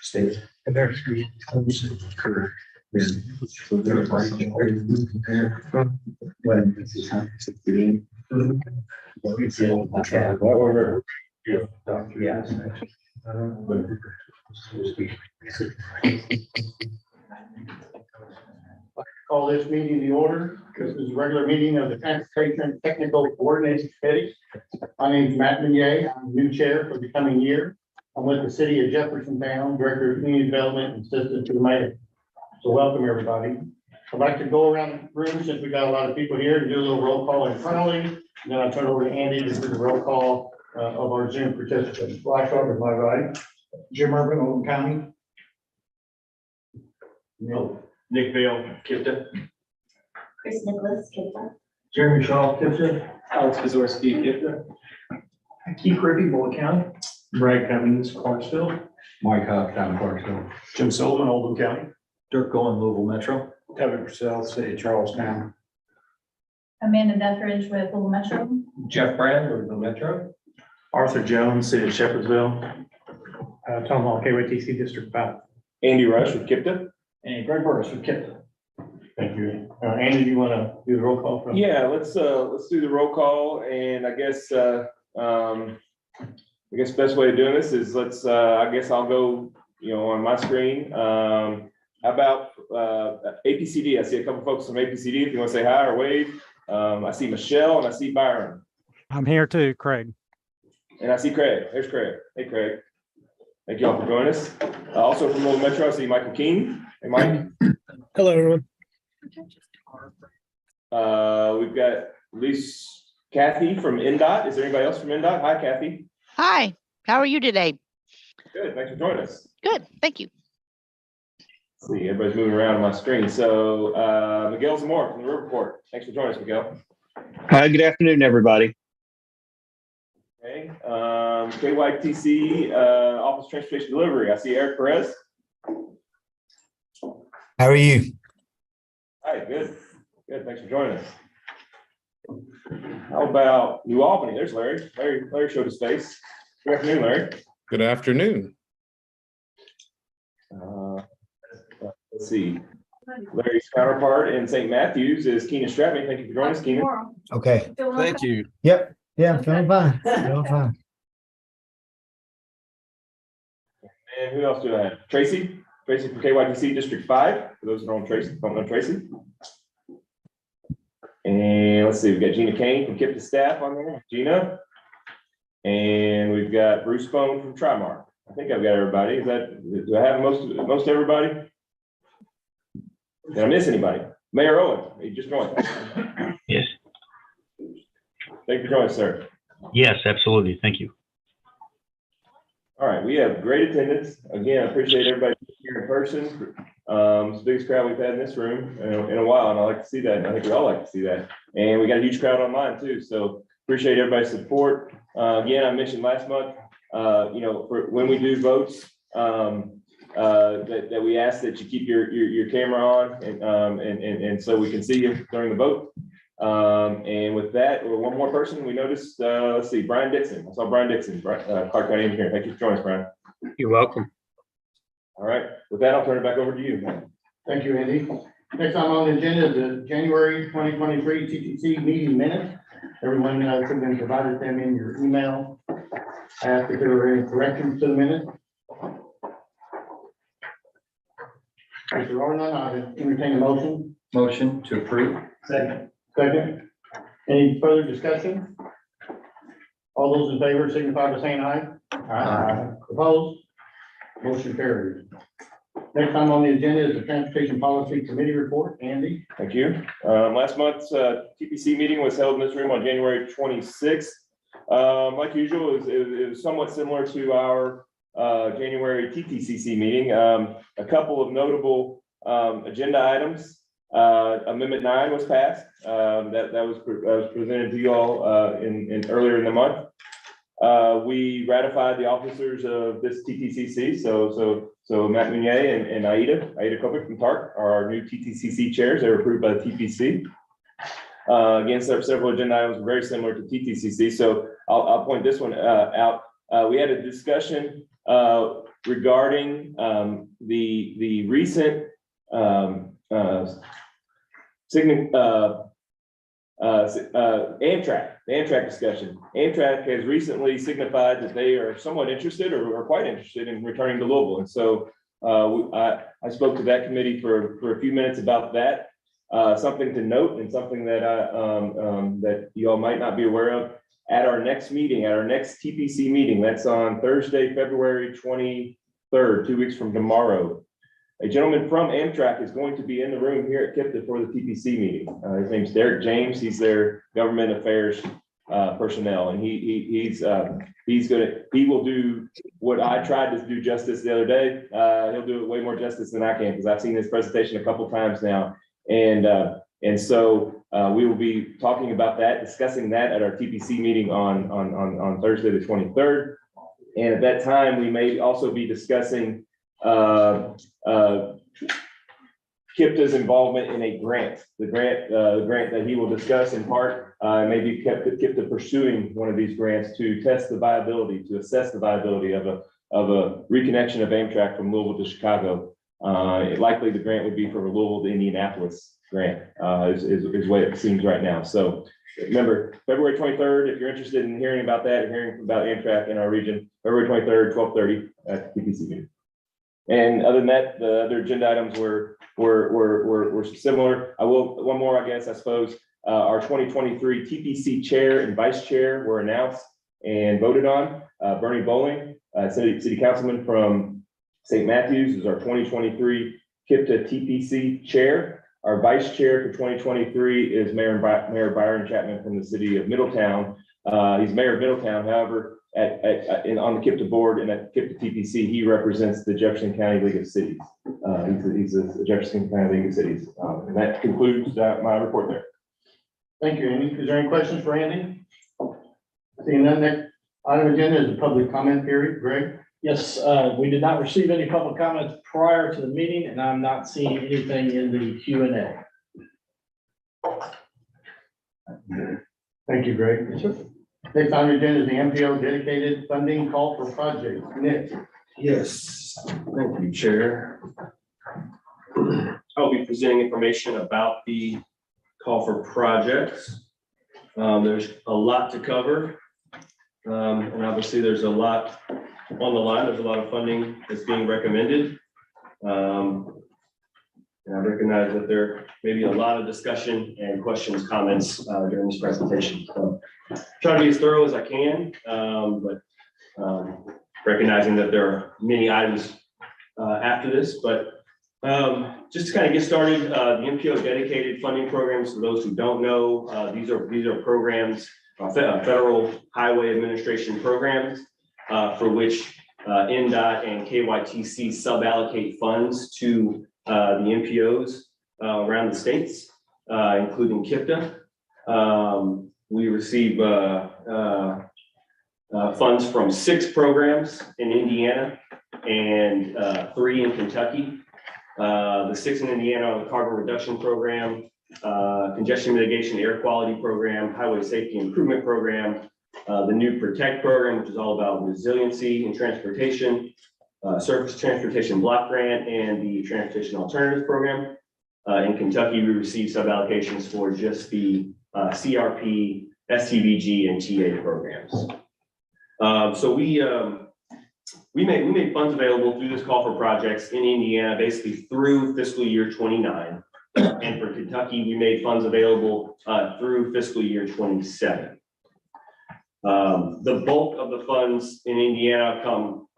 state. And there's correct. When this is happening. Call this meeting to order. This is a regular meeting of the Transportation Technical Coordination Committee. My name is Matt Meunier. I'm the new chair for the coming year. I'm with the City of Jeffersontown, Director of Community Development and Assistant to the Mayor. So welcome, everybody. I'd like to go around the room since we got a lot of people here and do a little roll call internally. And then I'll turn it over to Andy to do the roll call of our Zoom participants. Well, I start with my right. Jim Urban, Oldham County. No. Nick Vale, KIPDA. Chris Nicholas, KIPDA. Jeremy Shaw, KIPDA. Alex Vazorski, KIPDA. Keith Rippey, Bullitt County. Brad Cummings, Clarksville. Mike Huff, down in Clarksville. Jim Sullivan, Oldham County. Dirk Goen, Louisville Metro. Kevin Purcell, City of Charlestown. Amanda Deathridge with Little Metro. Jeff Brand, Louisville Metro. Arthur Jones, City of Shepherdsville. Tom Hall, KYTC District 5. Andy Rush with KIPDA. And Greg Burris with KIPDA. Thank you. Andy, do you want to do the roll call? From Yeah, let's do the roll call, and I guess best way of doing this is I guess I'll go, on my screen. How about APCD? I see a couple folks from APCD. If you want to say hi or wave. I see Michelle and I see Byron. I'm here too, Craig. And I see Craig. There's Craig. Hey, Craig. Thank you all for joining us. Also from Little Metro, I see Michael King. Hey, Mike. Hello, everyone. We've got at least Kathy from NDOT. Is there anybody else from NDOT? Hi, Kathy. Hi, how are you today? Good. Thanks for joining us. Good, thank you. Let's see, everybody's moving around on my screen. So Miguel Zamora from the River Report. Thanks for joining us, Miguel. Hi, good afternoon, everybody. Okay. KYTC Office Transportation Delivery. I see Eric Perez. How are you? Hi, good. Good. Thanks for joining us. How about New Albany? There's Larry. Larry showed his face. Good afternoon, Larry. Good afternoon. Let's see. Larry's counterpart in St. Matthews is Keena Stratney. Thank you for joining us, Keena. Okay. Thank you. Yep. Yeah, I'm feeling fine. Feeling fine. And who else do I have? Tracy. Tracy from KYTC District 5. For those who don't know Tracy. And let's see, we've got Gina Kane from KIPDA staff on there. Gina. And we've got Bruce Bone from Trimark. I think I've got everybody. Do I have most everybody? Did I miss anybody? Mayor Owen, you just joined. Yes. Thank you for joining us, sir. Yes, absolutely. Thank you. All right, we have great attendance. Again, I appreciate everybody here in person. It's the biggest crowd we've had in this room in a while, and I like to see that. And I think we all like to see that. And we got a huge crowd online too. So appreciate everybody's support. Again, I mentioned last month, for when we do votes, that we ask that you keep your camera on and so we can see you during the vote. And with that, one more person we noticed, let's see, Brian Dixon. I saw Brian Dixon, Clark County Engineer. Thank you for joining us, Brian. You're welcome. All right, with that, I'll turn it back over to you. Thank you, Andy. Next on the agenda is the January 2023 TTC meeting minutes. Everyone should have been provided them in your email. I ask if there were any corrections to the minutes. If there are none, I entertain a motion. Motion to approve. Second. Any further discussion? All those in favor signify by saying aye. Aye. Opposed? Motion carries. Next time on the agenda is the Transportation Policy Committee report. Andy. Thank you. Last month's TPC meeting was held in this room on January 26th. Like usual, it was somewhat similar to our January TTCC meeting. A couple of notable agenda items. Amendment 9 was passed. That was presented to you all in earlier in the month. We ratified the officers of this TTCC. So Matt Meunier and Aida Kopic from TARC are our new TTCC chairs. They were approved by the TPC. Again, several agenda items very similar to TTCC. So I'll point this one out. We had a discussion regarding the recent Amtrak discussion. Amtrak has recently signified that they are somewhat interested or quite interested in returning to Louisville. And so I spoke to that committee for a few minutes about that. Something to note and something that that you all might not be aware of at our next meeting, at our next TPC meeting, that's on Thursday, February 23rd, 2 weeks from tomorrow. A gentleman from Amtrak is going to be in the room here at KIPDA for the TPC meeting. His name's Derek James. He's their government affairs personnel, and he will do what I tried to do justice the other day. He'll do it way more justice than I can, because I've seen his presentation a couple times now, and so we will be talking about that, discussing that at our TPC meeting on Thursday the 23rd, and at that time we may also be discussing KIPDA's involvement in a grant, the grant that he will discuss in part, maybe KIPDA pursuing one of these grants to test the viability, to assess the viability of a reconnection of Amtrak from Louisville to Chicago. Likely the grant would be from a Louisville to Indianapolis grant, is what it seems right now. So remember, February 23rd, if you're interested in hearing about that, and hearing about Amtrak in our region, February 23rd, 12:30 at the TPC meeting. And other than that, the other agenda items were similar. One more, I guess, I suppose. Our 2023 TPC chair and vice chair were announced and voted on. Bernie Bowling, city councilman from St. Matthews, is our 2023 KIPDA TPC chair. Our vice chair for 2023 is Mayor Byron Chapman from the city of Middletown. He's mayor of Middletown, however, on the KIPDA board and at KIPDA TPC, he represents the Jefferson County League of Cities. He's the Jefferson County League of Cities. And that concludes my report there. Thank you, Andy. Is there any questions for Andy? Seeing none, next item agenda is a public comment period. Greg? Yes, we did not receive any public comments prior to the meeting, and I'm not seeing anything in the Q&A. Thank you, Greg. Next on the agenda is the MPO dedicated funding call for projects. Nick? Yes, thank you, Chair. I'll be presenting information about the call for projects. There's a lot to cover. And obviously there's a lot on the line. There's a lot of funding that's being recommended. And I recognize that there may be a lot of discussion and questions, comments during this presentation. So try to be as thorough as I can, but recognizing that there are many items after this. But just to kind of get started, the MPO dedicated funding programs, for those who don't know, these are programs, federal highway administration programs, for which NDOT and KYTC sub-allocate funds to the MPOs around the states, including KIPDA. We receive funds from 6 programs in Indiana and 3 in Kentucky. The 6 in Indiana are the carbon reduction program, congestion mitigation air quality program, highway safety improvement program, the new Protect program, which is all about resiliency in transportation, surface transportation block grant, and the transportation alternatives program. In Kentucky, we received sub-allocations for just the CRP, STVG, and TA programs. So we made funds available through this call for projects in Indiana, basically through fiscal year 29. And for Kentucky, we made funds available through fiscal year 27. The bulk of the funds in Indiana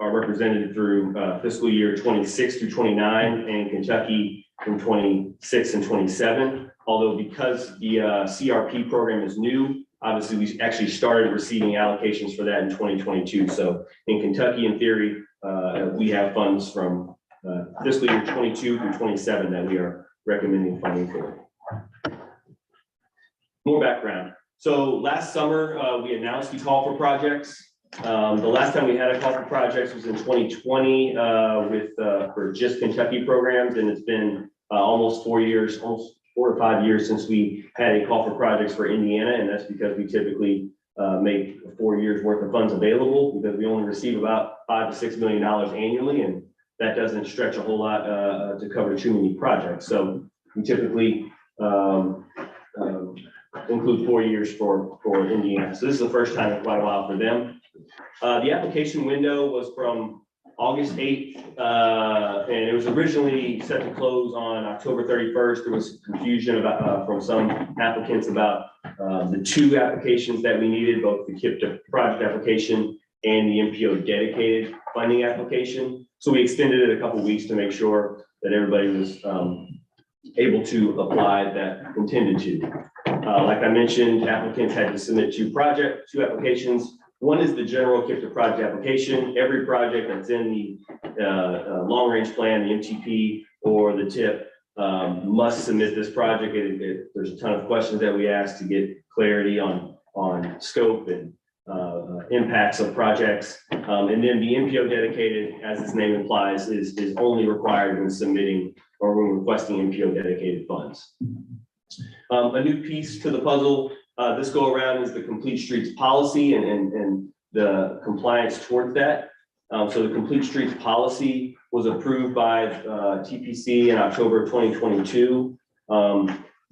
are represented through fiscal year 26 through 29, and Kentucky from 26 and 27. Although because the CRP program is new, obviously we actually started receiving allocations for that in 2022. So in Kentucky, in theory, we have funds from fiscal year 22 through 27 that we are recommending funding for. More background. So last summer, we announced the call for projects. The last time we had a call for projects was in 2020 for just Kentucky programs, and it's been almost 4 years, almost 4 or 5 years since we had a call for projects for Indiana, and that's because we typically make 4 years worth of funds available, because we only receive about $5 to $6 million annually, and that doesn't stretch a whole lot to cover too many projects. So we typically include 4 years for Indiana. So this is the first time in quite a while for them. The application window was from August 8th, and it was originally set to close on October 31st. There was confusion about from some applicants about the 2 applications that we needed, both the KIPDA project application and the MPO dedicated funding application. So we extended it a couple weeks to make sure that everybody was able to apply that intended to. Like I mentioned, applicants had to submit 2 applications. One is the general KIPDA project application. Every project that's in the long-range plan, the MTP or the TIP must submit this project. There's a ton of questions that we ask to get clarity on scope and impacts of projects. And then the MPO dedicated, as its name implies, is only required when submitting or when requesting MPO dedicated funds. A new piece to the puzzle this go around is the Complete Streets policy and the compliance towards that. So the Complete Streets policy was approved by TPC in October of 2022.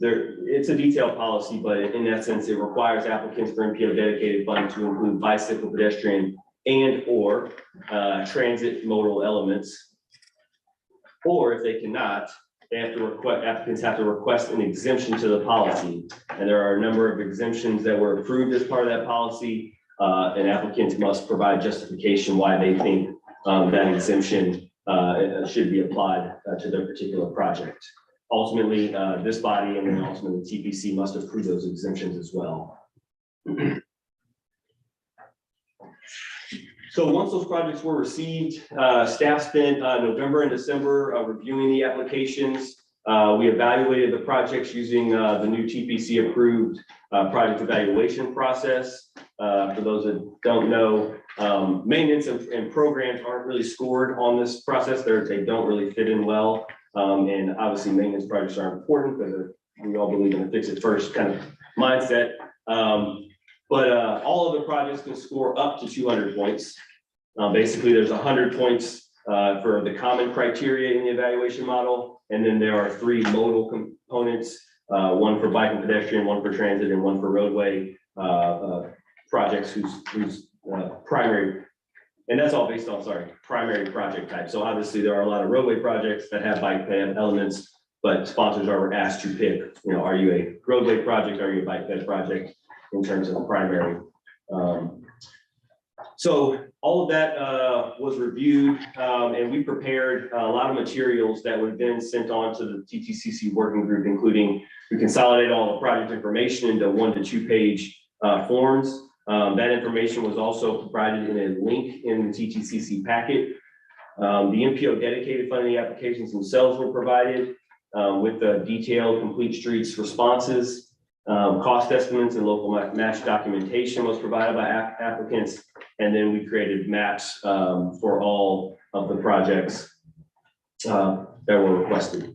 It's a detailed policy, but in essence, it requires applicants for MPO dedicated fund to include bicycle, pedestrian, and or transit modal elements. Or if they cannot, they have to request, applicants have to request an exemption to the policy. And there are a number of exemptions that were approved as part of that policy. And applicants must provide justification why they think that exemption should be applied to their particular project. Ultimately, this body and then ultimately TPC must approve those exemptions as well. So once those projects were received, staff spent November and December reviewing the applications. We evaluated the projects using the new TPC approved project evaluation process. For those that don't know, maintenance and programs aren't really scored on this process. They don't really fit in well. And obviously maintenance projects are important because we all believe in a fix it first kind of mindset. But all of the projects can score up to 200 points. Basically, there's 100 points for the common criteria in the evaluation model. And then there are 3 modal components, one for bike and pedestrian, one for transit, and one for roadway projects whose primary, and that's all based on, primary project type. So obviously there are a lot of roadway projects that have bike ped elements, but sponsors are asked to pick, are you a roadway project? Are you a bike ped project in terms of the primary? So all of that was reviewed and we prepared a lot of materials that were then sent on to the TTCC working group, including we consolidated all the project information into 1 to 2 page forms. That information was also provided in a link in the TTCC packet. The MPO dedicated funding applications themselves were provided with the detailed Complete Streets responses. Cost estimates and local match documentation was provided by applicants. And then we created maps for all of the projects that were requested.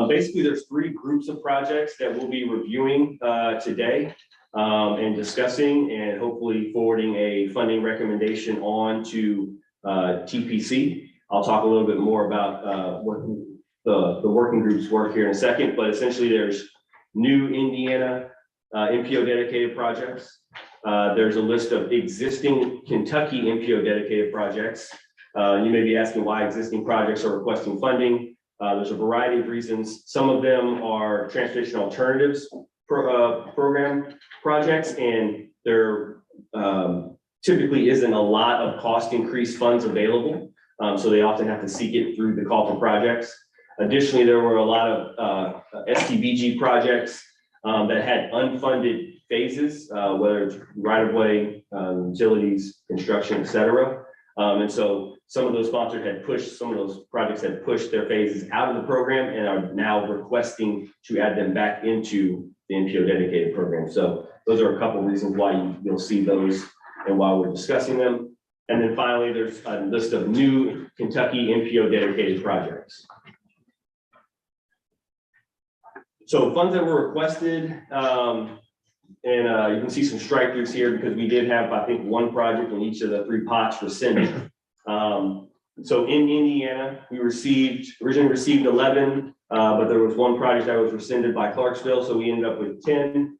Basically, there's 3 groups of projects that we'll be reviewing today and discussing and hopefully forwarding a funding recommendation on to TPC. I'll talk a little bit more about what the working groups work here in a second, but essentially there's new Indiana MPO dedicated projects. There's a list of existing Kentucky MPO dedicated projects. You may be asking why existing projects are requesting funding. There's a variety of reasons. Some of them are transportation alternatives program projects, and there typically isn't a lot of cost increase funds available. So they often have to seek it through the call for projects. Additionally, there were a lot of STBG projects that had unfunded phases, whether it's right-of-way, utilities, construction, et cetera. And so some of those sponsors had pushed, some of those projects had pushed their phases out of the program and are now requesting to add them back into the MPO dedicated program. So those are a couple of reasons why you'll see those and why we're discussing them. And then finally, there's a list of new Kentucky MPO dedicated projects. So funds that were requested And you can see some strike throughs here because we did have, I think, one project in each of the 3 pots rescinded. So in Indiana, we originally received 11, but there was one project that was rescinded by Clarksville. So we ended up with 10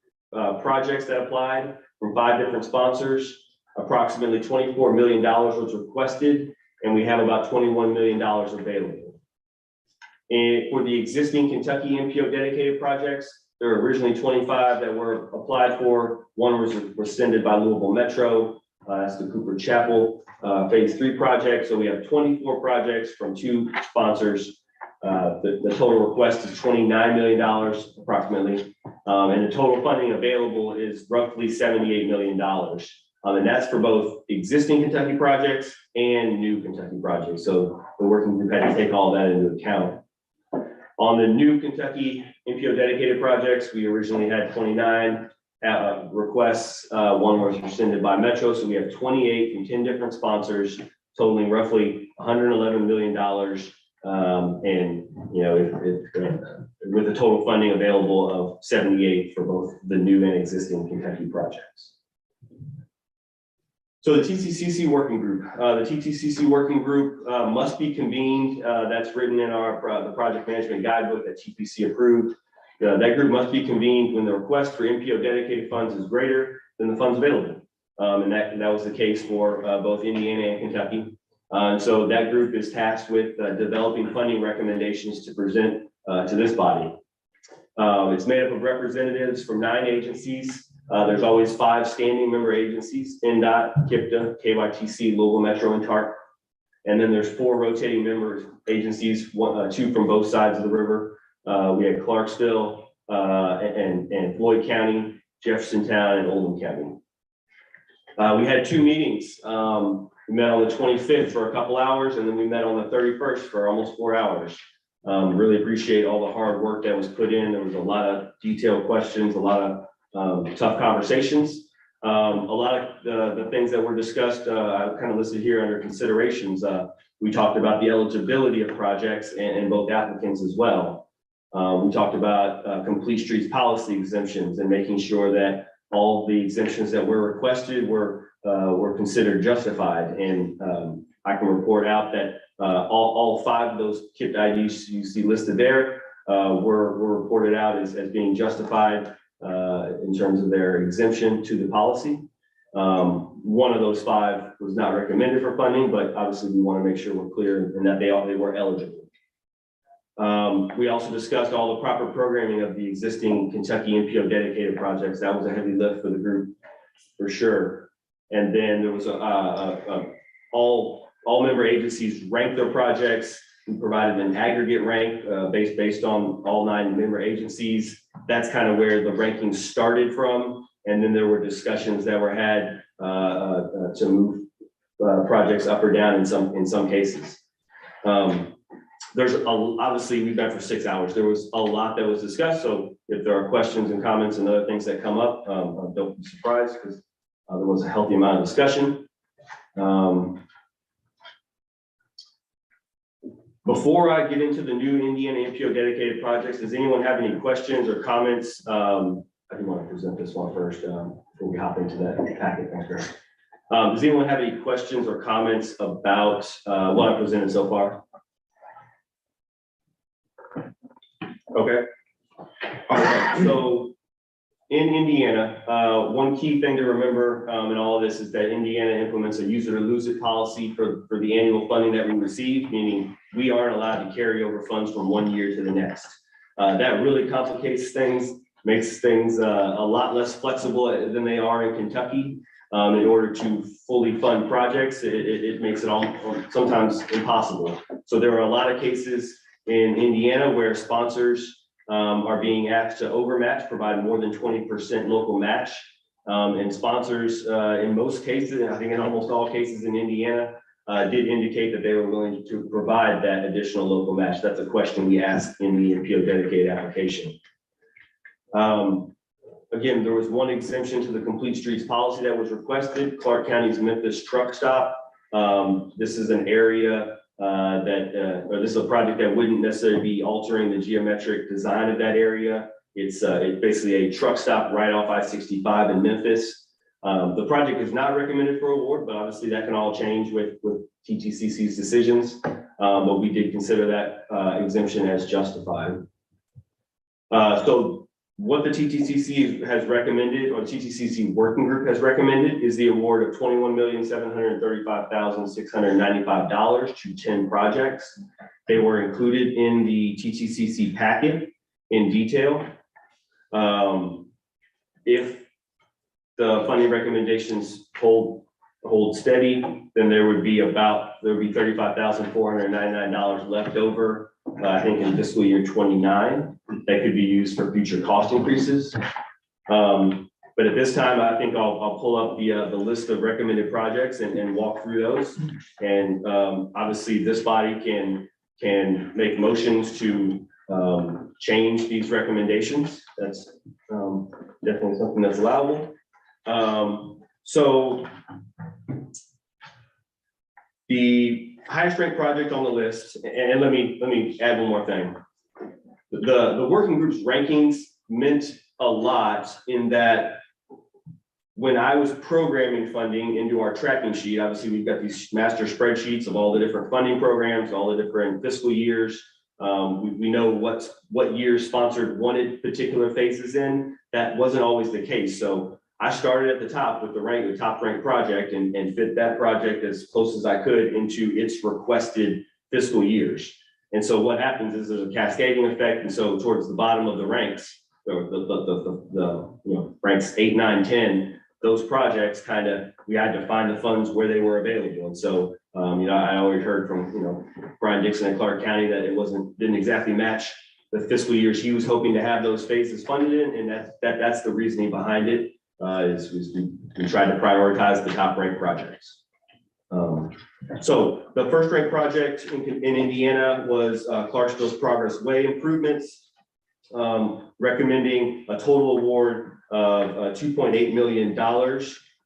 projects that applied from 5 different sponsors. Approximately $24 million was requested, and we have about $21 million available. And for the existing Kentucky MPO dedicated projects, there were originally 25 that were applied for. One was rescinded by Louisville Metro. That's the Cooper Chapel Phase 3 project. So we have 24 projects from 2 sponsors. The total request is $29 million approximately. And the total funding available is roughly $78 million. And that's for both existing Kentucky projects and new Kentucky projects. So the working group had to take all that into account. On the new Kentucky MPO dedicated projects, we originally had 29 requests. One was rescinded by Metro. So we have 28 from 10 different sponsors, totaling roughly $111 million. And, you know, with a total funding available of 78 for both the new and existing Kentucky projects. So the TTCC working group, must be convened. That's written in the project management guidebook that TPC approved. That group must be convened when the request for MPO dedicated funds is greater than the funds available. And that was the case for both Indiana and Kentucky. So that group is tasked with developing funding recommendations to present to this body. It's made up of representatives from 9 agencies. There's always 5 standing member agencies: NDOT, KIPDA, KYTC, Louisville Metro, and TARP. And then there's 4 rotating member agencies, 2 from both sides of the river. We had Clarksville and Floyd County, Jeffersontown, and Oldham County. We had 2 meetings. We met on the 25th for a couple hours, and then we met on the 31st for almost 4 hours. Really appreciate all the hard work that was put in. There was a lot of detailed questions, a lot of tough conversations. A lot of the things that were discussed, I kind of listed here under considerations. We talked about the eligibility of projects and both applicants as well. We talked about complete streets policy exemptions and making sure that all the exemptions that were requested were considered justified. And I can report out that all 5 of those KIPDA IDs you see listed there were reported out as being justified in terms of their exemption to the policy. One of those 5 was not recommended for funding, but obviously we want to make sure we're clear and that they were eligible. We also discussed all the proper programming of the existing Kentucky MPO dedicated projects. That was a heavy lift for the group, for sure. And then there was all member agencies ranked their projects. We provided an aggregate rank based on all 9 member agencies. That's kind of where the rankings started from. And then there were discussions that were had to move projects up or down in some cases. Obviously we've been for 6 hours. There was a lot that was discussed. So if there are questions and comments and other things that come up, don't be surprised because there was a healthy amount of discussion. Before I get into the new Indiana MPO dedicated projects, does anyone have any questions or comments? I do want to present this one first before we hop into that packet. Does anyone have any questions or comments about what I presented so far? Okay. All right. So in Indiana, one key thing to remember in all of this is that Indiana implements a use it or lose it policy for the annual funding that we receive, meaning we aren't allowed to carry over funds from one year to the next. That really complicates things, makes things a lot less flexible than they are in Kentucky. In order to fully fund projects, it makes it all sometimes impossible. So there are a lot of cases in Indiana where sponsors are being asked to overmatch, provide more than 20% local match. And sponsors, in most cases, I think in almost all cases in Indiana, did indicate that they were willing to provide that additional local match. That's a question we asked in the MPO dedicated application. Again, there was one exemption to the complete streets policy that was requested, Clark County's Memphis truck stop. This is an area or this is a project that wouldn't necessarily be altering the geometric design of that area. It's basically a truck stop right off I-65 in Memphis. The project is not recommended for award, but obviously that can all change with TTCC's decisions. But we did consider that exemption as justified. So what the TTCC has recommended, or TTCC working group has recommended, is the award of $21,735,695 to 10 projects. They were included in the TTCC packet in detail. If the funding recommendations hold steady, then there would be $35,499 left over, I think in fiscal year 29, that could be used for future cost increases. But at this time, I think I'll pull up the list of recommended projects and walk through those. And obviously this body can make motions to change these recommendations. That's definitely something that's allowable. So the highest ranked project on the list, and let me add one more thing. The working group's rankings meant a lot in that when I was programming funding into our tracking sheet, obviously we've got these master spreadsheets of all the different funding programs, all the different fiscal years. We know what years sponsored wanted particular phases in. That wasn't always the case. So I started at the top with the top ranked project and fit that project as close as I could into its requested fiscal years. And so what happens is there's a cascading effect. And so towards the bottom of the ranks, the ranks 8, 9, 10, those projects we had to find the funds where they were available. And so, I always heard from, Brian Dixon at Clark County that it didn't exactly match the fiscal years he was hoping to have those phases funded in. And that's the reasoning behind it, is we tried to prioritize the top ranked projects. So the first ranked project in Indiana was Clarksville's Progress Way improvements, recommending a total award of $2.8 million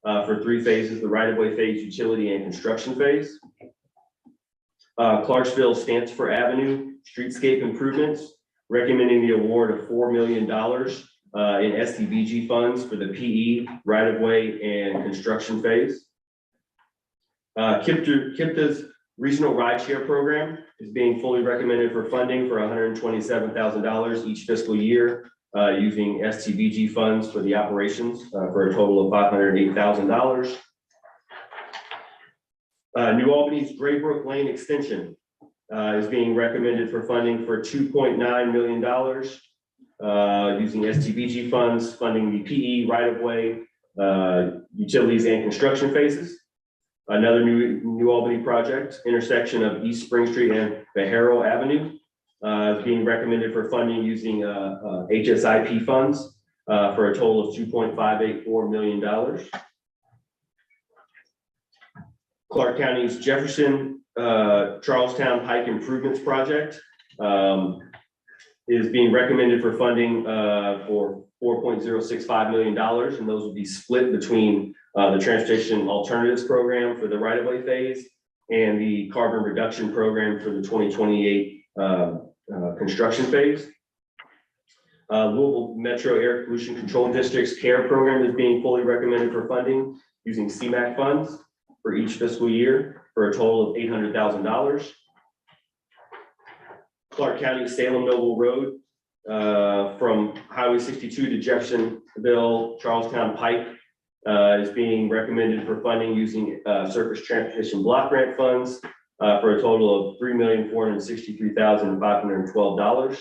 for 3 phases, the right-of-way phase, utility, and construction phase. Clarksville Stanford Avenue streetscape improvements, recommending the award of $4 million in SDBG funds for the PE, right-of-way, and construction phase. KIPDA's regional rideshare program is being fully recommended for funding for $127,000 each fiscal year, using STBG funds for the operations for a total of $508,000. New Albany's Graybrook Lane extension is being recommended for funding for $2.9 million, using STBG funds, funding the PE, right-of-way, utilities, and construction phases. Another New Albany project, intersection of East Spring Street and Behero Avenue, is being recommended for funding using HSIP funds for a total of $2.584 million. Clark County's Jefferson Charlestown Pike Improvements Project is being recommended for funding for $4.065 million, and those will be split between the Transportation Alternatives Program for the right-of-way phase and the Carbon Reduction Program for the 2028 construction phase. Louisville Metro Air Pollution Control District's CARE program is being fully recommended for funding using CMAQ funds for each fiscal year for a total of $800,000. Clark County Salem Noble Road from Highway 62 to Jeffersonville Charlestown Pike is being recommended for funding using Surface Transportation Block Grant funds for a total of $3,463,512.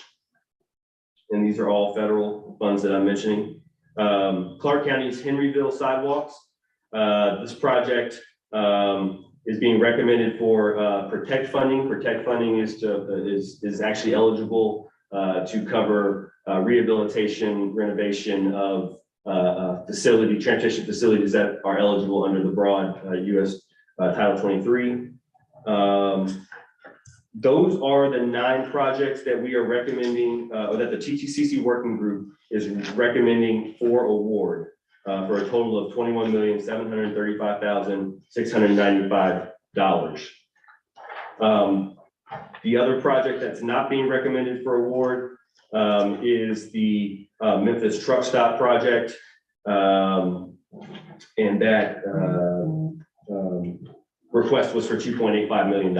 And these are all federal funds that I'm mentioning. Clark County's Henryville sidewalks. This project is being recommended for Protect funding. Protect funding is actually eligible to cover rehabilitation, renovation of transportation facilities that are eligible under the broad U.S. Title 23. Those are the 9 projects that we are recommending, or that the TTCC working group is recommending for award for a total of $21,735,695. The other project that's not being recommended for award is the Memphis truck stop project. And that request was for $2.85 million.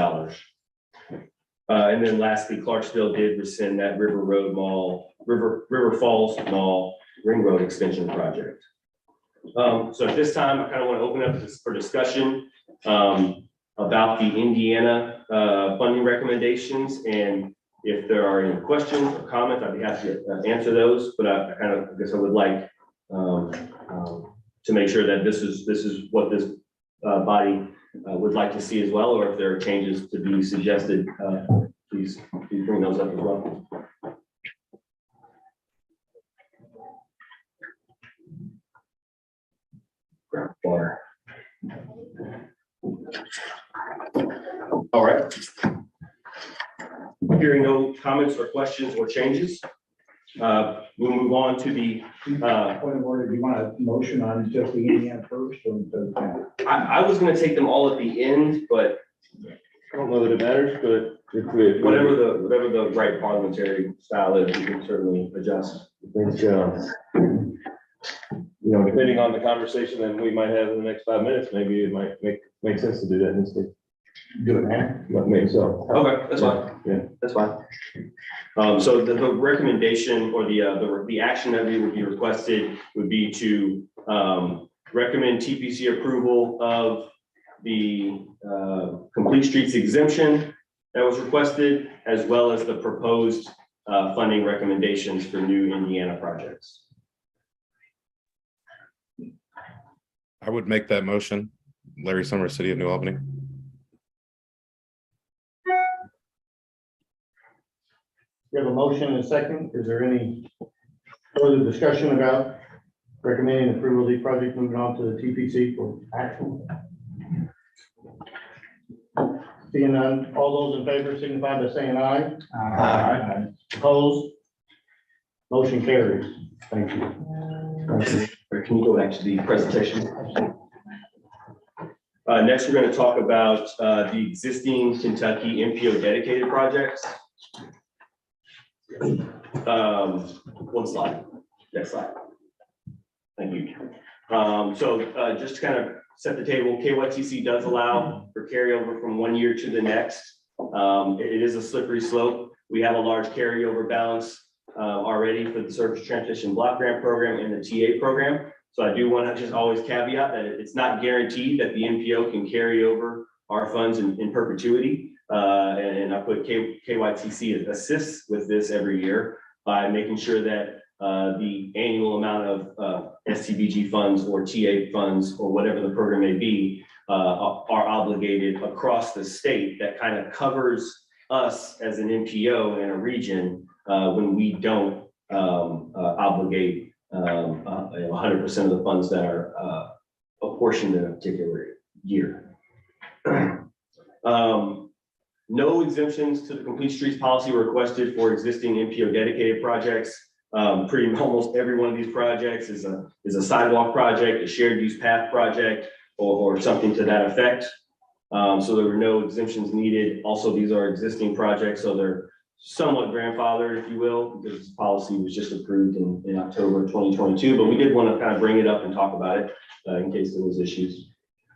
And then lastly, Clarksville did rescind that River Falls Mall Ring Road Extension project. So at this time, I kind of want to open up this for discussion about the Indiana funding recommendations. And if there are any questions or comments, I'd be happy to answer those. But I guess I would like to make sure that this is what this body would like to see as well, or if there are changes to be suggested, please bring those up as well. Groundwater. All right. Hearing no comments or questions or changes, we'll move on to the. Point of order, do you want a motion on just the Indiana first? I was going to take them all at the end, but I don't know that it matters, but whatever the right parliamentary style is, we can certainly adjust. I think, depending on the conversation that we might have in the next 5 minutes, maybe it might make sense to do that instead. Do it, man. So. Okay, that's fine. Yeah, that's fine. So the recommendation or the action that we would be requested would be to recommend TPC approval of the complete streets exemption that was requested, as well as the proposed funding recommendations for new Indiana projects. I would make that motion. Larry Summers, City of New Albany. We have a motion and a second. Is there any further discussion about recommending approval of the project moving on to the TPC for action? Seeing none, all those in favor signify by saying aye. Aye. Opposed? Motion carries. Thank you. Can you go back to the presentation? Next, we're going to talk about the existing Kentucky MPO dedicated projects. One slide. Next slide. Thank you. So just to kind of set the table, KYTC does allow for carryover from 1 year to the next. It is a slippery slope. We have a large carryover balance already for the Surface Transition Block Grant Program and the TA program. So I do want to just always caveat that it's not guaranteed that the MPO can carry over our funds in perpetuity. And I put KYTC assists with this every year by making sure that the annual amount of STBG funds or TA funds or whatever the program may be are obligated across the state. That kind of covers us as an MPO in a region when we don't obligate 100% of the funds that are apportioned in a particular year. No exemptions to the complete streets policy were requested for existing MPO dedicated projects. Almost every one of these projects is a sidewalk project, a shared use path project, or something to that effect. So there were no exemptions needed. Also, these are existing projects, so they're somewhat grandfathered, if you will, because this policy was just approved in October 2022, but we did want to kind of bring it up and talk about it in case there was issues.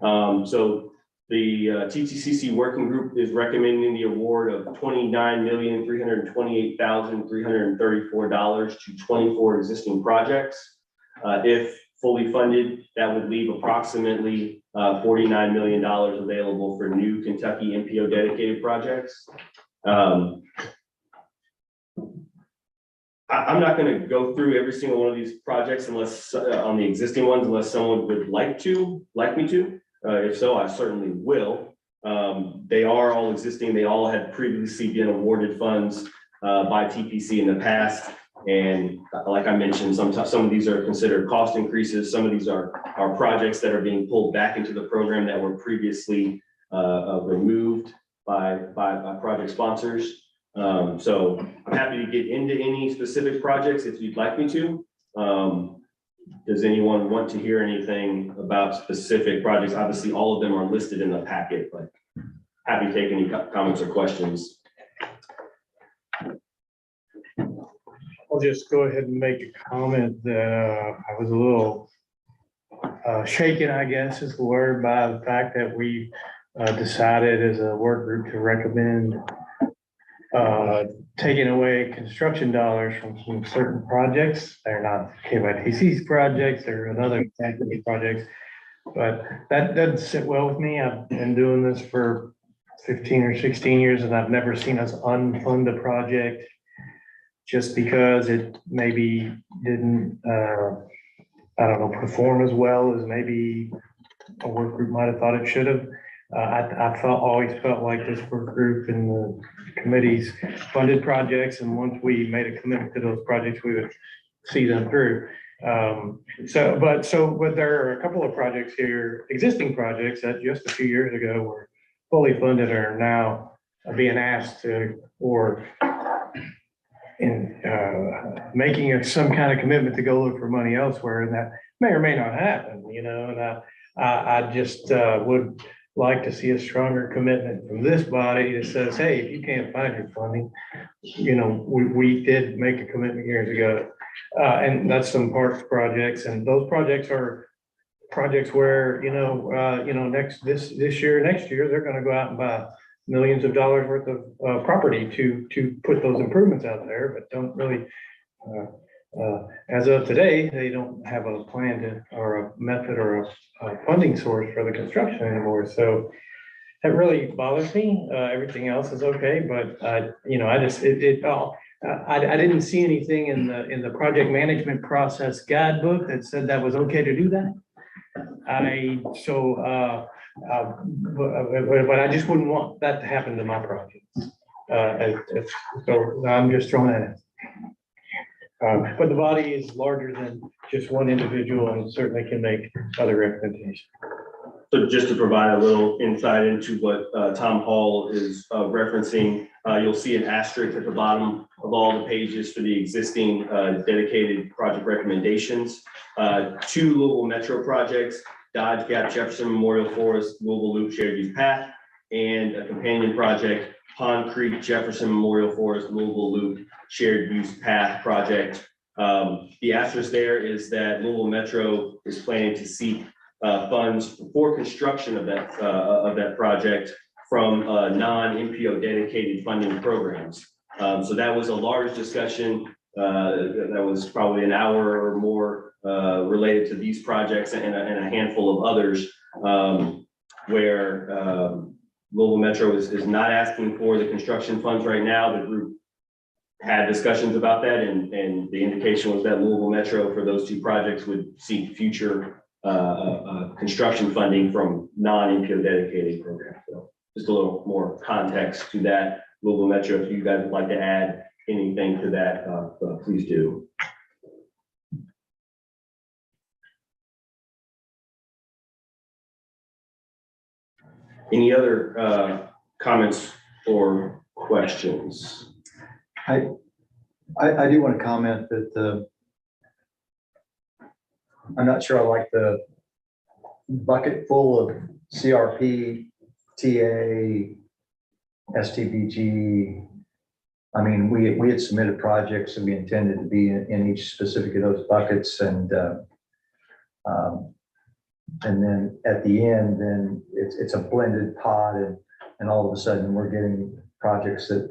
So the TTCC working group is recommending the award of $29,328,334 to 24 existing projects. If fully funded, that would leave approximately $49 million available for new Kentucky MPO dedicated projects. I'm not going to go through every single one of these projects unless on the existing ones, unless someone would like me to. If so, I certainly will. They are all existing. They all had previously been awarded funds by TPC in the past. And like I mentioned, some of these are considered cost increases. Some of these are projects that are being pulled back into the program that were previously removed by project sponsors. So I'm happy to get into any specific projects if you'd like me to. Does anyone want to hear anything about specific projects? Obviously, all of them are listed in the packet, but happy to take any comments or questions. I'll just go ahead and make a comment that I was a little shaken, I guess is the word, by the fact that we decided as a work group to recommend taking away construction dollars from some certain projects. They're not KYTC's projects, they're another activity projects, but that doesn't sit well with me. I've been doing this for 15 or 16 years and I've never seen us unfund a project just because it maybe didn't, I don't know, perform as well as maybe a work group might have thought it should have. I always felt like this work group and the committees funded projects, and once we made a commitment to those projects, we would see them through. But there are a couple of projects here, existing projects that just a few years ago were fully funded, are now being asked to, or in making some kind of commitment to go look for money elsewhere, and that may or may not happen, you know. And I just would like to see a stronger commitment from this body that says, hey, if you can't find your funding, you know, we did make a commitment years ago, and that's some parks projects, and those projects are projects where next year, they're going to go out and buy millions of dollars worth of property to put those improvements out there, but don't really, as of today, they don't have a plan to, or a method or a funding source for the construction anymore. So that really bothers me. Everything else is okay, but I didn't see anything in the project management process guidebook that said that was okay to do that. But I just wouldn't want that to happen to my project. So I'm just throwing that in. But the body is larger than just one individual and certainly can make other recommendations. So just to provide a little insight into what Tom Hall is referencing, you'll see an asterisk at the bottom of all the pages for the existing dedicated project recommendations. 2 Louisville Metro projects, Dodge Gap Jefferson Memorial Forest Louisville Loop Shared Use Path, and a companion project, Pond Creek Jefferson Memorial Forest Louisville Loop Shared Use Path project. The asterisk there is that Louisville Metro is planning to seek funds for construction of that project from non-MPO dedicated funding programs. So that was a large discussion that was probably an hour or more related to these projects and a handful of others, where Louisville Metro is not asking for the construction funds right now. The group had discussions about that, and the indication was that Louisville Metro for those 2 projects would seek future construction funding from non-MPO dedicated programs. So just a little more context to that. Louisville Metro, if you guys would like to add anything to that, please do. Any other comments or questions? I do want to comment that I'm not sure I like the bucket full of CRP, TA, STBG. I mean, we had submitted projects and we intended to be in each specific of those buckets, and then at the end, then it's a blended pot, and all of a sudden we're getting projects that,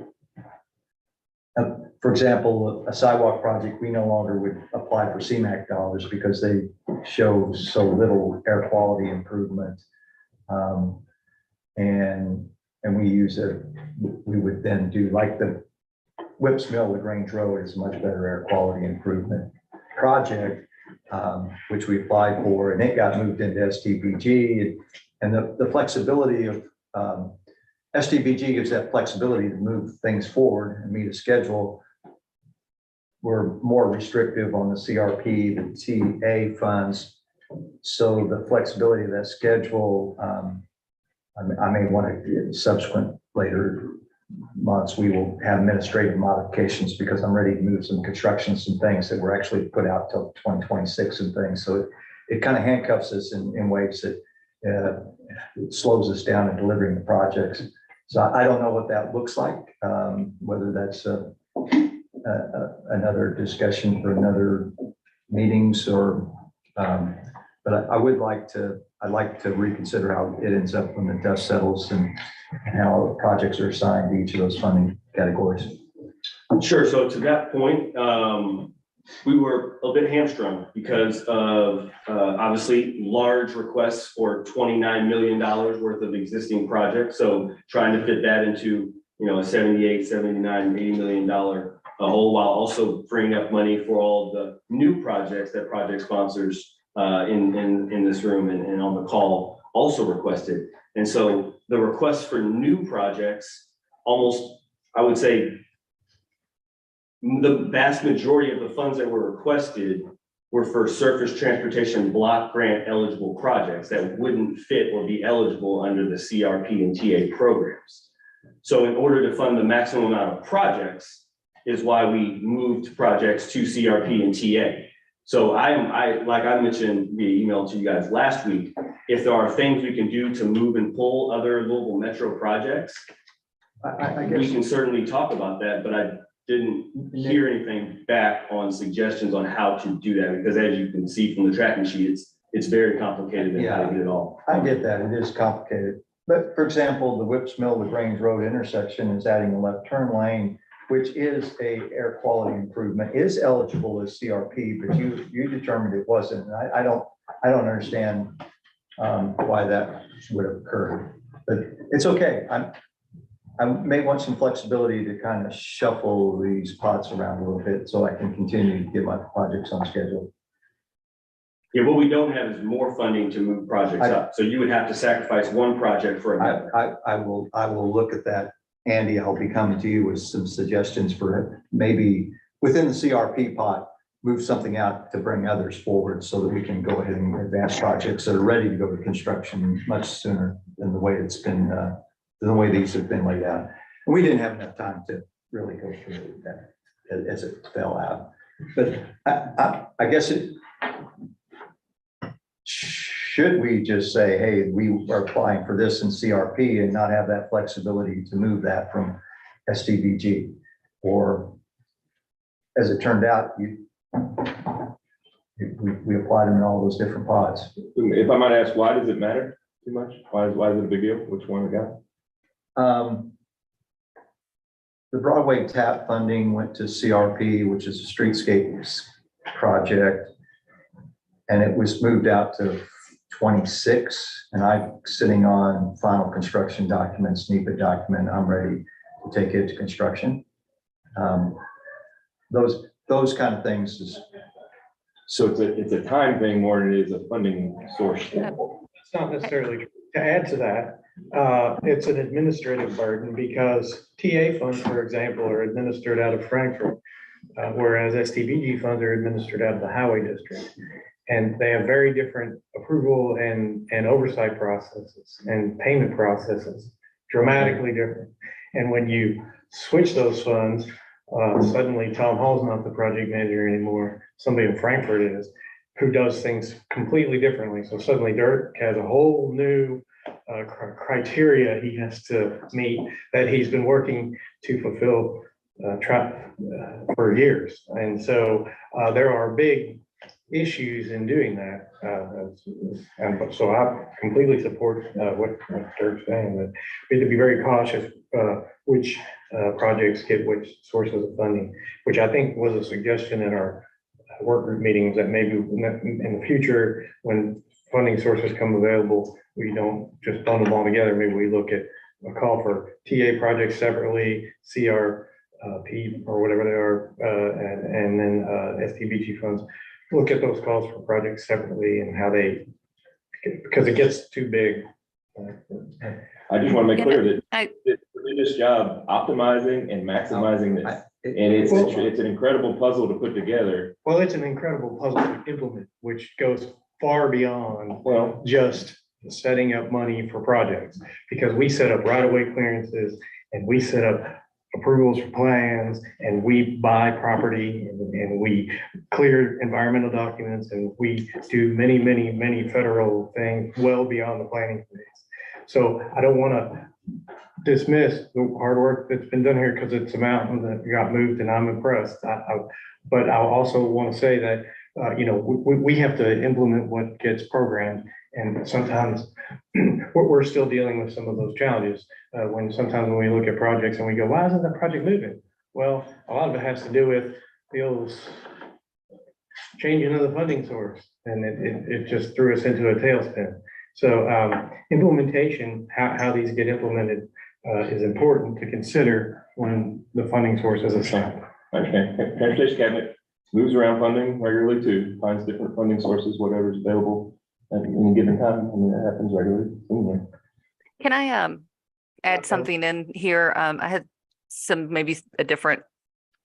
for example, a sidewalk project, we no longer would apply for CMAQ dollars because they show so little air quality improvement. And we would then do like the Whips Mill with Range Road is a much better air quality improvement project, which we applied for, and it got moved into STBG, and the flexibility of STBG gives that flexibility to move things forward and meet a schedule. We're more restrictive on the CRP, the TA funds. So the flexibility of that schedule, I may want to subsequent later months, we will have administrative modifications because I'm ready to move some construction, some things that were actually put out till 2026 and things. So it kind of handcuffs us in ways that it slows us down in delivering the projects. So I don't know what that looks like, whether that's another discussion for another meetings or, but I'd like to reconsider how it ends up when the dust settles and how projects are assigned to each of those funding categories. Sure. So to that point, we were a bit hamstrung because of obviously large requests for $29 million worth of existing projects. So trying to fit that into, a 78, 79, $80 million hole, while also freeing up money for all the new projects that project sponsors in this room and on the call also requested. And so the requests for new projects, almost, I would say, the vast majority of the funds that were requested were for surface transportation block grant eligible projects that wouldn't fit or be eligible under the CRP and TA programs. So in order to fund the maximum amount of projects is why we moved projects to CRP and TA. So like I mentioned via email to you guys last week, if there are things we can do to move and pull other Louisville Metro projects, I we guess, can certainly talk about that, but I didn't hear anything back on suggestions on how to do that, because as you can see from the tracking sheet, it's very complicated and how to get it all. I get that, it is complicated. But for example, the Whips Mill LaGrange Road intersection is adding a left turn lane, which is a air quality improvement, is eligible as CRP, but you determined it wasn't. And I don't understand why that would have occurred, but it's okay. I may want some flexibility to kind of shuffle these pots around a little bit so I can continue to get my projects on schedule. Yeah, what we don't have is more funding to move projects up. So you would have to sacrifice one project for another. I will look at that. Andy, I'll be coming to you with some suggestions for maybe within the CRP pot, move something out to bring others forward so that we can go ahead and advance projects that are ready to go to construction much sooner than the way it's been, the way these have been laid out. And we didn't have enough time to really go through that as it fell out. But I guess should we just say, hey, we are applying for this in CRP and not have that flexibility to move that from STVG? Or as it turned out, we applied them in all those different pods. If I might ask, why does it matter too much? Why is it a big deal? Which one we got? The Broadway TAP funding went to CRP, which is a streetscape project, and it was moved out to 26, and I'm sitting on final construction documents, NEPA document. I'm ready to take it to construction. Those kind of things is. So it's a time thing more than it is a funding source. It's not necessarily true. To add to that, it's an administrative burden because TA funds, for example, are administered out of Frankfurt, whereas STVG funds are administered out of the highway district. And they have very different approval and oversight processes and payment processes, dramatically different. And when you switch those funds, suddenly Tom Hall's not the project manager anymore. Somebody in Frankfurt is, who does things completely differently. So suddenly Dirk has a whole new criteria he has to meet that he's been working to fulfill for years. And so there are big issues in doing that. And so I completely support what Dirk's saying, that we have to be very cautious which projects get which sources of funding, which I think was a suggestion in our work group meetings, that maybe in the future, when funding sources come available, we don't just bundle them all together. Maybe we look at a call for TA projects separately, CRP or whatever they are, and then STVG funds. Look at those calls for projects separately and how they, because it gets too big. I just want to make clear that we did this job optimizing and maximizing this. And it's an incredible puzzle to put together. Well, it's an incredible puzzle to implement, which goes far beyond just setting up money for projects, because we set up right-of-way clearances and we set up approvals for plans and we buy property and we clear environmental documents and we do many federal things well beyond the planning phase. So I don't want to dismiss the hard work that's been done here because it's a mountain that got moved and I'm impressed. But I also want to say that, we have to implement what gets programmed. And sometimes we're still dealing with some of those challenges. Sometimes when we look at projects and we go, why isn't the project moving? Well, a lot of it has to do with those changing of the funding source, and it just threw us into a tailspin. So implementation, how these get implemented is important to consider when the funding source is assigned. Okay, Transportation Cabinet moves around funding regularly too, finds different funding sources, whatever's available at any given time. I mean, that happens regularly. Anyway. Can I add something in here? I had maybe a different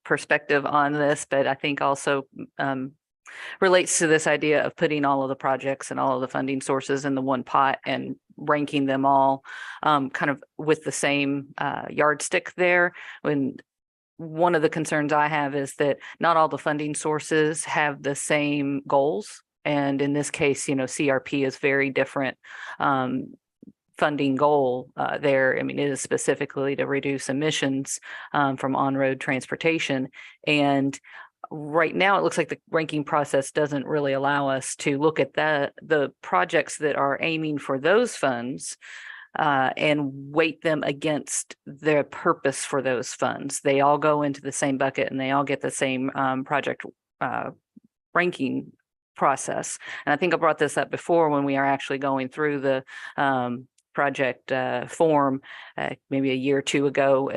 perspective on this, but I think also relates to this idea of putting all of the projects and all of the funding sources in the one pot and ranking them all kind of with the same yardstick there. When one of the concerns I have is that not all the funding sources have the same goals. And in this case, CRP is very different funding goal there. I mean, it is specifically to reduce emissions from on-road transportation. And right now, it looks like the ranking process doesn't really allow us to look at the projects that are aiming for those funds and weight them against their purpose for those funds. They all go into the same bucket and they all get the same project ranking process. And I think I brought this up before when we are actually going through the project form maybe a year or two ago,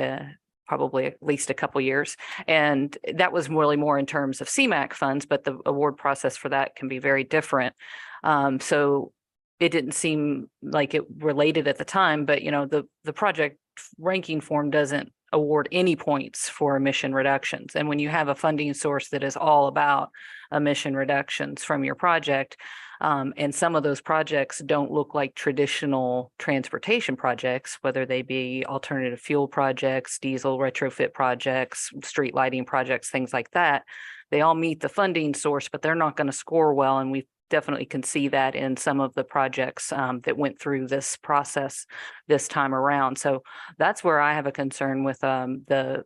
probably at least a couple years. And that was really more in terms of CMAQ funds, but the award process for that can be very different. So it didn't seem like it related at the time, but the project ranking form doesn't award any points for emission reductions. And when you have a funding source that is all about emission reductions from your project, and some of those projects don't look like traditional transportation projects, whether they be alternative fuel projects, diesel retrofit projects, street lighting projects, things like that, they all meet the funding source, but they're not going to score well. And we definitely can see that in some of the projects that went through this process this time around. So that's where I have a concern with the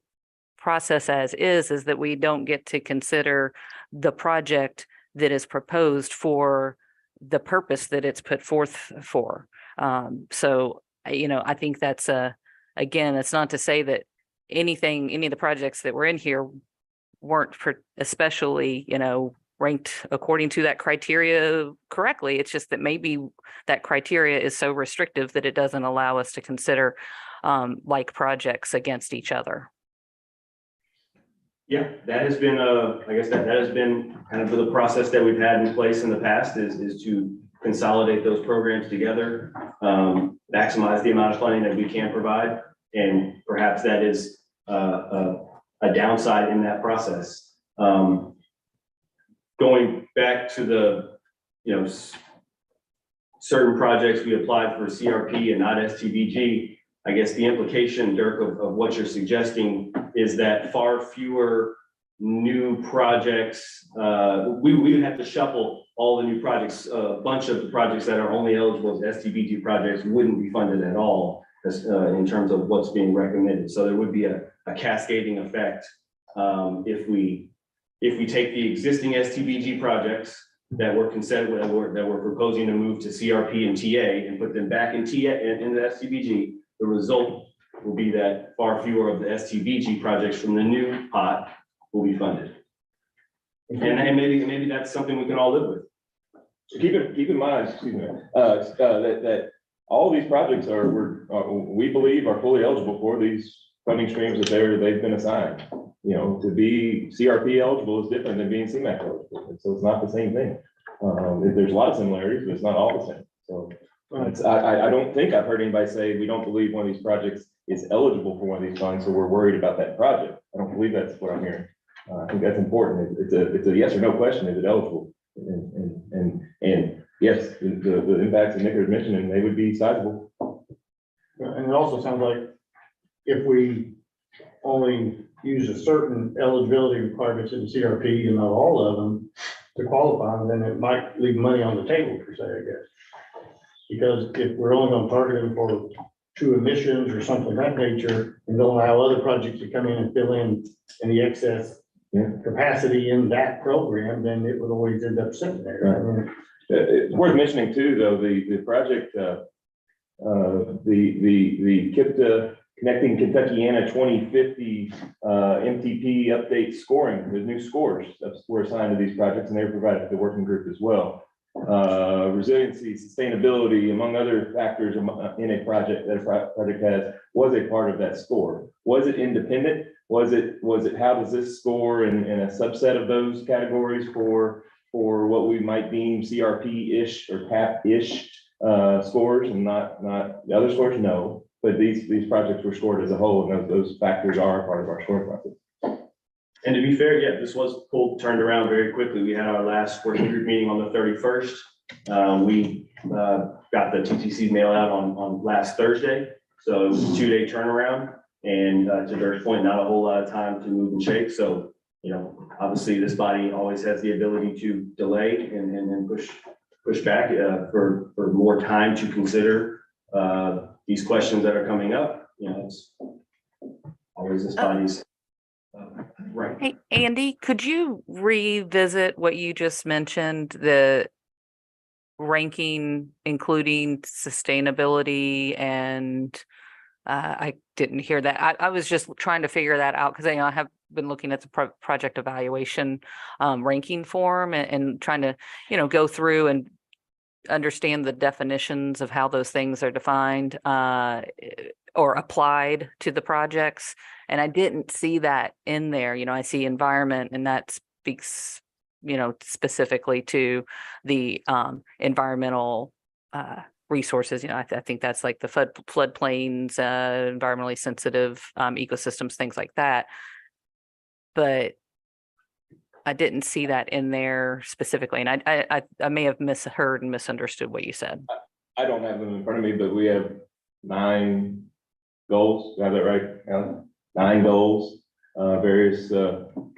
process as is that we don't get to consider the project that is proposed for the purpose that it's put forth for. So, I think that's again, it's not to say that any of the projects that were in here weren't especially, ranked according to that criteria correctly. It's just that maybe that criteria is so restrictive that it doesn't allow us to consider like projects against each other. Yeah, that has been I guess that has been kind of the process that we've had in place in the past is to consolidate those programs together, maximize the amount of funding that we can provide. And perhaps that is a downside in that process. Going back to the, certain projects we applied for CRP and not STBG, I guess the implication, Dirk, of what you're suggesting is that far fewer new projects, we would have to shuffle all the new projects. A bunch of the projects that are only eligible as STBG projects wouldn't be funded at all in terms of what's being recommended. So there would be a cascading effect if we take the existing STBG projects that we're proposing to move to CRP and TA and put them back in TA and in the STBG. The result will be that far fewer of the STBG projects from the new pot will be funded. And maybe that's something we can all live with. So keep in mind, that all these projects we believe are fully eligible for these funding streams that they've been assigned. To be CRP eligible is different than being CMAQ eligible. And so it's not the same thing. There's a lot of similarities, but it's not all the same. So I don't think I've heard anybody say we don't believe one of these projects is eligible for one of these funds, so we're worried about that project. I don't believe that's what I'm hearing. I think that's important. It's a yes or no question. Is it eligible? And yes, the impacts that Nick was mentioning, they would be sizable. And it also sounds like if we only use a certain eligibility requirements in CRP and not all of them to qualify, then it might leave money on the table per se, I guess. Because if we're only going to target them for true emissions or something of that nature, and don't allow other projects to come in and fill in the excess capacity in that program, then it would always end up sitting there. I mean, It's worth mentioning too, though, the project, the KIPDA Connecting Kentuckiana 2050 MTP update scoring, the new scores were assigned to these projects, and they were provided to the working group as well. Resiliency, sustainability, among other factors in a project that a project has, was a part of that score. Was it independent? Was it how does this score in a subset of those categories for what we might deem CRP-ish or PAP-ish scores and not the other scores? No, but these projects were scored as a whole, and those factors are a part of our scoring process. And to be fair, yeah, this was turned around very quickly. We had our last working group meeting on the 31st. We got the TTC mail out on last Thursday. So it was a 2-day turnaround. And to Dirk's point, not a whole lot of time to move and shake. So, you know, obviously this body always has the ability to delay and push back for more time to consider these questions that are coming up. You know, it's always this body's right. Hey, Andy, could you revisit what you just mentioned, the ranking, including sustainability, and I didn't hear that. I was just trying to figure that out because I have been looking at the project evaluation ranking form and trying to, you know, go through and understand the definitions of how those things are defined or applied to the projects. And I didn't see that in there. You know, I see environment, and that speaks, you know, specifically to the environmental resources. You know, I think that's like the floodplains, environmentally sensitive ecosystems, things like that. But I didn't see that in there specifically, and I may have misheard and misunderstood what you said. I don't have them in front of me, but we have 9 goals. Do I have that right, Alan? 9 goals, various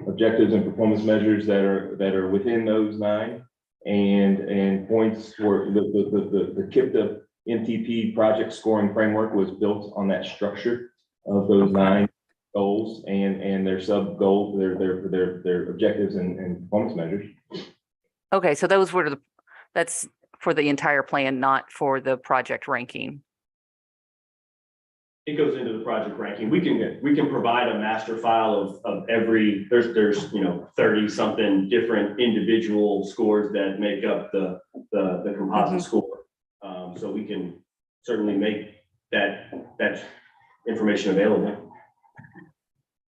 objectives and performance measures that are within those 9, and points for the KIPDA MTP project scoring framework was built on that structure of those 9 goals and their sub goals, their objectives and performance measures. Okay, so those were that's for the entire plan, not for the project ranking. It goes into the project ranking. We can provide a master file of every, there's, you know, 30 something different individual scores that make up the composite score. So we can certainly make that information available.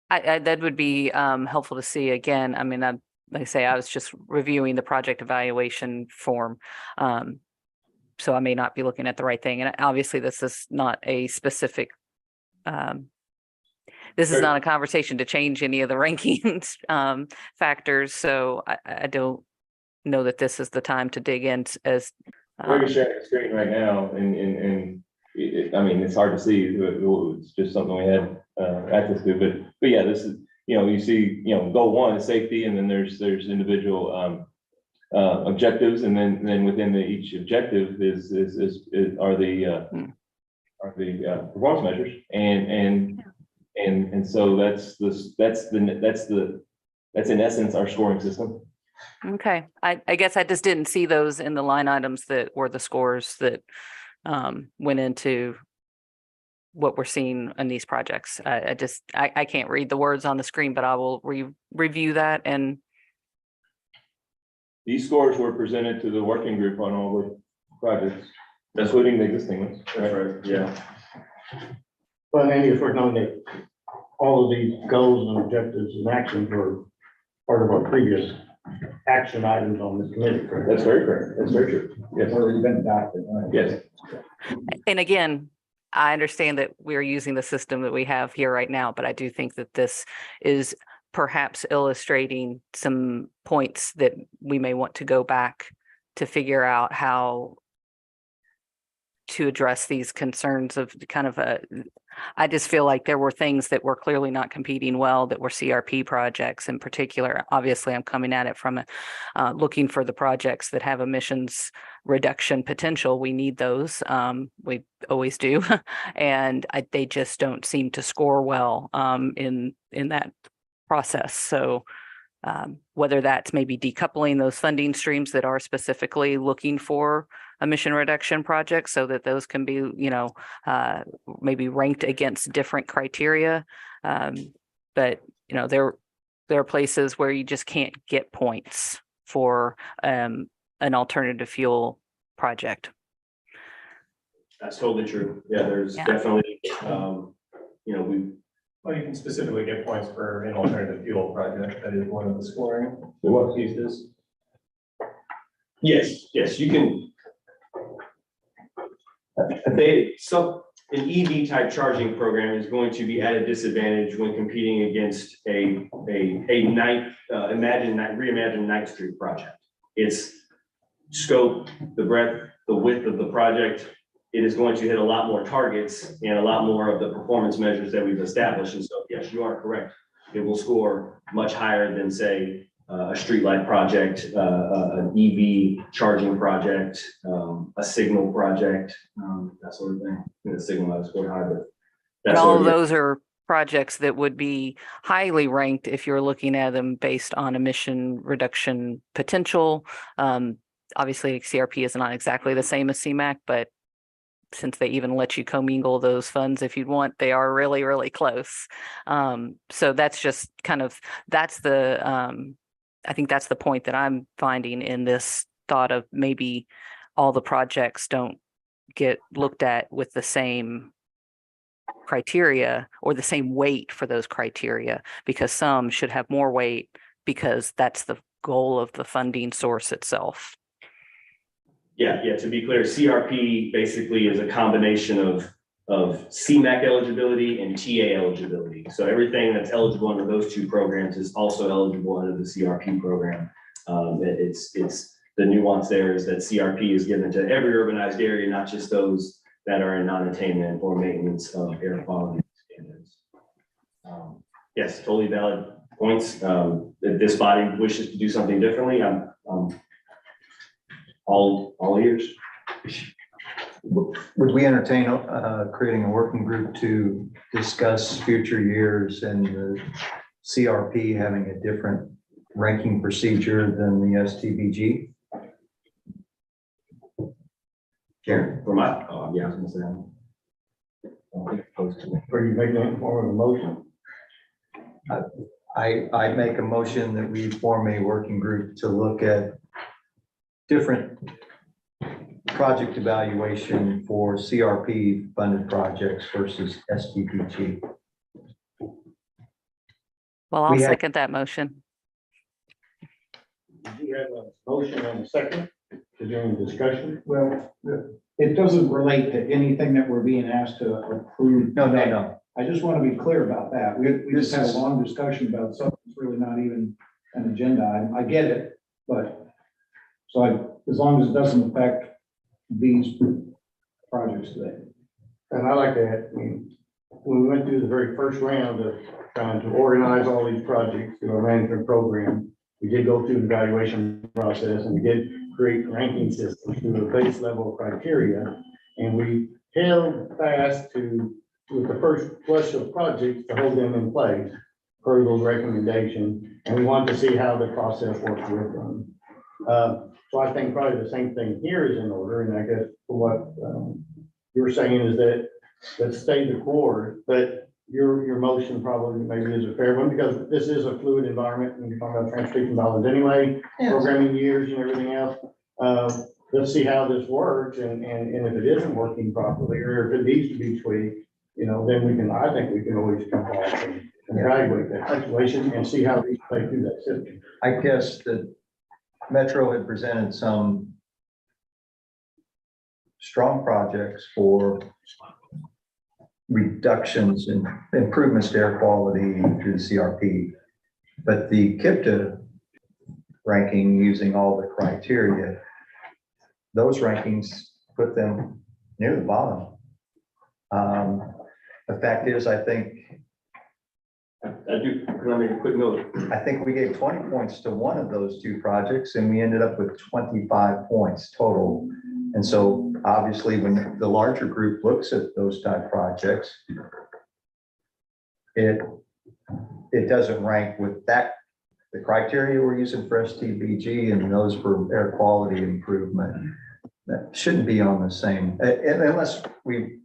That would be helpful to see again. I mean, like I say, I was just reviewing the project evaluation form. So I may not be looking at the right thing. And obviously this is not a specific, this is not a conversation to change any of the rankings factors. So I don't know that this is the time to dig in as. We're sharing the screen right now, and I mean, it's hard to see. It's just something we had access to, but yeah, this is, you know, you see, you know, goal 1 is safety, and then there's individual objectives, and then within each objective are the performance measures, and so that's in essence our scoring system. Okay, I guess I just didn't see those in the line items that were the scores that went into what we're seeing in these projects. I can't read the words on the screen, but I will review that. And these scores were presented to the working group on all the projects, including the existing ones. That's right. Yeah. Well, Andy, if we're going to, all of these goals and objectives and actions were part of our previous action items on this committee. Correct? That's very correct. That's very true. Yes. Already been adopted. Right? Yes. And again, I understand that we're using the system that we have here right now, but I do think that this is perhaps illustrating some points that we may want to go back to figure out how to address these concerns of kind of I just feel like there were things that were clearly not competing well that were CRP projects in particular. Obviously, I'm coming at it from looking for the projects that have emissions reduction potential. We need those. We always do. And they just don't seem to score well in that process. So whether that's maybe decoupling those funding streams that are specifically looking for emission reduction projects so that those can be, you know, maybe ranked against different criteria. But, you know, there are places where you just can't get points for an alternative fuel project. That's totally true. Yeah, there's Yeah. definitely, you know, Well, you can specifically get points for an alternative fuel project. That is one of the scoring pieces. yes, you can. An EV type charging program is going to be at a disadvantage when competing against a reimagined Ninth Street project. Its scope, the breadth, the width of the project, it is going to hit a lot more targets and a lot more of the performance measures that we've established. And so, yes, you are correct. It will score much higher than, say, a streetlight project, an EV charging project, a signal project, that sort of thing. The signal might have scored high, but And that's all all of those are projects that would be highly ranked if you're looking at them based on emission reduction potential. Obviously, CRP is not exactly the same as CMAQ, but since they even let you commingle those funds if you'd want, they are really, really close. So that's just kind of, I think that's the point that I'm finding in this thought of maybe all the projects don't get looked at with the same criteria or the same weight for those criteria, because some should have more weight because that's the goal of the funding source itself. Yeah, to be clear, CRP basically is a combination of CMAQ eligibility and TA eligibility. So everything that's eligible under those two programs is also eligible under the CRP program. It's the nuance there is that CRP is given to every urbanized area, not just those that are in non-attainment or maintenance of air quality standards. Yes, totally valid points. If this body wishes to do something differently, I'm all ears. Would we entertain creating a working group to discuss future years and the CRP having a different ranking procedure than the STBG? Karen? For my, yeah, I was gonna say. Are you making that form of a motion? I make a motion that we form a working group to look at different project evaluation for CRP funded projects versus STBG. Well, I'll We have- second that motion. You have a motion and a second. Is there any discussion? Well, it doesn't relate to anything that we're being asked to approve. No. I just want to be clear about that. We just had a long discussion about something that's really not even an agenda item. I get it, but as long as it doesn't affect these projects today. And I like that. I mean, when we went through the very first round of trying to organize all these projects through our management program, we did go through the evaluation process and we did create ranking systems through the base level criteria. And we held fast to, with the first flush of projects, to hold them in place per those recommendations. And we wanted to see how the process works with them. So I think probably the same thing here is in order. And I guess what you're saying is that let's stay the course, but your motion probably maybe is a fair one because this is a fluid environment and you're talking about transportation dollars anyway, programming years and everything else. Let's see how this works and if it isn't working properly or if it needs to be tweaked, you know, then I think we can always come back and evaluate that situation and see how we play through that system. I guess that Metro had presented some strong projects for reductions and improvements to air quality through the CRP. But the KIPDA ranking using all the criteria, those rankings put them near the bottom. The fact is, I think Can I make a quick note? I think we gave 20 points to one of those two projects and we ended up with 25 points total. And so obviously when the larger group looks at those type projects, it doesn't rank with that, the criteria we're using for STBG and those for air quality improvement. That shouldn't be on the same, unless we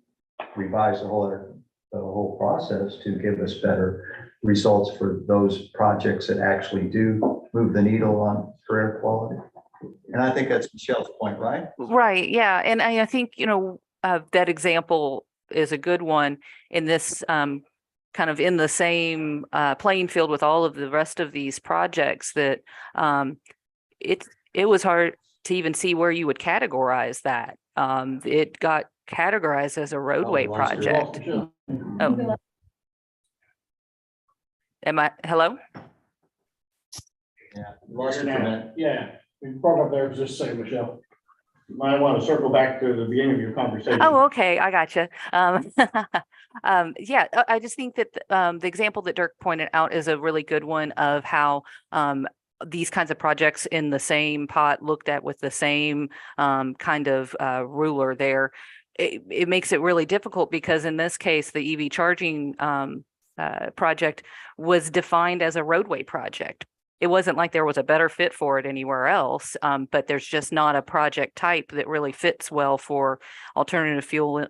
revise the whole process to give us better results for those projects that actually do move the needle on for air quality. And I think that's Michelle's point, right? Right, yeah, and I think, that example is a good one in this kind of in the same playing field with all of the rest of these projects that it was hard to even see where you would categorize that. It got categorized as a roadway project. Oh. Hello? Yeah. Lost it for a minute. Yeah, we broke up there, just say, Michelle. You might want to circle back to the beginning of your conversation. Oh, okay, I gotcha. Yeah, I just think that the example that Dirk pointed out is a really good one of how these kinds of projects in the same pot looked at with the same kind of ruler there. It makes it really difficult because in this case, the EV charging project was defined as a roadway project. It wasn't like there was a better fit for it anywhere else, but there's just not a project type that really fits well for alternative fuel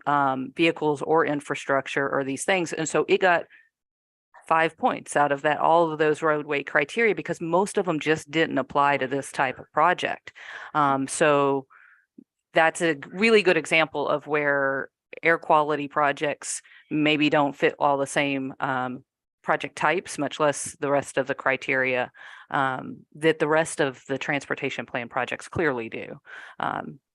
vehicles or infrastructure or these things. And so it got 5 points out of that, all of those roadway criteria, because most of them just didn't apply to this type of project. So that's a really good example of where air quality projects maybe don't fit all the same project types, much less the rest of the criteria that the rest of the transportation plan projects clearly do.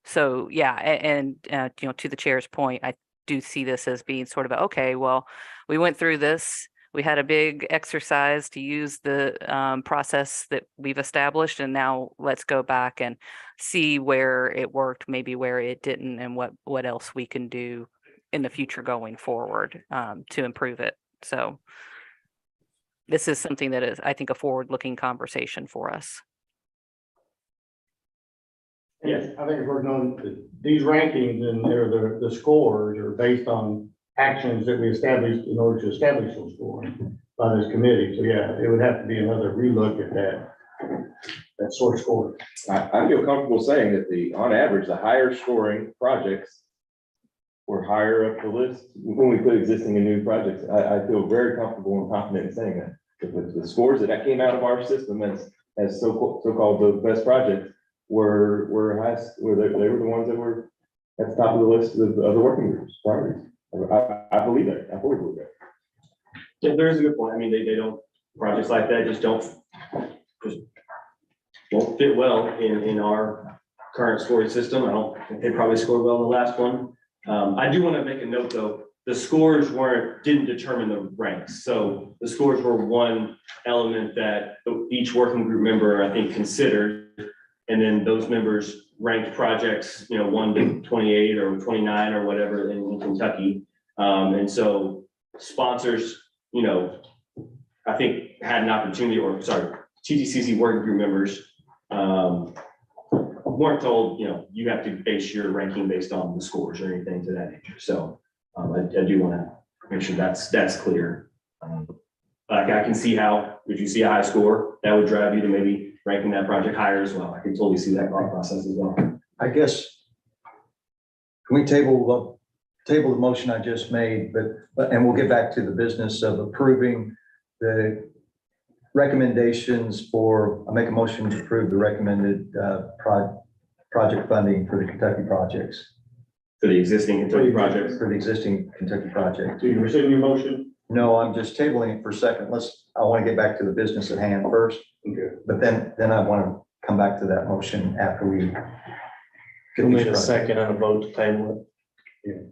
So yeah, and to the chair's point, I do see this as being sort of okay, well, we went through this. We had a big exercise to use the process that we've established, and now let's go back and see where it worked, maybe where it didn't, and what else we can do in the future going forward to improve it. So this is something that is, I think, a forward-looking conversation for us. Yes, I think we're going, these rankings and the scores are based on actions that we established in order to establish those scores by this committee. So yeah, it would have to be another relook at that source score. I feel comfortable saying that on average, the higher scoring projects were higher up the list when we put existing and new projects. I feel very comfortable and confident in saying that. The scores that came out of our system as so-called the best projects were highest, they were the ones that were at the top of the list of the working groups priorities. I believe that. I fully believe that. Yeah, there is a good point. I mean, they don't, projects like that just won't fit well in our current scoring system. I don't think they probably scored well in the last one. I do want to make a note though, the scores didn't determine the ranks. So the scores were one element that each working group member, I think, considered. And then those members ranked projects, 1 to 28 or 29 or whatever in Kentucky. And so sponsors, I think had an opportunity, TTCC working group members weren't told, you have to base your ranking based on the scores or anything to that nature. So I do want to make sure that's clear. Like I can see how, if you see a high score, that would drive you to maybe ranking that project higher as well. I can totally see that thought process as well. I guess, can we table the motion I just made, and we'll get back to the business of approving the recommendations I'll make a motion to approve the recommended project funding for the Kentucky projects. For the existing Kentucky projects. For the existing Kentucky project. So you rescind your motion? No, I'm just tabling it for a second. I want to get back to the business at hand first. Okay. But then I want to come back to that motion after we. You'll need a second and a vote to table it.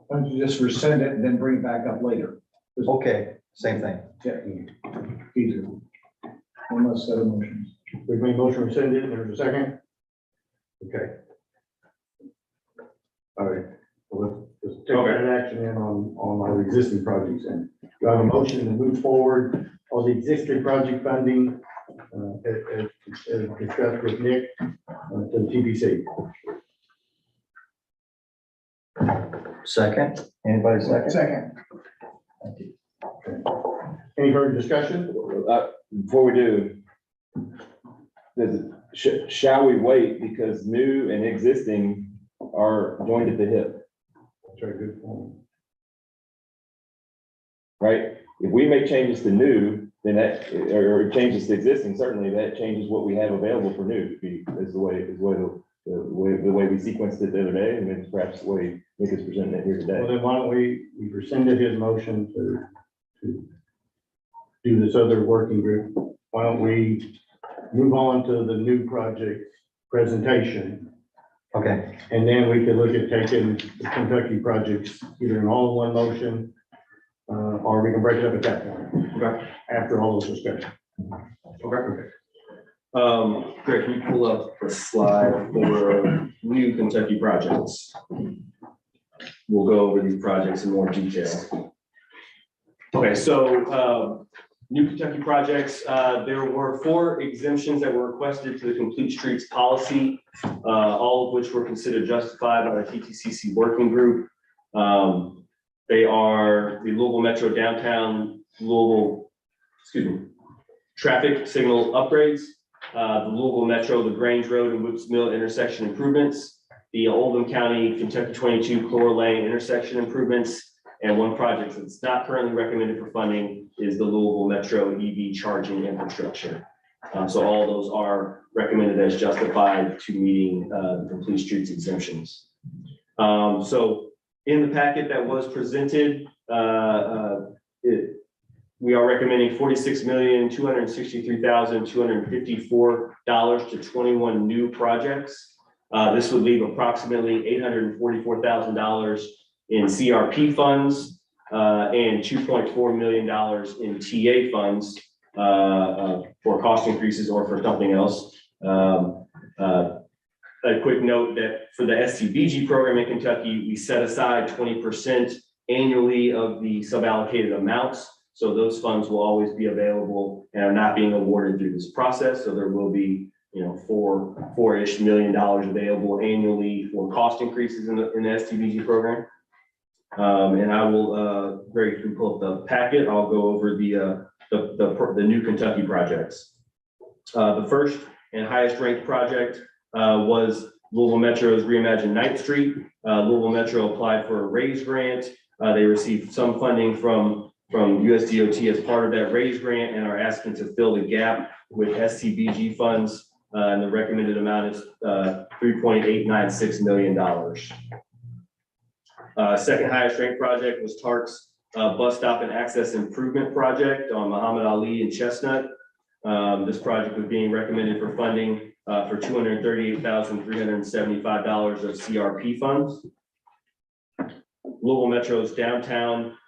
Why don't you just rescind it and then bring it back up later? Okay, same thing. Yeah, easier. One less set of motions. We've made motion rescinded. There's a second. Okay. All right, well, let's take that action in on our existing projects and do I have a motion to move forward on the existing project funding as discussed with Nick to the TBC. Second, anybody second? Second. Thank you. Any further discussion? Before we do, shall we wait because new and existing are joined at the hip, That's a good point. right? If we make changes to new, then that, or changes to existing, certainly that changes what we have available for new, is the way we sequenced it the other day, and then perhaps the way Nick is presenting it here Well, today. then why don't we rescinded his motion to do this other working group. Why don't we move on to the new project presentation? Okay, And then we could look at taking the Kentucky projects either in all in one motion, or we can break it up at that point. Okay. After all those discussions. Okay. Greg, can you pull up the slide for new Kentucky projects? We'll go over these projects in more detail. Okay, so, new Kentucky projects, there were 4 exemptions that were requested to the Complete Streets policy, all of which were considered justified by the TTCC working group. They are the Louisville Metro downtown traffic signal upgrades, the Louisville Metro, the Grange Road and Whips Mill intersection improvements, the Oldham County Kentucky 22 Clore Lane intersection improvements, and one project that's not currently recommended for funding is the Louisville Metro EV charging infrastructure. So all those are recommended as justified to meeting Complete Streets exemptions. So in the packet that was presented, we are recommending $46,263,254 to 21 new projects. This would leave approximately $844,000 in CRP funds and $2.4 million in TA funds for cost increases or for something else. A quick note that for the SCBG program in Kentucky, we set aside 20% annually of the suballocated amounts. So those funds will always be available and are not being awarded through this process. So there will be, $4-ish million available annually for cost increases in the SCBG program. And I will, Greg, if you pull up the packet, I'll go over the new Kentucky projects. The first and highest ranked project was Louisville Metro's Reimagine 9th Street. Louisville Metro applied for a RAISE grant. They received some funding from USDOT as part of that RAISE grant and are asking to fill the gap with SCBG funds. And the recommended amount is $3.896 million. Second highest ranked project was TARC's bus stop and access improvement project on Muhammad Ali and Chestnut. This project was being recommended for funding for $238,375 of CRP funds. Louisville Metro's downtown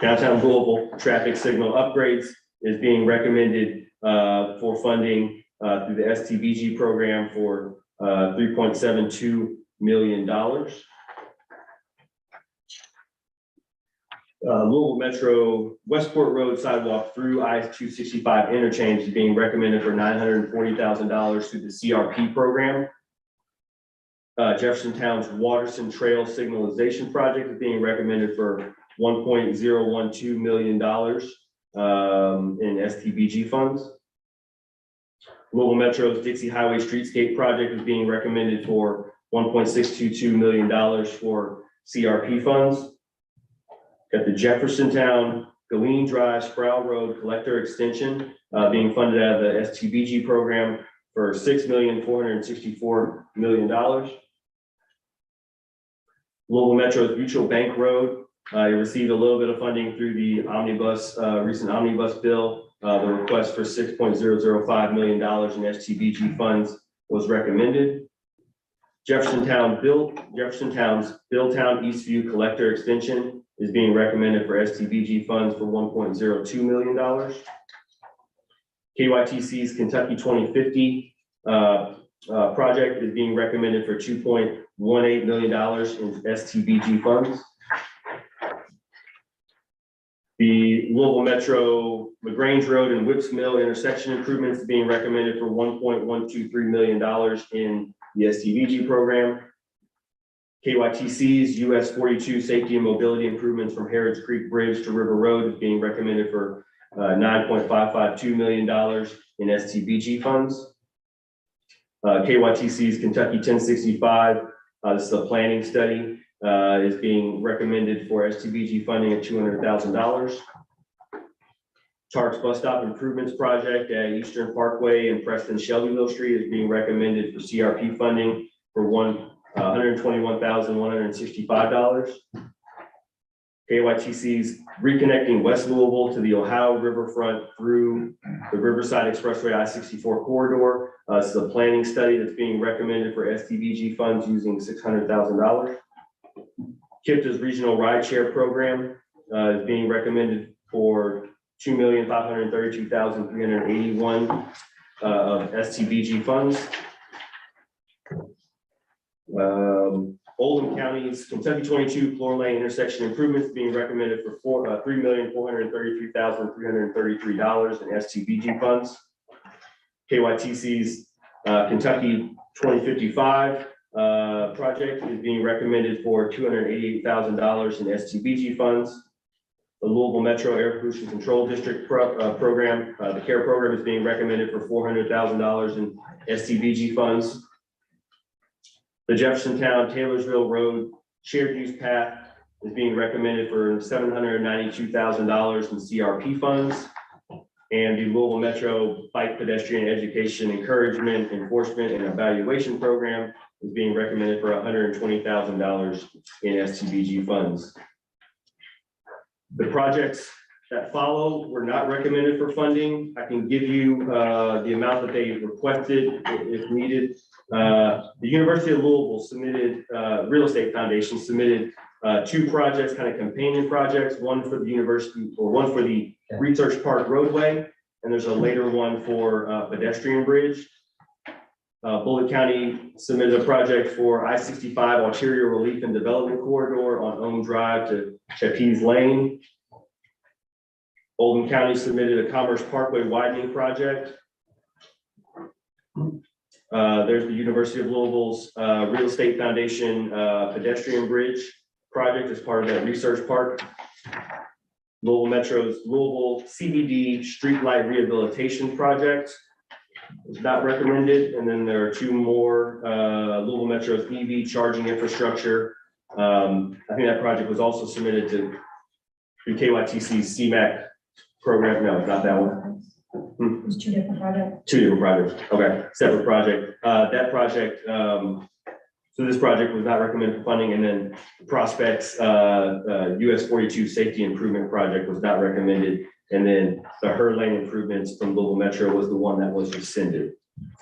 Louisville traffic signal upgrades is being recommended for funding through the STBG program for $3.72 million. Louisville Metro Westport Road sidewalk through I-265 interchange is being recommended for $940,000 through the CRP program. Jefferson Town's Waterson Trail signalization project is being recommended for $1.012 million in STBG funds. Louisville Metro's Dixie Highway Streetscape project is being recommended for $1.622 million for CRP funds. Got the Jefferson Town Galeen Drive Sproul Road collector extension being funded out of the STBG program for $6,464 million. Louisville Metro's Mutual Bank Road received a little bit of funding through the omnibus, recent omnibus bill. The request for $6.005 million in STBG funds was recommended. Jefferson Town's Billtown Eastview collector extension is being recommended for STBG funds for $1.02 million. KYTC's Kentucky 2050 project is being recommended for $2.18 million in STBG funds. The Louisville Metro LaGrange Road and Whips Mill intersection improvements is being recommended for $1.123 million in the STBG program. KYTC's US 42 safety and mobility improvements from Harrods Creek Bridge to River Road is being recommended for $9.552 million in STBG funds. KYTC's Kentucky 1065, this is a planning study, is being recommended for STBG funding of $200,000. Tark's Bus Stop Improvements Project at Eastern Parkway and Preston Shelbyville Street is being recommended for CRP funding for $121,165. KYTC's reconnecting West Louisville to the Ohio riverfront through the Riverside Expressway I-64 corridor. This is a planning study that's being recommended for STBG funds using $600,000. KIPDA's regional rideshare program is being recommended for $2,532,381 of STBG funds. Oldham County's Kentucky 22 floor lane intersection improvements being recommended for $3,433,333 in STBG funds. KYTC's Kentucky 2055 project is being recommended for $288,000 in STBG funds. The Louisville Metro Air Pollution Control District program, the CARE program is being recommended for $400,000 in STBG funds. The Jeffersontown Taylorsville Road shared use path is being recommended for $792,000 in CRP funds. And the Louisville Metro Bike Pedestrian Education Encouragement, Enforcement, and Evaluation Program is being recommended for $120,000 in STBG funds. The projects that follow were not recommended for funding. I can give you the amount that they requested if needed. The University of Louisville submitted, Real Estate Foundation submitted 2 projects, kind of companion projects, one for the university or one for the Research Park roadway, and there's a later one for pedestrian bridge. Bullitt County submitted a project for I-65 Arterial Relief and Development Corridor on Ohm Drive to Chappies Lane. Oldham County submitted a Commerce Parkway widening project. There's the University of Louisville's Real Estate Foundation pedestrian bridge project as part of that research park. Louisville Metro's Louisville CBD streetlight rehabilitation project is not recommended. And then there are 2 more, Louisville Metro's EV charging infrastructure. I think that project was also submitted to KYTC's CMAC program. No, not that one. There's 2 different projects. 2 different projects. Okay, separate project. That project, so this project was not recommended for funding, and then Prospects US 42 safety improvement project was not recommended, and then the Her Lane improvements from Louisville Metro was the one that was rescinded.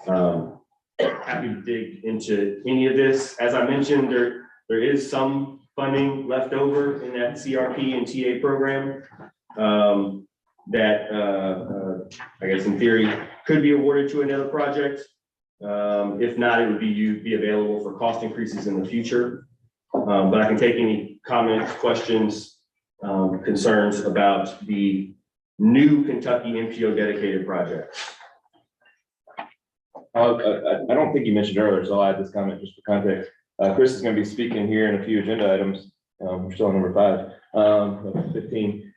Happy to dig into any of this. As I mentioned, there is some funding left over in that CRP and TA program that I guess in theory could be awarded to another project. If not, it would be available for cost increases in the future. But I can take any comments, questions, concerns about the new Kentucky MPO dedicated project. I don't think you mentioned earlier, so I'll add this comment just for context. Chris is going to be speaking here in a few agenda items. We're still on number 5, 15.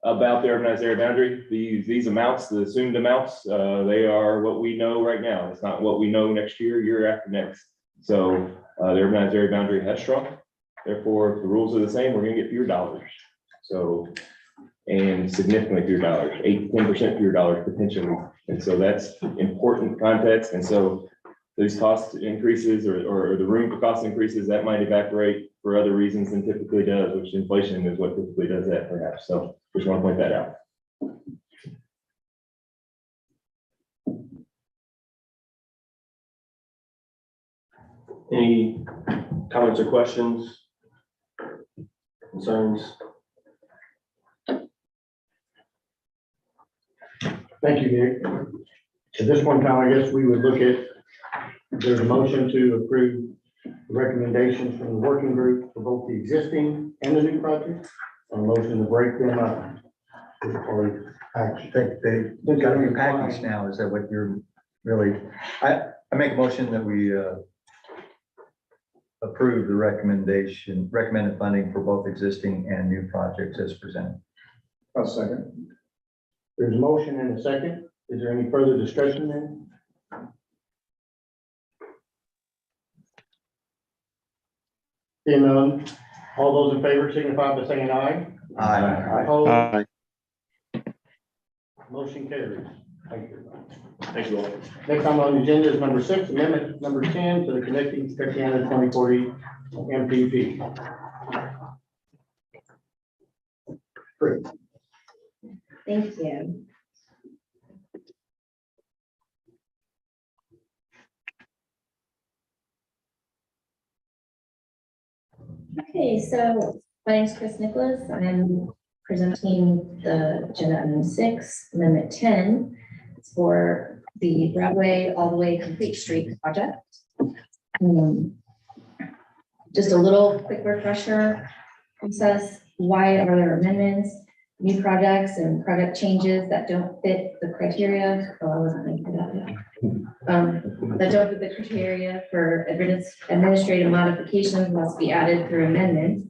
About the urbanized area boundary. These amounts, the assumed amounts, they are what we know right now. It's not what we know next year after next. So the urbanized area boundary has shrunk. Therefore, if the rules are the same, we're going to get fewer dollars. So, and significantly fewer dollars, 8 to 10% fewer dollars potentially. And so that's important context. And so these cost increases or the room for cost increases that might evaporate for other reasons than typically does, which inflation is what typically does that perhaps. So just want to point that out. Any comments or questions, concerns? Thank you, Nick. At this point in time, I guess we would look at There's a motion to approve the recommendations from the working group for both the existing and the new projects. A motion to break them up. Or I think they've got to be packaged now. Is that what you're really? I make a motion that we approve the recommended funding for both existing and new projects as presented. I'll second. there's a motion and a second. Is there any further discussion then? Seeing none, all those in favor signify by saying aye. Aye. Opposed? Aye. Motion carries. Thank you. Thank you all. Next on the agenda is number 6, amendment number 10 to the Connecting Texarkana 2040 MPP. Great. Thank you. Okay, so my name is Chris Nicholas. I'm presenting the agenda item 6, amendment 10. It's for the Broadway all the way Complete Street project. Just a little quick refresher process. Why are there amendments, new projects and project changes that don't fit the criteria? Oh, I wasn't thinking about that. That don't fit the criteria for administrative modifications must be added through amendments.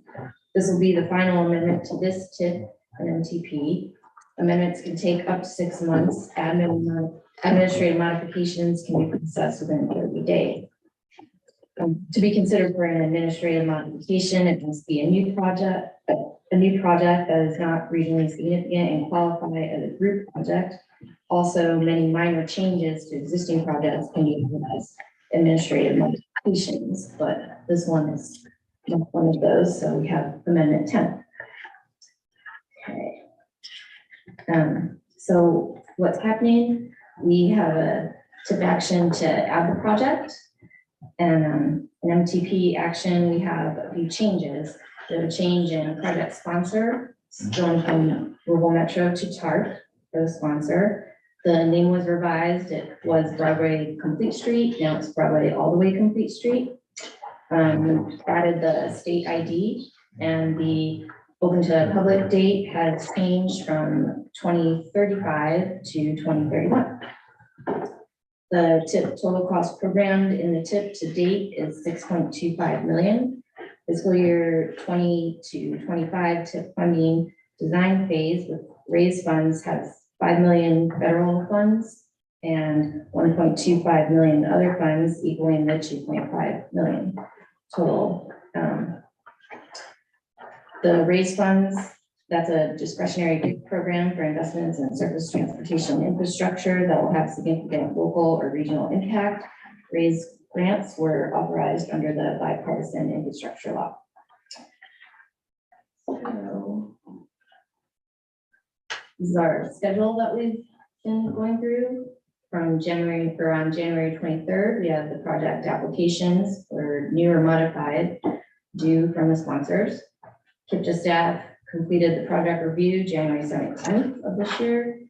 This will be the final amendment to this TIP and MTP. Amendments can take up to 6 months. Administrative modifications can be processed within 30 days. To be considered for an administrative modification, it must be a new project that is not regionally significant and qualify as a group project. Also, many minor changes to existing projects can be as administrative modifications, but this one is not one of those, so we have amendment 10. Okay. So what's happening? We have a TIP action to add the project, and an MTP action. We have a few changes. We have a change in project sponsor, going from Rural Metro to TARP for the sponsor. The name was revised. It was Broadway Complete Street. Now it's Broadway all the way Complete Street. Added the state ID, and the open to public date has changed from 2035 to 2031. The TIP total cost programmed in the TIP to date is 6.25 million. Fiscal year 20 to 25 TIP funding design phase with raised funds has 5 million federal funds and 1.25 million other funds, equaling the 2.5 million total. The raised funds, that's a discretionary gift program for investments in surface transportation infrastructure that will have significant local or regional impact. Raised grants were authorized under the bipartisan infrastructure law. So this is our schedule that we've been going through from January, around January 23rd. We have the project applications for new or modified due from the sponsors. KIPDA staff completed the project review January 17th of this year.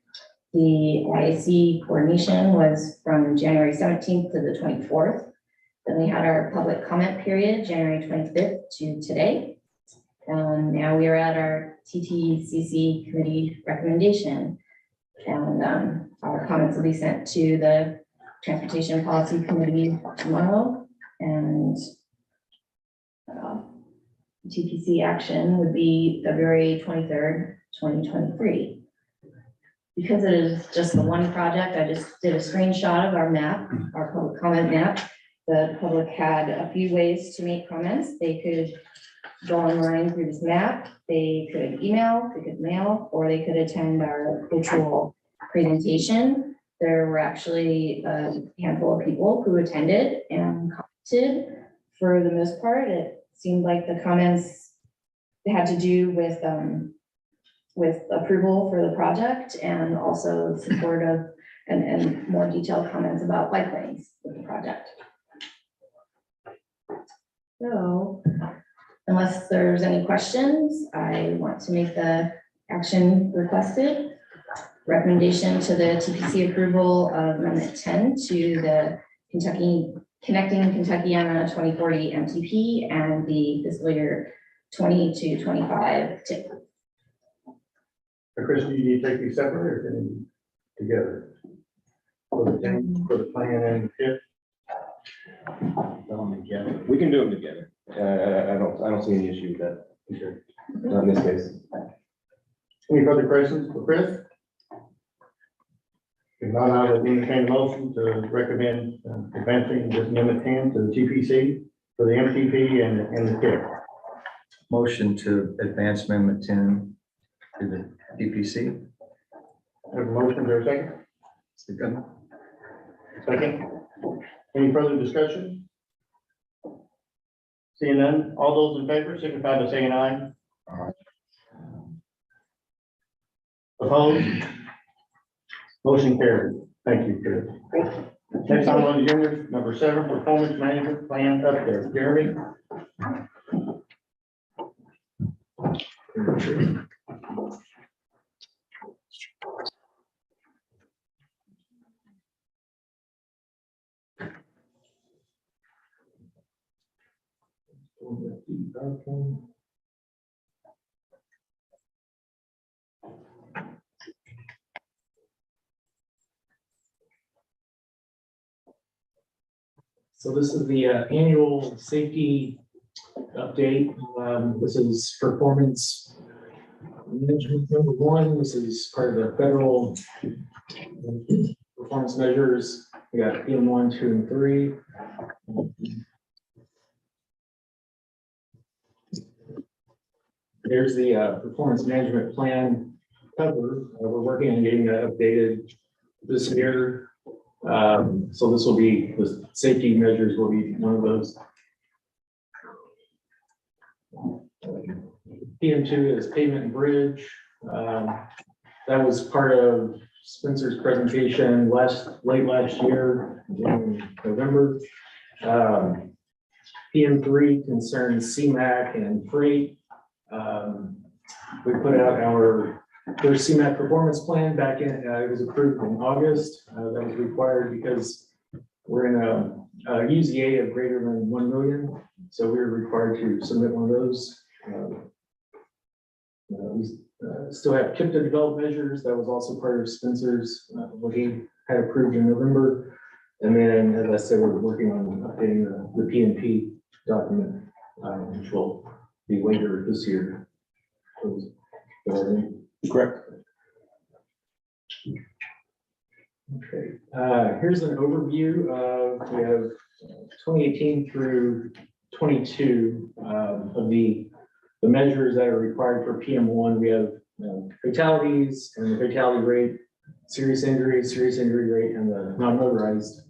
The IAC coordination was from January 17th to the 24th. Then we had our public comment period, January 25th to today. And now we are at our TTCC committee recommendation. And our comments will be sent to the Transportation Policy Committee tomorrow. And TPC action would be February 23rd, 2023. Because it is just the one project, I just did a screenshot of our map, our public comment map. The public had a few ways to make comments. They could go online through this map, they could email, they could mail, or they could attend our virtual presentation. There were actually a handful of people who attended and commented. For the most part, it seemed like the comments had to do with approval for the project and also support of and more detailed comments about bike lanes with the project. So unless there's any questions, I want to make the action requested. Recommendation to the TPC approval of amendment 10 to the Connecting Kentuckiana 2040 MTP and the fiscal year 20 to 25 TIP. Chris, do you need to take these separate or can you together? For the plan and the tip? We can do them together. I don't see any issue with that. Not in this case. Any further questions for Chris? If not, I would entertain a motion to recommend advancing this amendment 10 to the TPC for the MTP and the TIP. Motion to advance amendment 10 to the DPC. Have a motion, is there a second? Second. Second. Any further discussion? Seeing none, all those in favor signify by saying aye. Aye. Opposed? Motion carried. Thank you, Chris. Next on the agenda, number 7, performance management plan update. Jeremy? So this is the annual safety update. This is performance management number 1. This is part of the federal performance measures. We got PM1, 2, and 3. There's the performance management plan cover. We're working on getting that updated this year. So this will be, the safety measures will be one of those. PM2 is pavement and bridge. That was part of Spencer's presentation late last year in November. PM3 concerns CMAQ and freight. We put out our first CMAQ performance plan back in, it was approved in August. That was required because we're in a UZA of greater than 1 million. So we were required to submit one of those. We still have KIPDA developed measures. That was also part of Spencer's, what he had approved in November. And then, as I said, we're working on updating the PNP document, which will be later this year. Correct. Okay, here's an overview of, we have 2018 through 22 of the measures that are required for PM1. We have fatalities and the fatality rate, serious injury rate, and the non-motorized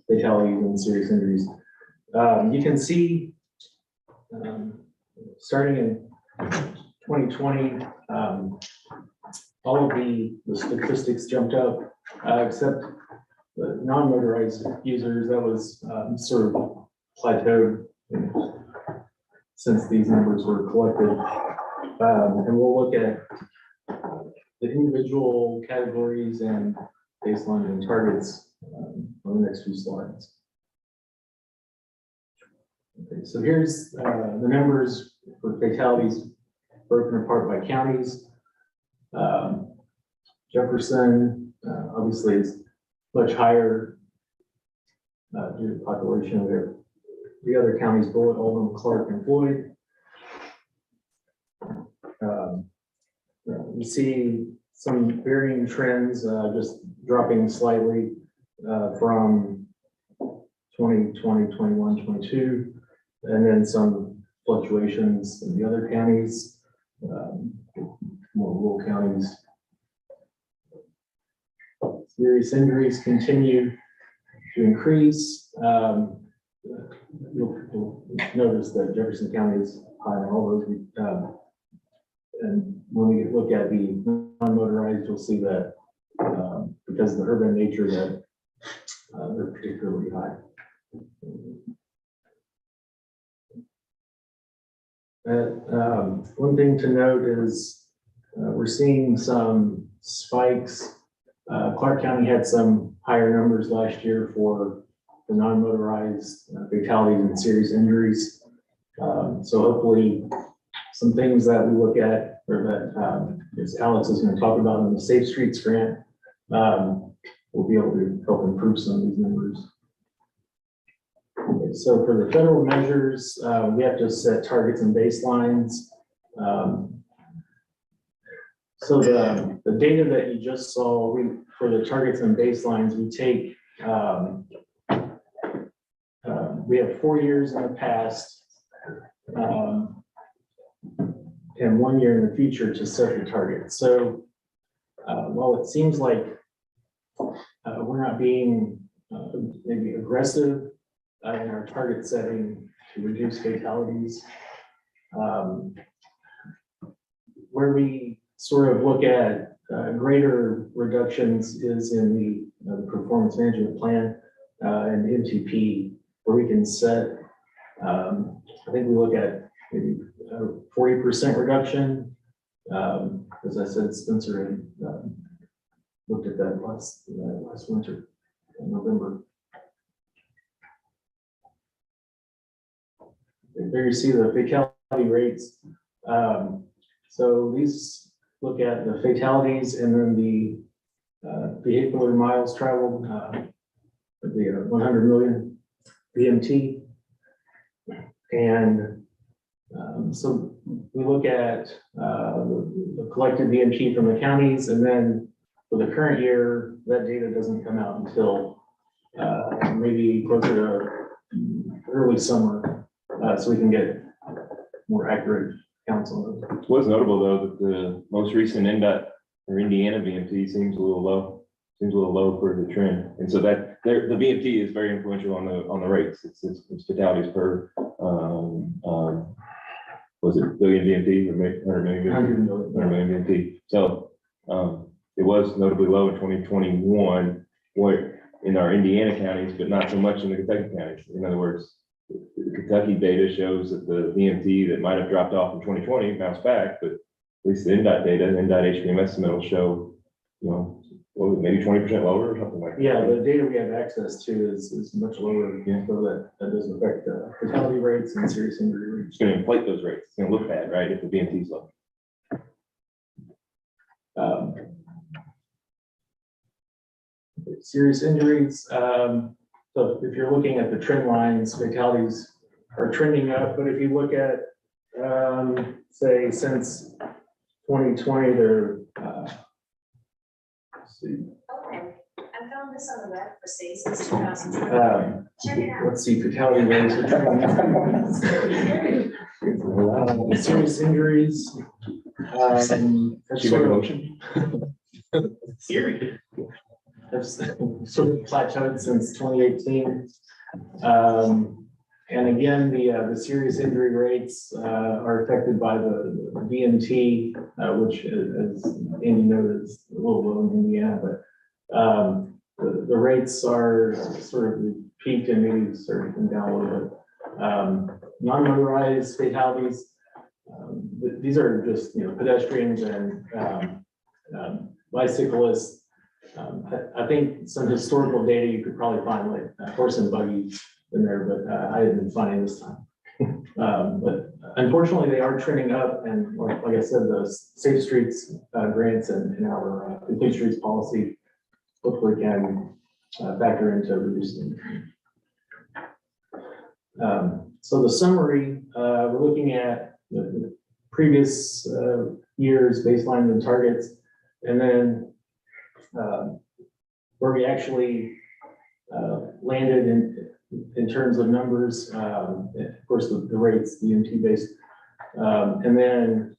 fatalities and serious injuries. You can see starting in 2020, all of the statistics jumped up, except the non-motorized users. That was sort of plateaued since these numbers were collected. And we'll look at the individual categories and baseline and targets on the next few slides. Okay, so here's the numbers for fatalities broken apart by counties. Jefferson obviously is much higher due to the population there. The other counties below it, Oldham, Clark, and Floyd. We see some varying trends, just dropping slightly from 2020, 21, 22, and then some fluctuations in the other counties, more rural counties. Serious injuries continue to increase. You'll notice that Jefferson County is high on all those. And when we look at the non-motorized, you'll see that because of the urban nature that they're particularly high. One thing to note is we're seeing some spikes. Clark County had some higher numbers last year for the non-motorized fatalities and serious injuries. So hopefully some things that we look at, or that as Alex is going to talk about in the Safe Streets grant, we'll be able to help improve some of these numbers. Okay, so for the federal measures, we have to set targets and baselines. So the data that you just saw, for the targets and baselines, we take, we have 4 years in the past, and 1 year in the future to set the target. So while it seems like we're not being maybe aggressive in our target setting to reduce fatalities, where we sort of look at greater reductions is in the performance management plan and MTP, where we can set, I think we look at maybe 40% reduction. As I said, Spencer had looked at that last winter, in November. There you see the fatality rates. So these look at the fatalities and then the vehicular miles traveled, the 100 million VMT. And so we look at the collected VMT from the counties, and then for the current year, that data doesn't come out until maybe closer to early summer, so we can get more accurate counts on those. What's notable though, that the most recent NDOT or Indiana VMT seems a little low, for the trend. And so that the VMT is very influential on the rates. It's fatalities per, was it billion VMT or 100 million? 100 million VMT. So it was notably low in 2021, in our Indiana counties, but not so much in the Kentucky counties. In other words, the Kentucky data shows that the VMT that might have dropped off in 2020 bounced back, but at least the NDOT data, the NDOT HPM estimate will show, what was it, maybe 20% lower or something like that. Yeah, the data we have access to is much lower, so that doesn't affect fatality rates and serious injury rates. It's going to inflate those rates. It's going to look bad, right, if the VMT is low. Serious injuries. So if you're looking at the trend lines, fatalities are trending up, but if you look at, say, since 2020, they're, let's see. Okay, I found this on the web for say since 2020. Check it out. Let's see, fatality rates. Serious injuries. Serious. Have sort of plateaued since 2018. And again, the serious injury rates are affected by the VMT, which, as Andy noted, is a little low in Indiana, but the rates are sort of peaked and maybe started to come down a little bit. Non-motorized fatalities, these are just pedestrians and bicyclists. I think some historical data you could probably find, like horse and buggy in there, but I didn't been finding this time. But unfortunately, they are trending up, and like I said, the Safe Streets grants and our Complete Streets policy hopefully can factor into reducing. So the summary, we're looking at the previous year's baseline and targets, and then where we actually landed in terms of numbers, of course, the rates, the MT based, and then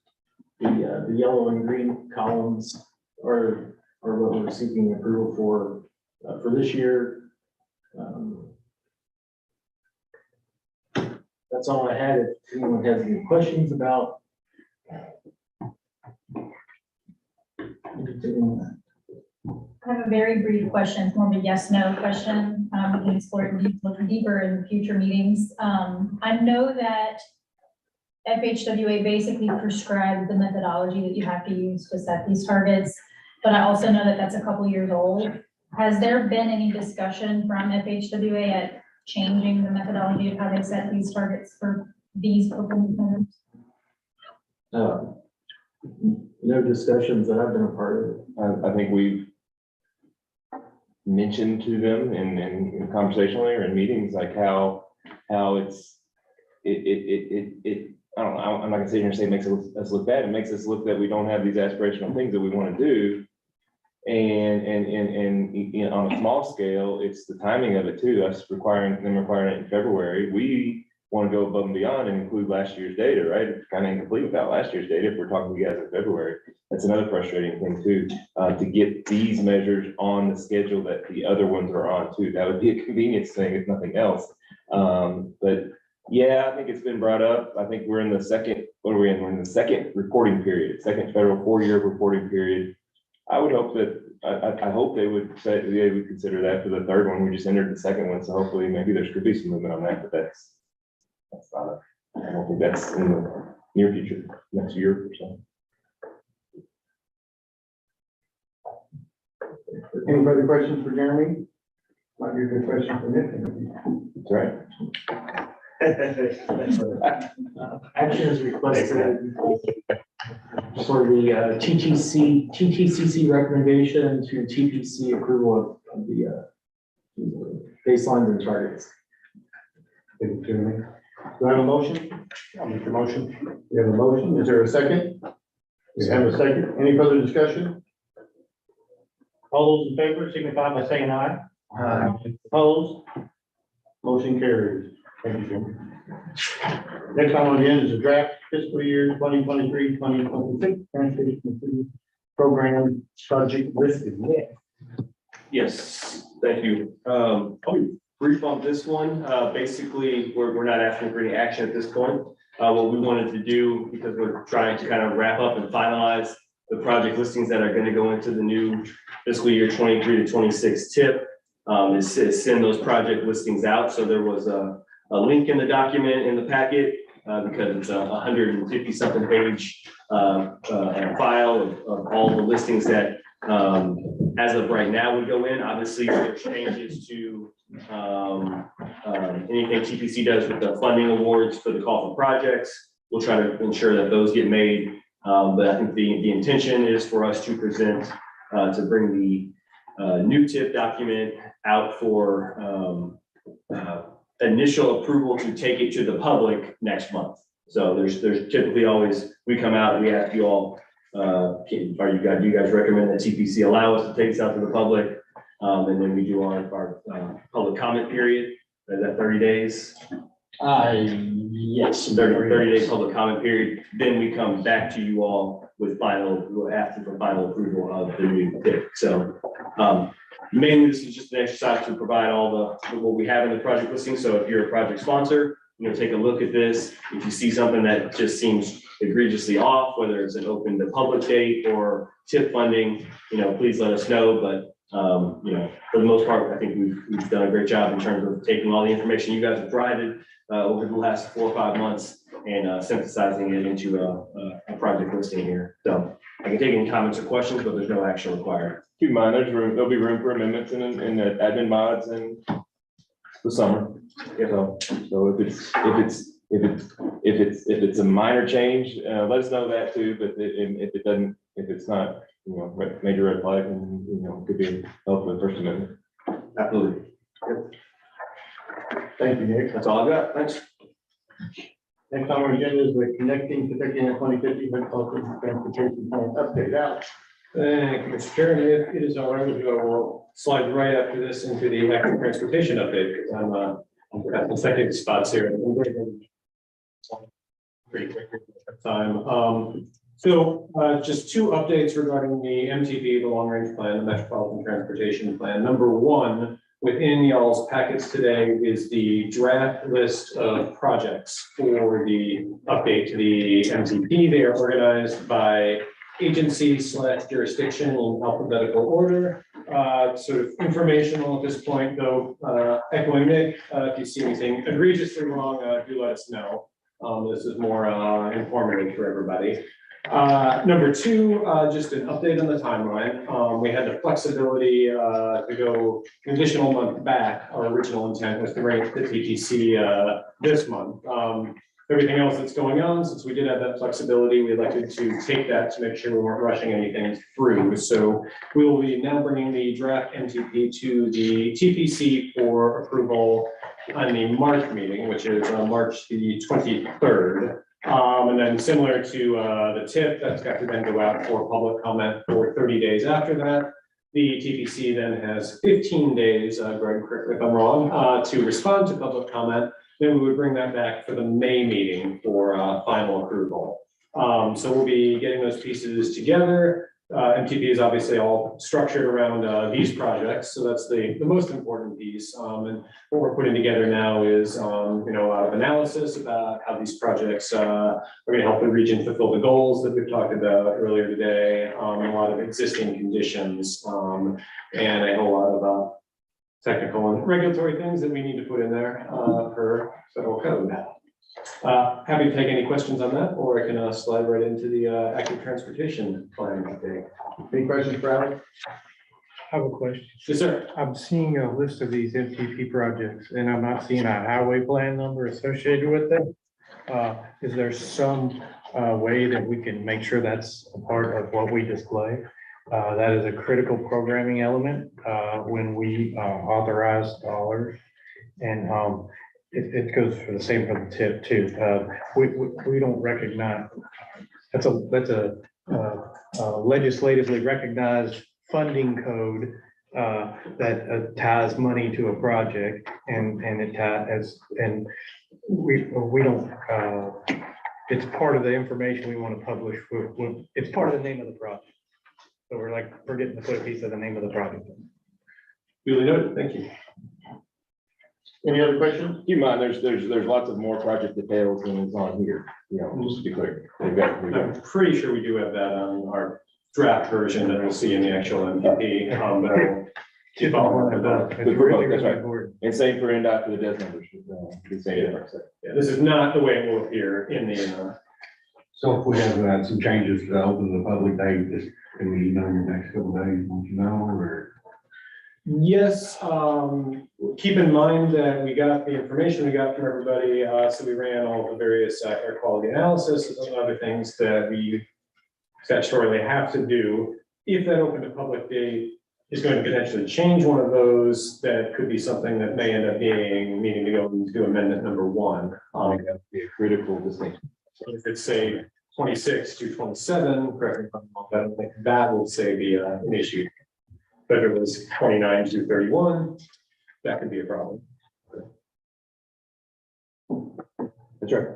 the yellow and green columns are what we're seeking approval for this year. That's all I had. If anyone has any questions about I have a very brief question. It's more of a yes/no question. We can explore it deeper in future meetings. I know that FHWA basically prescribed the methodology that you have to use to set these targets, but I also know that that's a couple years old. Has there been any discussion from FHWA at changing the methodology of how they set these targets for these performance measures? No discussions that I've been a part of. I think we've mentioned to them in conversationally or in meetings, like how it's, I don't know, I'm not gonna sit here and say it makes us look bad. It makes us look that we don't have these aspirational things that we want to do. And you know, on a small scale, it's the timing of it too, us requiring it in February. We want to go above and beyond and include last year's data, right? It's kind of incomplete without last year's data if we're talking to you guys in February. That's another frustrating thing too, to get these measures on the schedule that the other ones are on too. That would be a convenience thing if nothing else. But yeah, I think it's been brought up. I think we're in the second, what are we in? We're in the second reporting period, second federal 4-year reporting period. I would hope that, I hope they would say, they would consider that for the third one. We just entered the second one. So hopefully maybe there could be some movement on that, but that's not, I don't think that's in the near future, next year or so. Any further questions for Jeremy? Might be a good question for Nick. That's right. Action is requested for the TTCC recommendation to TPC approval of the baselines and targets. Thank you, Jeremy. Do I have a motion? I'll make the motion. We have a motion. Is there a second? We have a second. Any further discussion? All those in favor signify by saying aye. Aye. Opposed? Motion carries. Thank you, Jeremy. Next on the agenda is a draft fiscal year 2023-2026 transportation program project listing. Yes, thank you. I'll be brief on this one. Basically, we're not asking for any action at this point. What we wanted to do, because we're trying to kind of wrap up and finalize the project listings that are going to go into the new fiscal year 23 to 26 tip, is send those project listings out. So there was a link in the document in the packet, because it's a 150 something page file of all the listings that as of right now would go in. Obviously, there's changes to anything TPC does with the funding awards for the call for projects. We'll try to ensure that those get made. But I think the intention is for us to present, to bring the new tip document out for initial approval to take it to the public next month. So there's typically always, we come out, we ask you all, do you guys recommend that TPC allow us to take this out to the public? And then we do our public comment period, is that 30 days? Yes. 30 day public comment period. Then we come back to you all with we'll ask you for final approval of the new tip. So mainly this is just an exercise to provide all what we have in the project listing. So if you're a project sponsor, take a look at this. If you see something that just seems egregiously off, whether it's an open to public date or tip funding, please let us know. But for the most part, I think we've done a great job in terms of taking all the information you guys have provided over the last 4 or 5 months and synthesizing it into a project listing here. So I can take any comments or questions, but there's no action required. Keep in mind, there'll be room for amendments and the admin mods in the summer. So if it's a minor change, let us know that too. But if it's not, major red flag, and could be helpful with First Amendment. Absolutely. Yep. Thank you, Nick. That's all I've got. Thanks. Next on our agenda is the Connecting Kentucky and 2050 Metropolitan Transportation Plan update. Alex. Thank you, Mr. Chairman. If it is all right with you, I will slide right after this into the active transportation update, because I'm at consecutive spots here. Pretty quick time. So just 2 updates regarding the MTP, the long range plan, the Metropolitan Transportation Plan. Number 1, within y'all's packets today is the draft list of projects for the update to the MTP. They are organized by agency/jurisdiction in alphabetical order. Sort of informational at this point, though, echoing Nick, if you see anything egregiously wrong, do let us know. This is more informative for everybody. Number two, just an update on the timeline. We had the flexibility to go an additional month back. Our original intent was to rank the TTC this month. Everything else that's going on, since we did have that flexibility, we elected to take that to make sure we weren't rushing anything through. So we will be now bringing the draft MTP to the TPC for approval on the March meeting, which is March the 23rd. And then similar to the TIP, that's got to then go out for public comment for 30 days after that. The TPC then has 15 days, Greg, correct me if I'm wrong, to respond to public comment. Then we would bring that back for the May meeting for final approval. So we'll be getting those pieces together. MTP is obviously all structured around these projects, so that's the most important piece. And what we're putting together now is, a lot of analysis about how these projects are going to help the region fulfill the goals that we've talked about earlier today. A lot of existing conditions, and a whole lot of technical and regulatory things that we need to put in there per federal code. Happy to take any questions on that, or I can slide right into the active transportation plan update. Any questions, Bradley? I have a question. Yes, sir. I'm seeing a list of these MTP projects and I'm not seeing a highway plan number associated with them. Is there some way that we can make sure that's a part of what we display? That is a critical programming element when we authorize dollars. And it goes for the same for the TIP too. We don't recognize, that's a legislatively recognized funding code that ties money to a project, and it ties, and we don't, it's part of the information we want to publish. It's part of the name of the project. So we're like forgetting to put a piece of the name of the project. Duly noted. Thank you. Any other questions? Keep in mind, there's lots of more project details than is on here, just to be clear. I'm pretty sure we do have that on our draft version that we'll see in the actual MPP. It's really important. And same for NDOT for the desk numbers. Yeah, this is not the way it will appear in the. So if we have some changes to open the public date, just can we know in the next couple of days, won't you know, or? Yes, keep in mind that we got the information we got from everybody, so we ran all the various air quality analysis and other things that we statutorily have to do. If that open to public date is going to potentially change one of those, that could be something that may end up being needing to go into amendment number 1. That'd be a critical distinction. So if it's say 26 to 27, correct me if I'm wrong, I don't think that will say be an issue. But if it was 29 to 31, that could be a problem. That's right.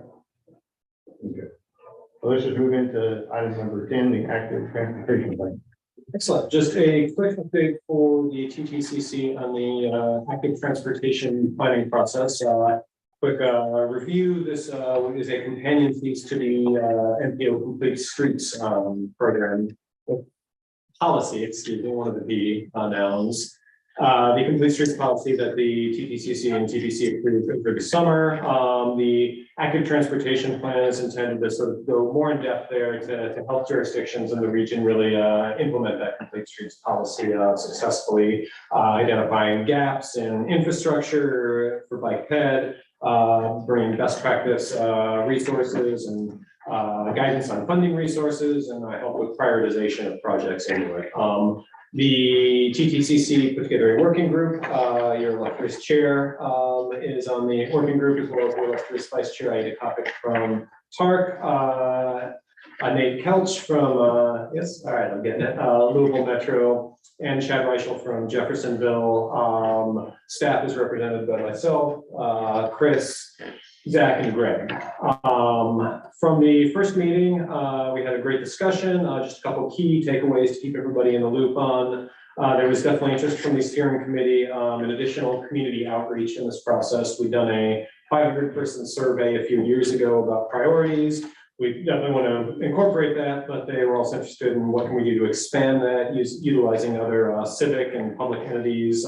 Okay. Well, let's just move into item number 10, the active transportation plan. Excellent. Just a quick update for the TTCC on the active transportation planning process. Quick review. This is a companion piece to the MPO Complete Streets program. Policy, excuse me, one of the P nouns. The Complete Streets policy that the TTCC and TPC approved over the summer. The active transportation plan is intended to sort of go more in depth there to help jurisdictions in the region really implement that Complete Streets policy successfully, identifying gaps in infrastructure for bike ped, bringing best practice resources and guidance on funding resources, and I help with prioritization of projects anyway. The TTCC put together a working group. Your illustrious chair is on the working group, as well as the illustrious vice chair, Ida Kopic from TARC, Nate Kelch from, yes, all right, I'm getting it, Louisville Metro, and Chad Reichel from Jeffersonville. Staff is represented by myself, Chris, Zach, and Greg. From the first meeting, we had a great discussion, just a couple key takeaways to keep everybody in the loop on. There was definitely interest from the steering committee and additional community outreach in this process. We've done a 500-person survey a few years ago about priorities. We definitely want to incorporate that, but they were also interested in what can we do to expand that, utilizing other civic and public entities,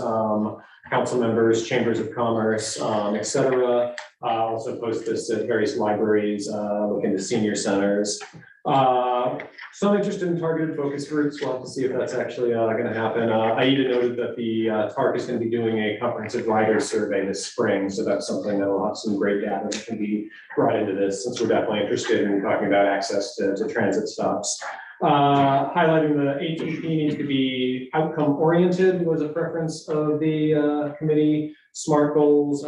council members, chambers of commerce, et cetera. Also post this at various libraries, look into senior centers. Some interest in targeted focus groups. We'll have to see if that's actually going to happen. AIDA noted that the TARC is going to be doing a comprehensive rider survey this spring. So that's something that will have some great data that can be brought into this, since we're definitely interested in talking about access to transit stops. Highlighting the ATP needs to be outcome oriented was a preference of the committee. SMART goals,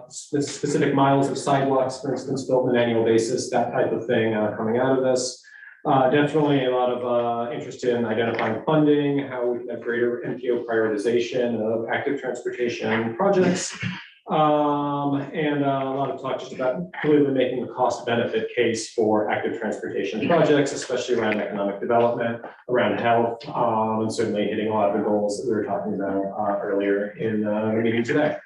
specific miles of sidewalks, for instance, built on an annual basis, that type of thing coming out of this. Definitely a lot of interest in identifying funding, how we can have greater MPO prioritization of active transportation projects. And a lot of talk just about clearly making the cost benefit case for active transportation projects, especially around economic development, around health, and certainly hitting a lot of the goals that we were talking about earlier in the meeting today.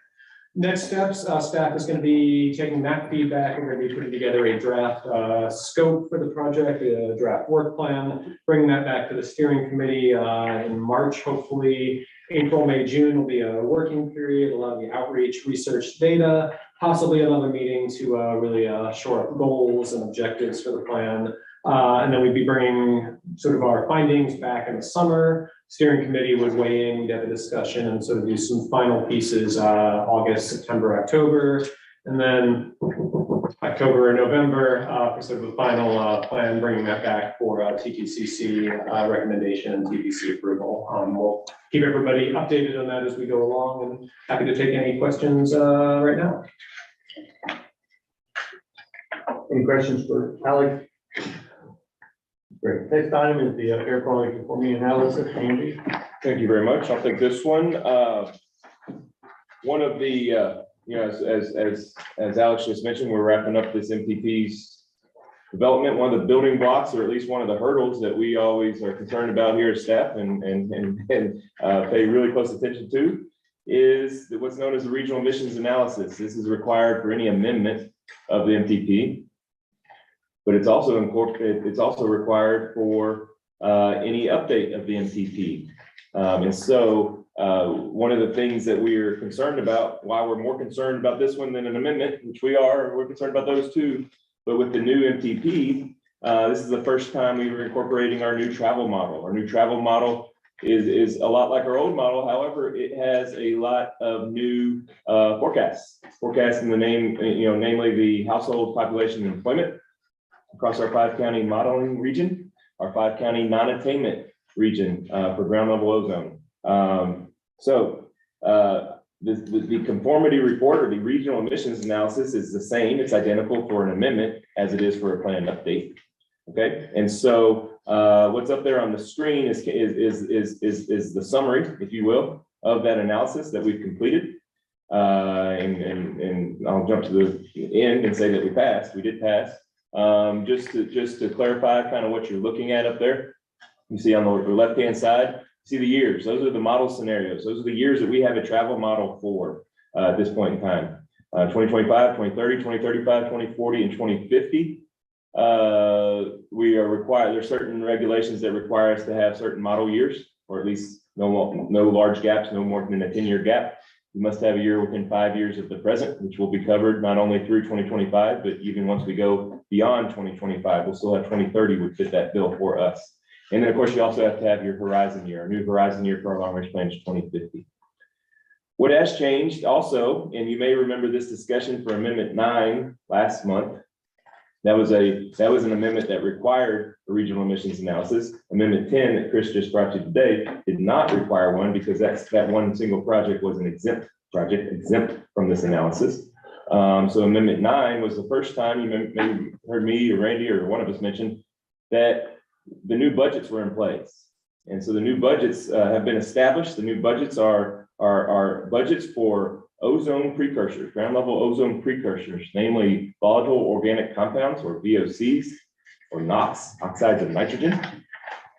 Next steps, staff is going to be taking that feedback. We're going to be putting together a draft scope for the project, a draft work plan, bringing that back to the steering committee in March, hopefully. April, May, June will be a working period, a lot of the outreach, research data, possibly another meeting to really shore up goals and objectives for the plan. And then we'd be bringing sort of our findings back in the summer. Steering committee would weigh in, we'd have a discussion and sort of do some final pieces, August, September, October, and then October and November for sort of a final plan, bringing that back for TTCC recommendation and TTC approval. We'll keep everybody updated on that as we go along, and happy to take any questions right now. Any questions for Alex? Great. Next item is the air quality conformity analysis. Andy. Thank you very much. I'll take this one. One of the, as Alex just mentioned, we're wrapping up this MPP's development. One of the building blocks, or at least one of the hurdles that we always are concerned about here as staff and pay really close attention to, is what's known as the regional emissions analysis. This is required for any amendment of the MPP, but it's also required for any update of the MPP. And so one of the things that we're concerned about, why we're more concerned about this one than an amendment, which we're concerned about those too, but with the new MPP, this is the first time we were incorporating our new travel model. Our new travel model is a lot like our old model. However, it has a lot of new forecasts in the namely the household population and employment across our 5-county modeling region, our 5-county non-attainment region for ground level ozone. The conformity report or the regional emissions analysis is the same. It's identical for an amendment as it is for a plan update. Okay, and so what's up there on the screen is the summary, if you will, of that analysis that we've completed. And I'll jump to the end and say that we passed. We did pass. Just to clarify kind of what you're looking at up there. You see on the left-hand side, see the years. Those are the model scenarios. Those are the years that we have a travel model for at this point in time. 2025, 2030, 2035, 2040, and 2050. We are required, there's certain regulations that require us to have certain model years, or at least no large gaps, no more than a 10-year gap. We must have a year within 5 years of the present, which will be covered not only through 2025, but even once we go beyond 2025, we'll still have 2030 would fit that bill for us. And then, of course, you also have to have your horizon year. Our new horizon year for our long-range plan is 2050. What has changed also, and you may remember this discussion for Amendment 9 last month, that was an amendment that required a regional emissions analysis. Amendment 10 that Chris just brought you today did not require one because that one single project was an exempt project, exempt from this analysis. So Amendment 9 was the first time you maybe heard me or Randy or one of us mention that the new budgets were in place. And so the new budgets have been established. The new budgets are budgets for ozone precursors, ground level ozone precursors, namely volatile organic compounds or VOCs or NOx, oxides of nitrogen.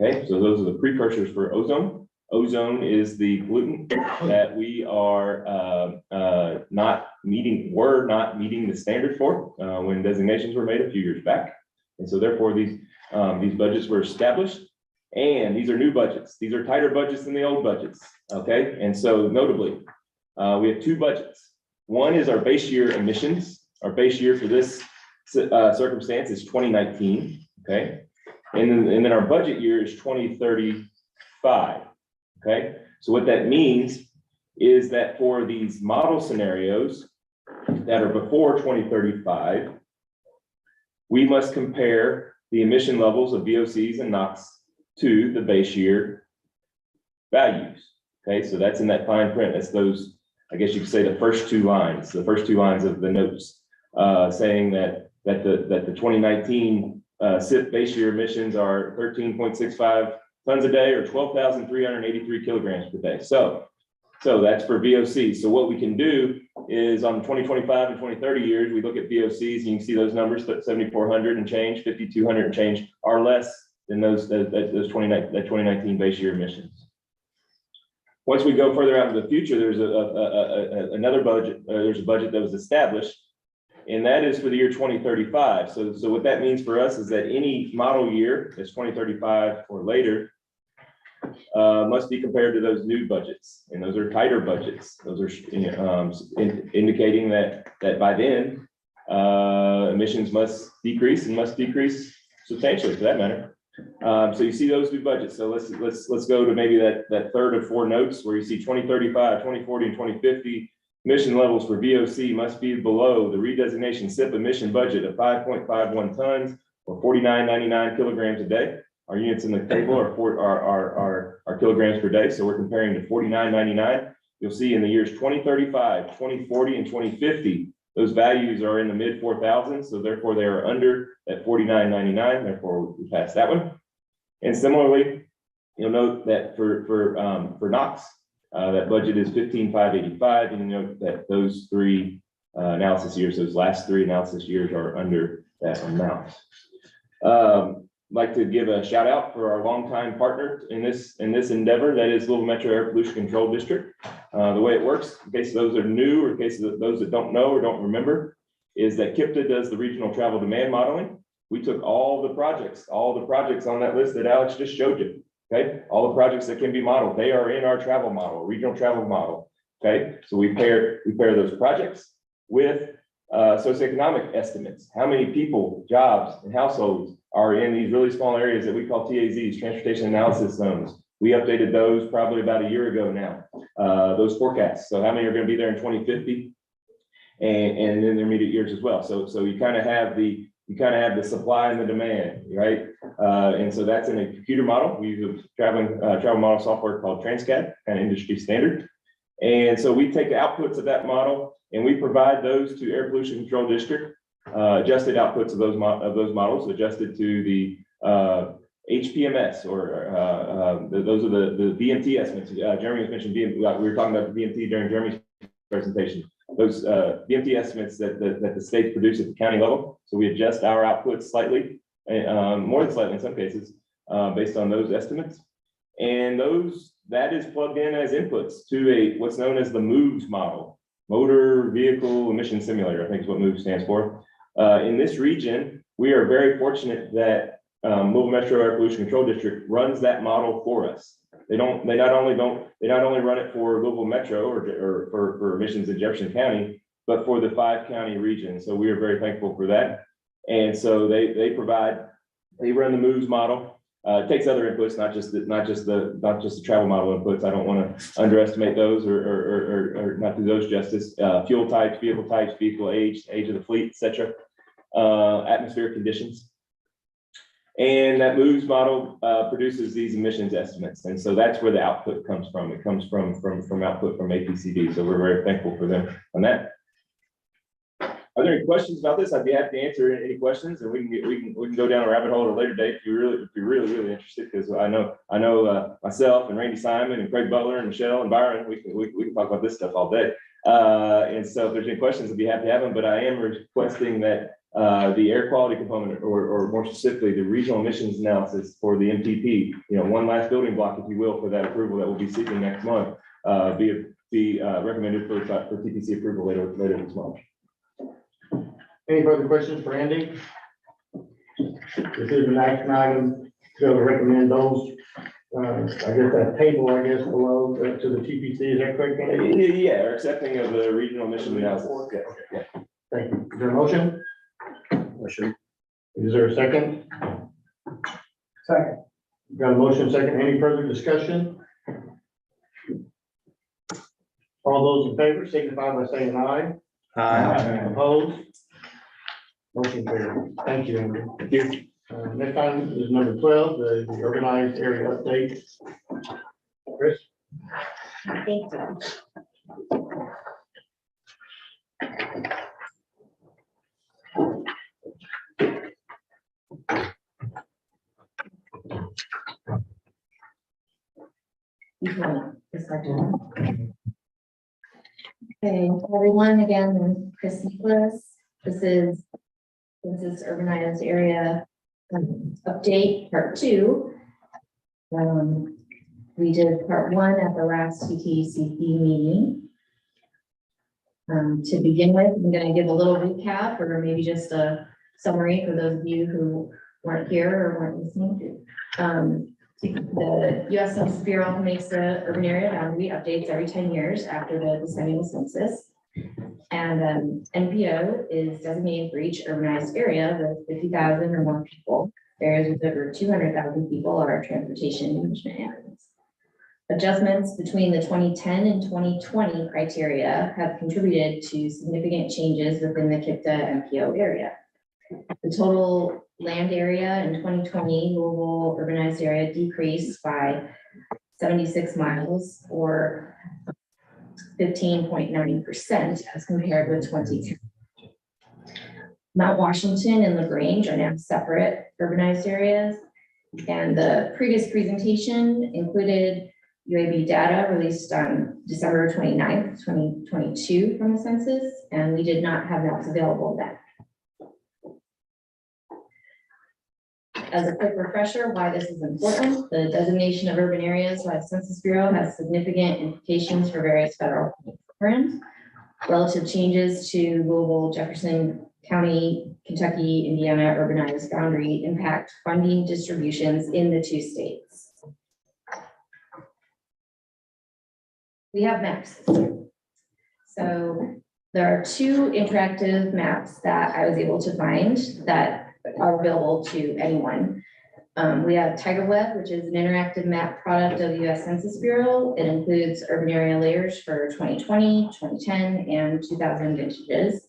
Okay, so those are the precursors for ozone. Ozone is the pollutant that we are not meeting the standard for when designations were made a few years back. And so therefore these budgets were established, and these are new budgets. These are tighter budgets than the old budgets. Okay, and so notably, we have two budgets. One is our base year emissions. Our base year for this circumstance is 2019. okay? And then our budget year is 2035, okay? So what that means is that for these model scenarios that are before 2035, we must compare the emission levels of VOCs and NOx to the base year values. Okay, so that's in that fine print. That's those, I guess you could say the first two lines of the notes, saying that the 2019 SIP base year emissions are 13.65 tons a day or 12,383 kilograms per day. So that's for VOC. So what we can do is on 2025 and 2030 years, we look at VOCs and you can see those numbers, 7,400 and change, 5,200 and change are less than those 2019 base year emissions. Once we go further out into the future, there's another budget, there's a budget that was established, and that is for the year 2035. So what that means for us is that any model year that's 2035 or later must be compared to those new budgets, and those are tighter budgets. Those are indicating that by then emissions must decrease substantially, for that matter. So you see those two budgets. So let's go to maybe that third of four notes where you see 2035, 2040, and 2050 emission levels for VOC must be below the redesignation SIP emission budget of 5.51 tons or 49.99 kilograms a day. Our units in the table are kilograms per day. So we're comparing to 49.99. You'll see in the years 2035, 2040, and 2050, those values are in the mid 4,000s. So therefore they are under that 49.99. Therefore we pass that one. And similarly, you'll note that for NOx, that budget is 15,585. And you note that those three analysis years, those last three analysis years are under that amount. Like to give a shout out for our longtime partner in this endeavor, that is Louisville Metro Air Pollution Control District. The way it works, in case those are new or in case of those that don't know or don't remember, is that KIPDA does the regional travel demand modeling. We took all the projects on that list that Alex just showed you. Okay, all the projects that can be modeled, they are in our travel model, regional travel model. Okay, so we pair those projects with socioeconomic estimates. How many people, jobs, and households are in these really small areas that we call TAZs, transportation analysis zones. We updated those probably about a year ago now, those forecasts. So how many are going to be there in 2050 and in the intermediate years as well. So you kind of have the supply and the demand, right? And so that's in a computer model. We use a travel model software called Transcat, kind of industry standard. And so we take the outputs of that model and we provide those to Air Pollution Control District, adjusted outputs of those models, adjusted to the HPMS, or those are the VMT estimates. Jeremy has mentioned VMT. We were talking about the VMT during Jeremy's presentation. Those VMT estimates that the states produce at the county level. So we adjust our outputs slightly, more than slightly in some cases, based on those estimates. And that is plugged in as inputs to what's known as the MOVES model, Motor Vehicle Emission Simulator, I think is what MOVES stands for. In this region, we are very fortunate that Louisville Metro Air Pollution Control District runs that model for us. They not only run it for Louisville Metro or for emissions in Jefferson County, but for the 5-county region. So we are very thankful for that. And so they run the MOVES model. It takes other inputs, not just the travel model inputs. I don't want to underestimate those or not do those justice. Fuel types, vehicle age of the fleet, etc. Atmospheric conditions. And that MOVES model produces these emissions estimates. And so that's where the output comes from. It comes from output from APCD. So we're very thankful for them on that. Are there any questions about this? I'd be happy to answer any questions, and we can go down a rabbit hole at a later date if you're really interested. Because I know myself and Randy Simon and Craig Butler and Michelle and Byron, we can talk about this stuff all day. And so if there's any questions, I'd be happy to have them. But I am requesting that the air quality component, or more specifically, the regional emissions analysis for the MTP, one last building block, if you will, for that approval that we'll be seeking next month, be recommended for TPC approval later this month. Any further questions for Andy? This is an action item to recommend those. I guess that table, below to the TPC, is that correct, Andy? Yeah, or accepting of the regional emission analysis. Yeah. Thank you. Is there a motion? Motion. Is there a second? Second. Got a motion second. Any further discussion? All those in favor signify by saying aye. Opposed? Motion carried. Thank you, Andrew. Thank you. Next item is number 12, the organized area update. Chris? Thank you. Okay, everyone, again, I'm Chris Nicholas. This is urbanized area update, part 2. We did part 1 at the last TTCC meeting. To begin with, I'm going to give a little recap or maybe just a summary for those of you who weren't here or weren't listening. The U.S. Census Bureau makes the urban area boundary updates every 10 years after the decennial census. And NPO is designated for each urbanized area with 50,000 or more people. Areas with over 200,000 people are transportation management areas. Adjustments between the 2010 and 2020 criteria have contributed to significant changes within the KIPDA NPO area. The total land area in 2020 Louisville urbanized area decreased by 76 miles or 15.9% as compared with 2010. Mount Washington and LaGrange are now separate urbanized areas, and the previous presentation included UAB data released on December 29th, 2022 from the census, and we did not have maps available then. As a quick refresher, why this is important, the designation of urban areas by the Census Bureau has significant implications for various federal programs. Relative changes to Louisville, Jefferson County, Kentucky, Indiana urbanized boundary impact funding distributions in the 2 states. We have maps. So there are 2 interactive maps that I was able to find that are available to anyone. We have TigerWeb, which is an interactive map product of the U.S. Census Bureau. It includes urban area layers for 2020, 2010, and 2000 vintages.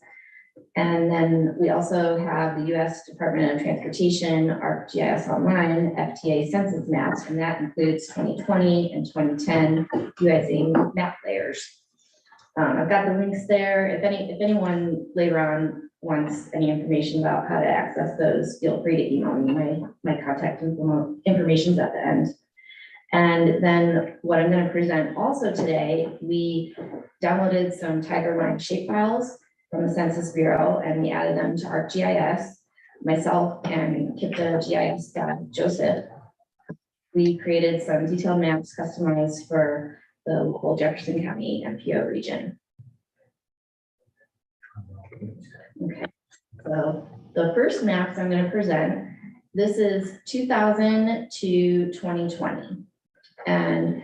And then we also have the U.S. Department of Transportation, ArcGIS Online, FTA census maps, and that includes 2020 and 2010 USA map layers. I've got the links there. If anyone later on wants any information about how to access those, feel free to email me. My contact information is at the end. And then what I'm going to present also today, we downloaded some Tigerline shapefiles from the Census Bureau and we added them to ArcGIS. Myself and KIPDA GIS guy, Joseph, we created some detailed maps customized for the local Jefferson County NPO region. Okay, so the first maps I'm going to present, this is 2000 to 2020. And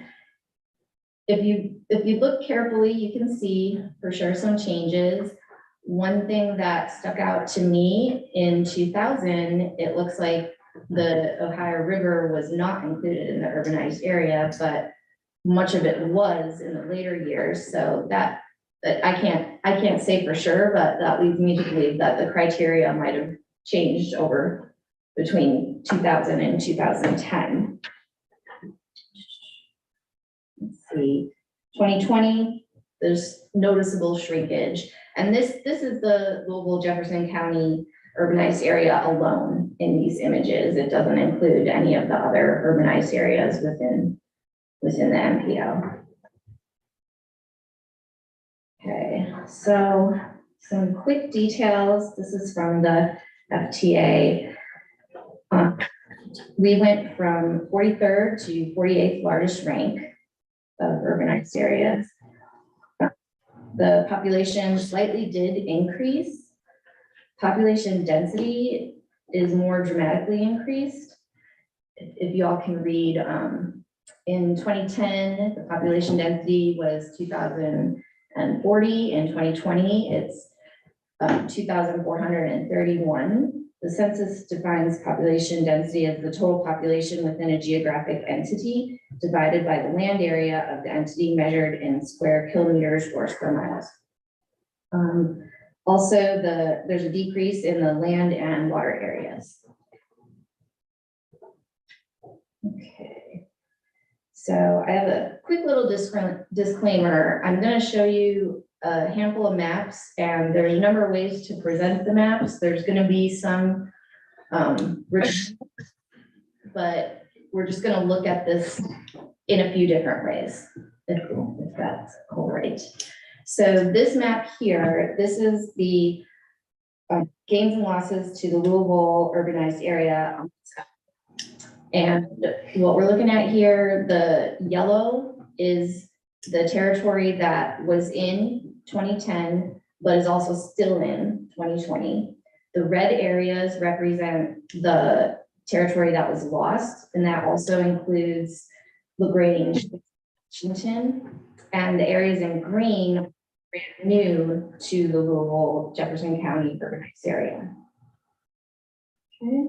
if you look carefully, you can see for sure some changes. One thing that stuck out to me in 2000, it looks like the Ohio River was not included in the urbanized area, but much of it was in the later years. So that I can't say for sure, but that leads me to believe that the criteria might have changed over between 2000 and 2010. Let's see, 2020, there's noticeable shrinkage. And this is the Louisville Jefferson County urbanized area alone in these images. It doesn't include any of the other urbanized areas within the NPO. Okay, so some quick details. This is from the FTA. We went from 43rd to 48th largest rank of urbanized areas. The population slightly did increase. Population density is more dramatically increased. If y'all can read, in 2010, the population density was 2,040. In 2020, it's 2,431. The census defines population density as the total population within a geographic entity divided by the land area of the entity measured in square kilometers or square miles. Also, there's a decrease in the land and water areas. Okay. So I have a quick little disclaimer. I'm going to show you a handful of maps, and there's a number of ways to present the maps. There's going to be some, but we're just going to look at this in a few different ways, if that's all right. So this map here, this is the gains and losses to the Louisville urbanized area. And what we're looking at here, the yellow is the territory that was in 2010, but is also still in 2020. The red areas represent the territory that was lost, and that also includes LaGrange, Washington, and the areas in green are brand new to the Louisville, Jefferson County urbanized area. Okay.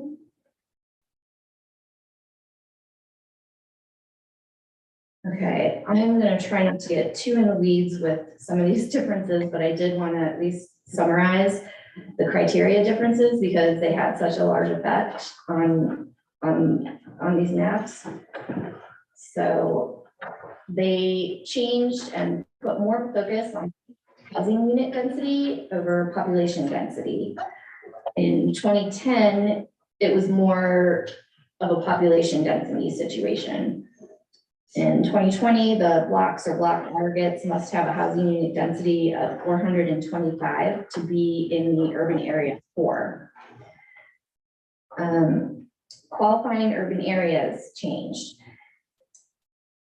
Okay, I'm going to try not to get too in the weeds with some of these differences, but I did want to at least summarize the criteria differences because they had such a large effect on these maps. So they changed and put more focus on housing unit density over population density. In 2010, it was more of a population density situation. In 2020, the blocks or block aggregates must have a housing unit density of 425 to be in the urban area 4. Qualifying urban areas changed.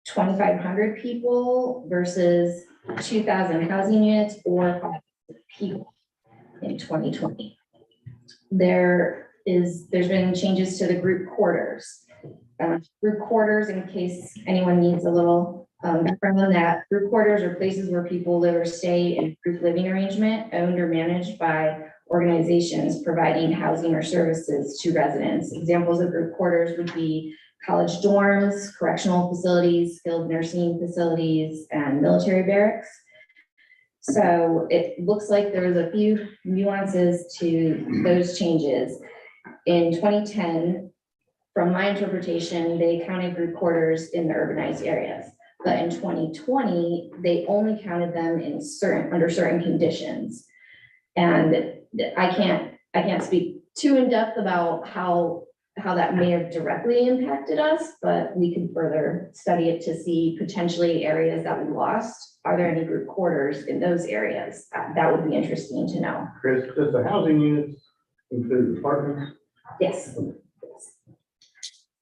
2,500 people versus 2,000 housing units or 5,000 people in 2020. There's been changes to the group quarters. Group quarters, in case anyone needs a little background on that, group quarters are places where people live or stay in group living arrangement owned or managed by organizations providing housing or services to residents. Examples of group quarters would be college dorms, correctional facilities, skilled nursing facilities, and military barracks. So it looks like there's a few nuances to those changes. In 2010, from my interpretation, they counted group quarters in the urbanized areas. But in 2020, they only counted them in under certain conditions. And I can't speak too in depth about how that may have directly impacted us, but we can further study it to see potentially areas that we lost. Are there any group quarters in those areas? That would be interesting to know. Chris, does the housing units include apartments? Yes.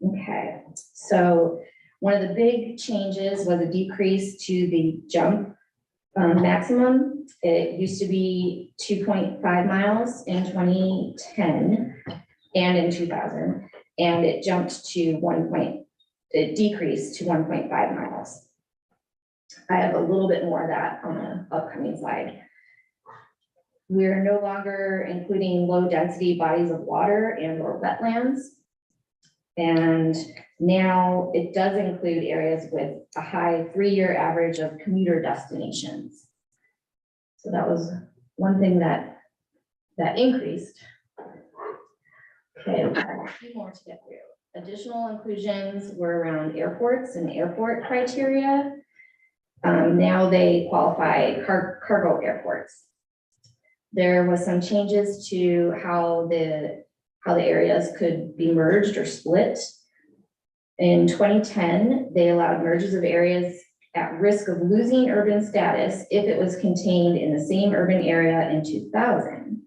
Okay, so one of the big changes was a decrease to the jump maximum. It used to be 2.5 miles in 2010 and in 2000, and it jumped to it decreased to 1.5 miles. I have a little bit more of that on an upcoming slide. We're no longer including low density bodies of water and or wetlands. And now it does include areas with a high 3-year average of commuter destinations. So that was one thing that increased. Okay, we have a few more to get through. Additional inclusions were around airports and airport criteria. Now they qualify cargo airports. There was some changes to how the areas could be merged or split. In 2010, they allowed merges of areas at risk of losing urban status if it was contained in the same urban area in 2000.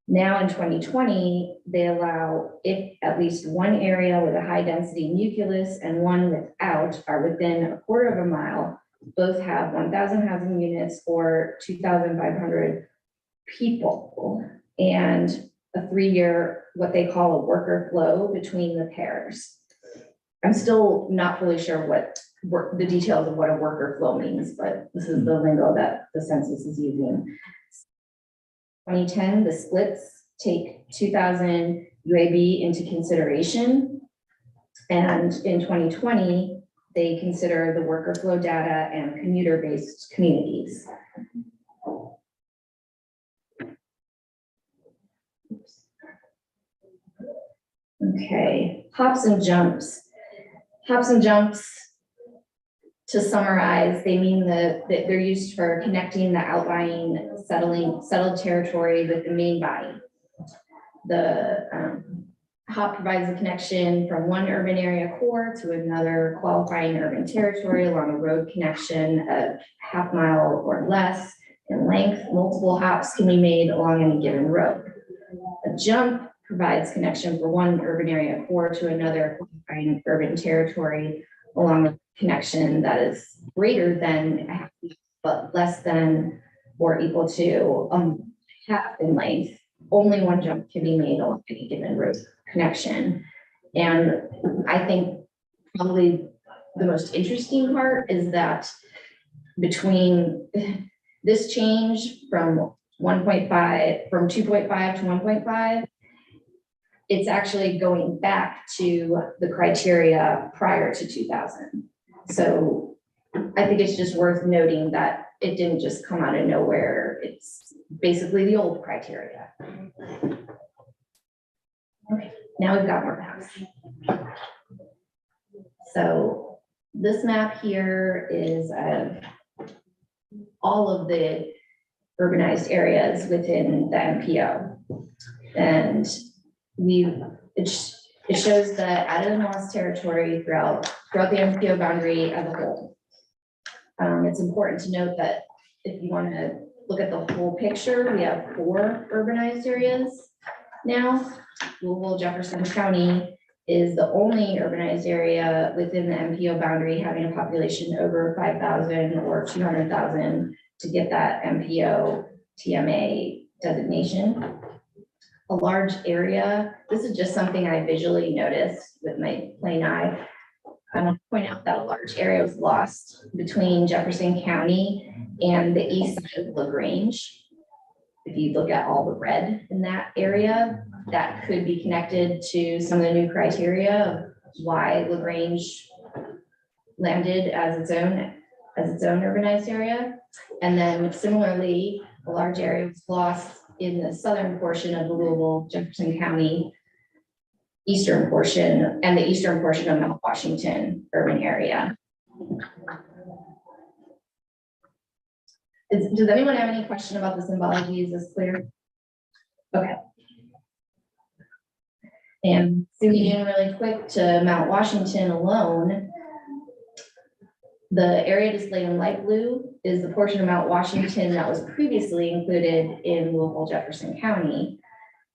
Now in 2020, they allow if at least one area with a high density nucleus and one without are within 1/4 mile, both have 1,000 housing units or 2,500 people, and a 3-year, what they call a worker flow between the pairs. I'm still not fully sure what the details of what a worker flow means, but this is the lingo that the census is using. 2010, the splits take 2,000 UAB into consideration. And in 2020, they consider the worker flow data and commuter-based communities. Okay, hops and jumps. Hops and jumps, to summarize, they mean that they're used for connecting the outlying settled territory with the main body. The hop provides a connection from one urban area core to another qualifying urban territory along a road connection of half mile or less in length. Multiple hops can be made along any given road. A jump provides connection for one urban area core to another qualifying urban territory along a connection that is greater than half, but less than or equal to half in length. Only one jump can be made along any given road connection. And I think probably the most interesting part is that between this change from 2.5 to 1.5, it's actually going back to the criteria prior to 2000. So I think it's just worth noting that it didn't just come out of nowhere. It's basically the old criteria. Okay, now we've got more maps. So this map here is all of the urbanized areas within the MPO. And it shows the added and lost territory throughout the MPO boundary as a whole. It's important to note that if you want to look at the whole picture, we have 4 urbanized areas now. Louisville, Jefferson County is the only urbanized area within the MPO boundary having a population over 5,000 or 200,000 to get that MPO TMA designation. A large area, this is just something I visually noticed with my plain eye. I want to point out that a large area was lost between Jefferson County and the east side of LaGrange. If you look at all the red in that area, that could be connected to some of the new criteria of why LaGrange landed as its own urbanized area. And then similarly, a large area was lost in the southern portion of the Louisville, Jefferson County, eastern portion, and the eastern portion of Mount Washington urban area. Does anyone have any question about the symbology? Is this clear? Okay. And zooming in really quick to Mount Washington alone, the area displayed in light blue is the portion of Mount Washington that was previously included in Louisville, Jefferson County.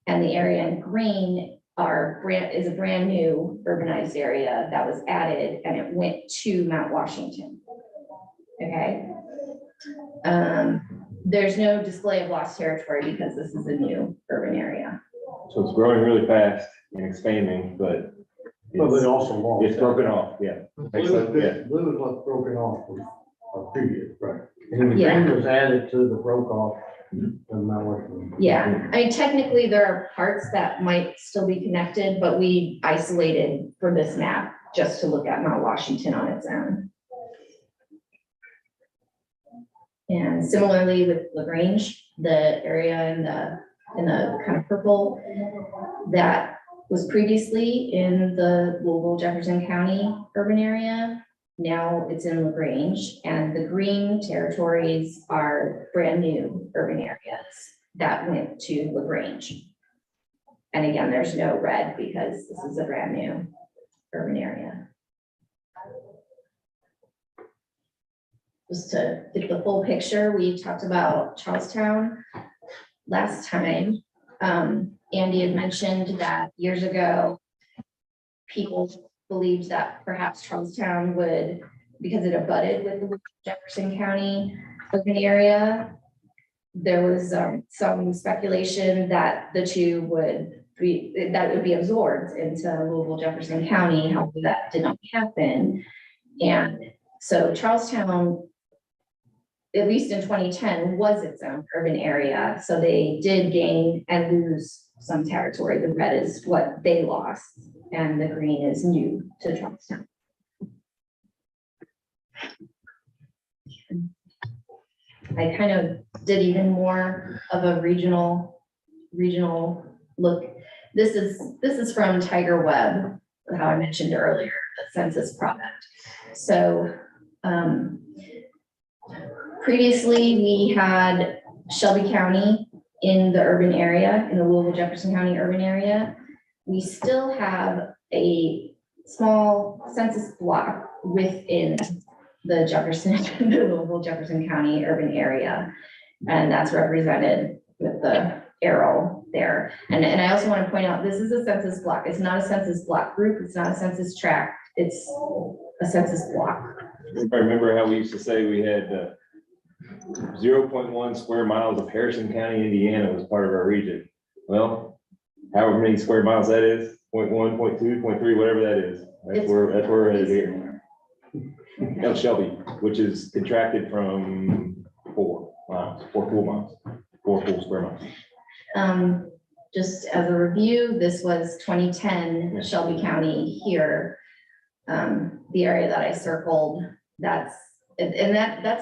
And the area in green is a brand new urbanized area that was added and it went to Mount Washington. Okay. There's no display of lost territory because this is a new urban area. So it's growing really fast and expanding, but But it also lost. it's broken off, yeah. Makes sense, yeah. Blue is what's broken off of previous, right? And then the Yeah. green was added to the broke off. Of Mount Washington. Yeah, I mean, technically there are parts that might still be connected, but we isolated for this map just to look at Mount Washington on its own. And similarly with LaGrange, the area in the kind of purple that was previously in the Louisville, Jefferson County urban area. Now it's in LaGrange, and the green territories are brand new urban areas that went to LaGrange. And again, there's no red because this is a brand new urban area. Just to get the full picture, we talked about Charlestown last time. Andy had mentioned that years ago, people believed that perhaps Charlestown would, because it abutted with the Jefferson County urban area, there was some speculation that the two would be absorbed into Louisville, Jefferson County. However, that did not happen. And so Charlestown, at least in 2010, was its own urban area. So they did gain and lose some territory. The red is what they lost, and the green is new to Johnstown. I kind of did even more of a regional look. This is from Tiger Web, how I mentioned earlier, the census product. So previously we had Shelby County in the urban area, in the Louisville Jefferson County urban area. We still have a small census block within the Louisville Jefferson County urban area. And that's represented with the arrow there. And I also want to point out, this is a census block. It's not a census block group. It's not a census tract. It's a census block. I remember how we used to say we had 0.1 square miles of Harrison County, Indiana was part of our region. Well, however many square miles that is, 0.1, 0.2, 0.3, whatever that is. That's where we're headed here. Of Shelby, which is contracted from 4 full square miles. Just as a review, this was 2010 Shelby County here. The area that I circled, that's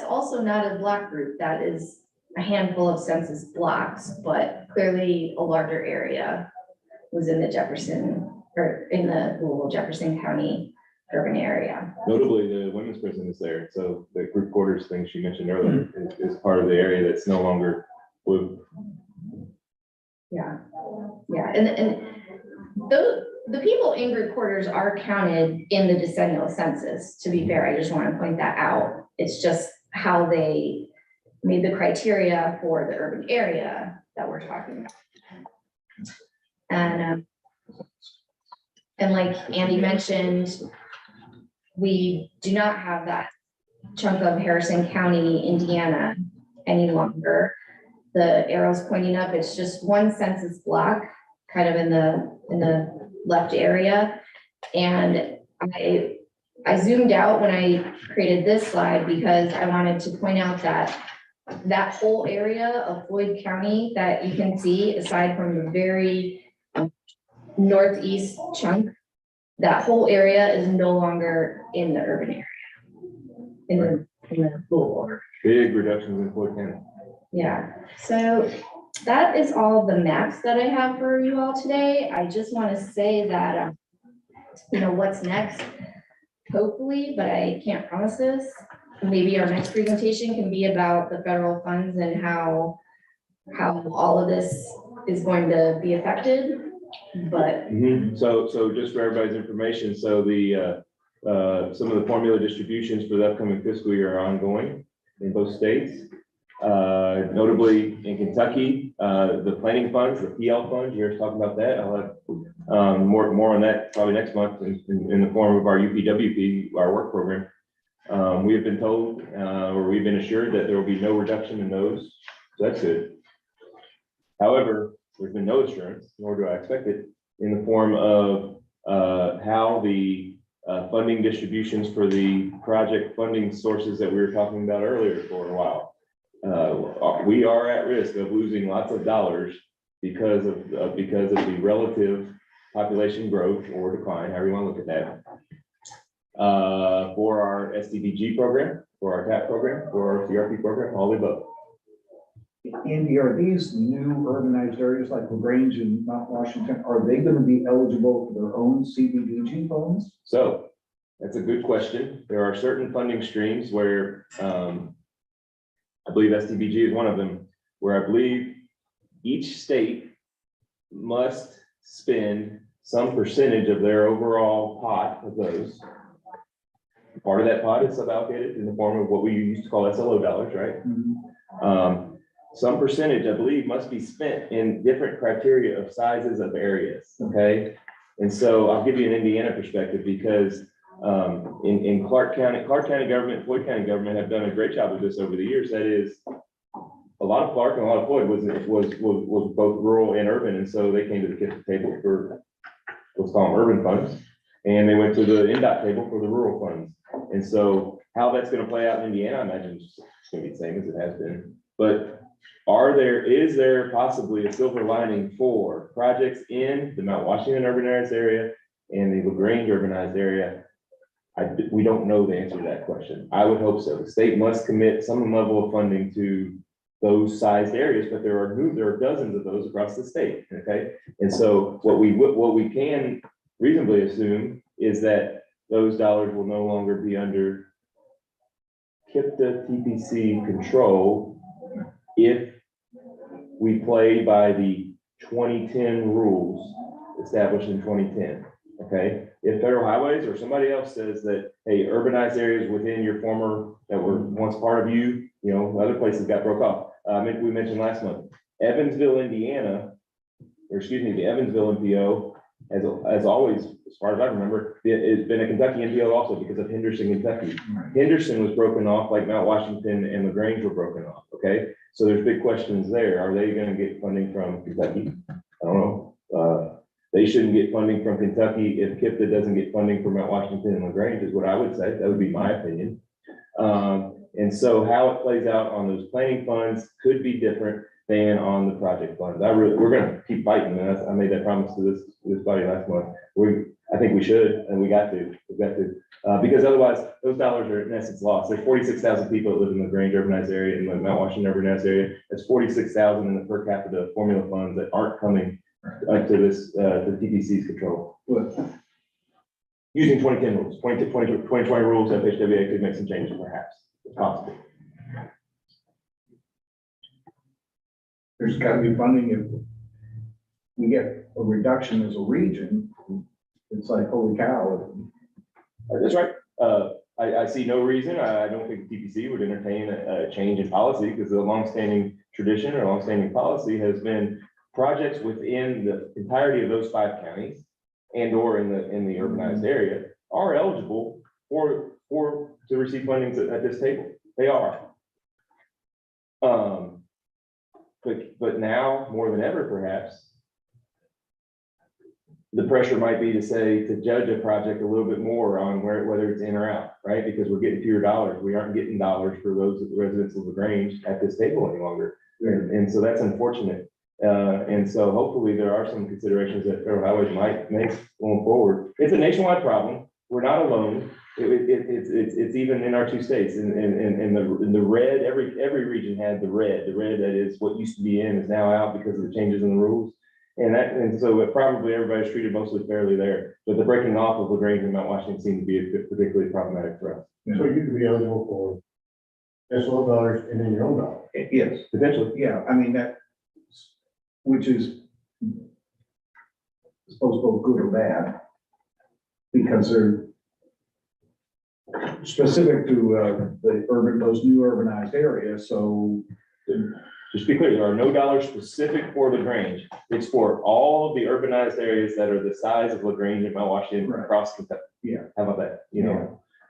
also not a block group. That is a handful of census blocks, but clearly a larger area was in the Louisville Jefferson County urban area. Notably, the women's prison is there. So the group quarters thing she mentioned earlier is part of the area that's no longer blue. Yeah, and the people in group quarters are counted in the decennial census. To be fair, I just want to point that out. It's just how they made the criteria for the urban area that we're talking about. And like Andy mentioned, we do not have that chunk of Harrison County, Indiana any longer. The arrow's pointing up, it's just one census block kind of in the left area. And I zoomed out when I created this slide because I wanted to point out that whole area of Floyd County that you can see, aside from the very northeast chunk, that whole area is no longer in the urban area, in the Louisville. Big reductions in Floyd County. Yeah, so that is all the maps that I have for you all today. I just want to say that, what's next, hopefully, but I can't promise this. Maybe our next presentation can be about the federal funds and how all of this is going to be affected, but. So just for everybody's information, so the some of the formula distributions for the upcoming fiscal year are ongoing in both states. Notably in Kentucky, the planning funds, the PL funds, you heard us talk about that. I'll have more on that probably next month in the form of our UPWP, our work program. We have been told, or we've been assured that there will be no reduction in those. So that's good. However, there's been no assurance, nor do I expect it, in the form of how the funding distributions for the project funding sources that we were talking about earlier for a while. We are at risk of losing lots of dollars because of the relative population growth or decline, however you want to look at that. For our SDBG program, for our TAP program, for our CRP program, all the above. Andy, are these new urbanized areas like LaGrange and Mount Washington, are they going to be eligible for their own CDBG funds? So that's a good question. There are certain funding streams where I believe SDBG is one of them, where I believe each state must spend some percentage of their overall pot of those. Part of that pot is suballocated in the form of what we used to call SLO dollars, right? Some percentage, I believe, must be spent in different criteria of sizes of areas, okay? And so I'll give you an Indiana perspective because in Clark County government, Floyd County government have done a great job of this over the years. That is, a lot of Clark and a lot of Floyd was both rural and urban, and so they came to the KIPDA table for let's call them urban funds, and they went to the NDOT table for the rural funds. And so how that's going to play out in Indiana, I imagine it's going to be the same as it has been. But Is there possibly a silver lining for projects in the Mount Washington urbanized area and the LaGrange urbanized area? We don't know the answer to that question. I would hope so. The state must commit some level of funding to those sized areas, but there are dozens of those across the state, okay? And so what we can reasonably assume is that those dollars will no longer be under KIPDA TPC control if we play by the 2010 rules established in 2010, okay? If Federal Highways or somebody else says that, hey, urbanized areas within your former, that were once part of you, other places got broke off. We mentioned last month, Evansville, Indiana, or excuse me, the Evansville MPO as always, as far as I remember, it's been a Kentucky MPO also because of Henderson, Kentucky. Henderson was broken off like Mount Washington and LaGrange were broken off, okay? So there's big questions there. Are they gonna get funding from Kentucky? I don't know. They shouldn't get funding from Kentucky if KIPDA doesn't get funding from Mount Washington and LaGrange is what I would say. That would be my opinion. And so how it plays out on those planning funds could be different than on the project funds. We're gonna keep fighting, and I made that promise to this body last month. I think we should, and we've got to, because otherwise those dollars are in essence lost. There's 46,000 people that live in the LaGrange urbanized area and the Mount Washington urbanized area. That's 46,000 in the per capita formula funds that aren't coming up to this, the TPC's control. Using 2010 rules, 2020 rules, FHWA could make some changes perhaps, it's possible. There's got to be funding if we get a reduction as a region. It's like, holy cow. That's right. I see no reason. I don't think the TPC would entertain a change in policy because the longstanding tradition or longstanding policy has been projects within the entirety of those 5 counties and or in the urbanized area are eligible to receive funding at this table. They are. But now more than ever, perhaps, the pressure might be to judge a project a little bit more on whether it's in or out, right? Because we're getting fewer dollars. We aren't getting dollars for those residents of LaGrange at this table any longer. And so that's unfortunate. And so hopefully there are some considerations that Federal Highways might make going forward. It's a nationwide problem. We're not alone. It's even in our 2 states. In the red, every region had the red. The red that is what used to be in is now out because of the changes in the rules. And so probably everybody's treated mostly fairly there. But the breaking off of LaGrange and Mount Washington seemed to be particularly problematic for us. So you could be eligible for SO dollars and then your own dollars. Yes, Potentially. yeah, I mean, which is supposed to go good or bad, because they're specific to those new urbanized areas, so. Just be clear, there are no dollars specific for LaGrange. It's for all of the urbanized areas that are the size of LaGrange and Mount Washington across Kentucky. Yeah. How about that?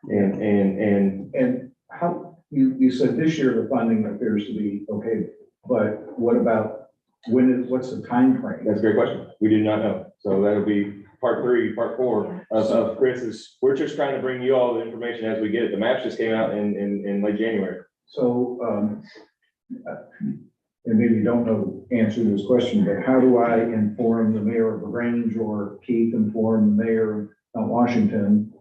And how, you said this year the funding appears to be okay, but what about what's the time frame? That's a great question. We do not know. So that'll be part 4 of Chris's. We're just trying to bring you all the information as we get it. The maps just came out in late January. So, and maybe you don't know the answer to this question, but how do I inform the mayor of LaGrange or Keith inform the mayor of Mount Washington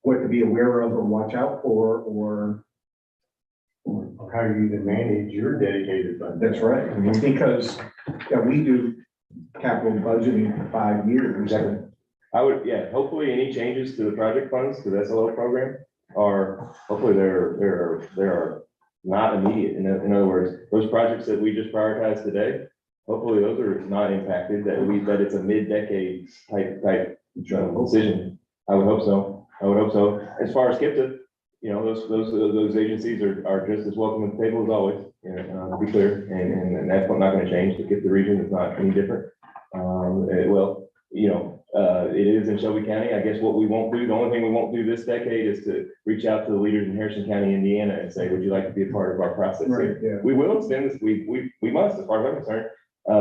what to be aware of or watch out for, or how you even manage your dedicated fund? that's right. Because we do capital budgeting for 5 years. Exactly. I would, hopefully any changes to the project funds, to the SLO program, are hopefully they're not immediate. In other words, those projects that we just prioritized today, hopefully those are not impacted, that it's a mid-decade type decision. I would hope so. As far as KIPDA, those agencies are just as welcome at the table as always, to be clear, and that's not going to change. The KIPDA region is not any different. It is in Shelby County. I guess what we won't do, the only thing we won't do this decade is to reach out to the leaders in Harrison County, Indiana, and say, would you like to be a part of our process here? Yeah. We will extend this. We must, as far as I'm concerned,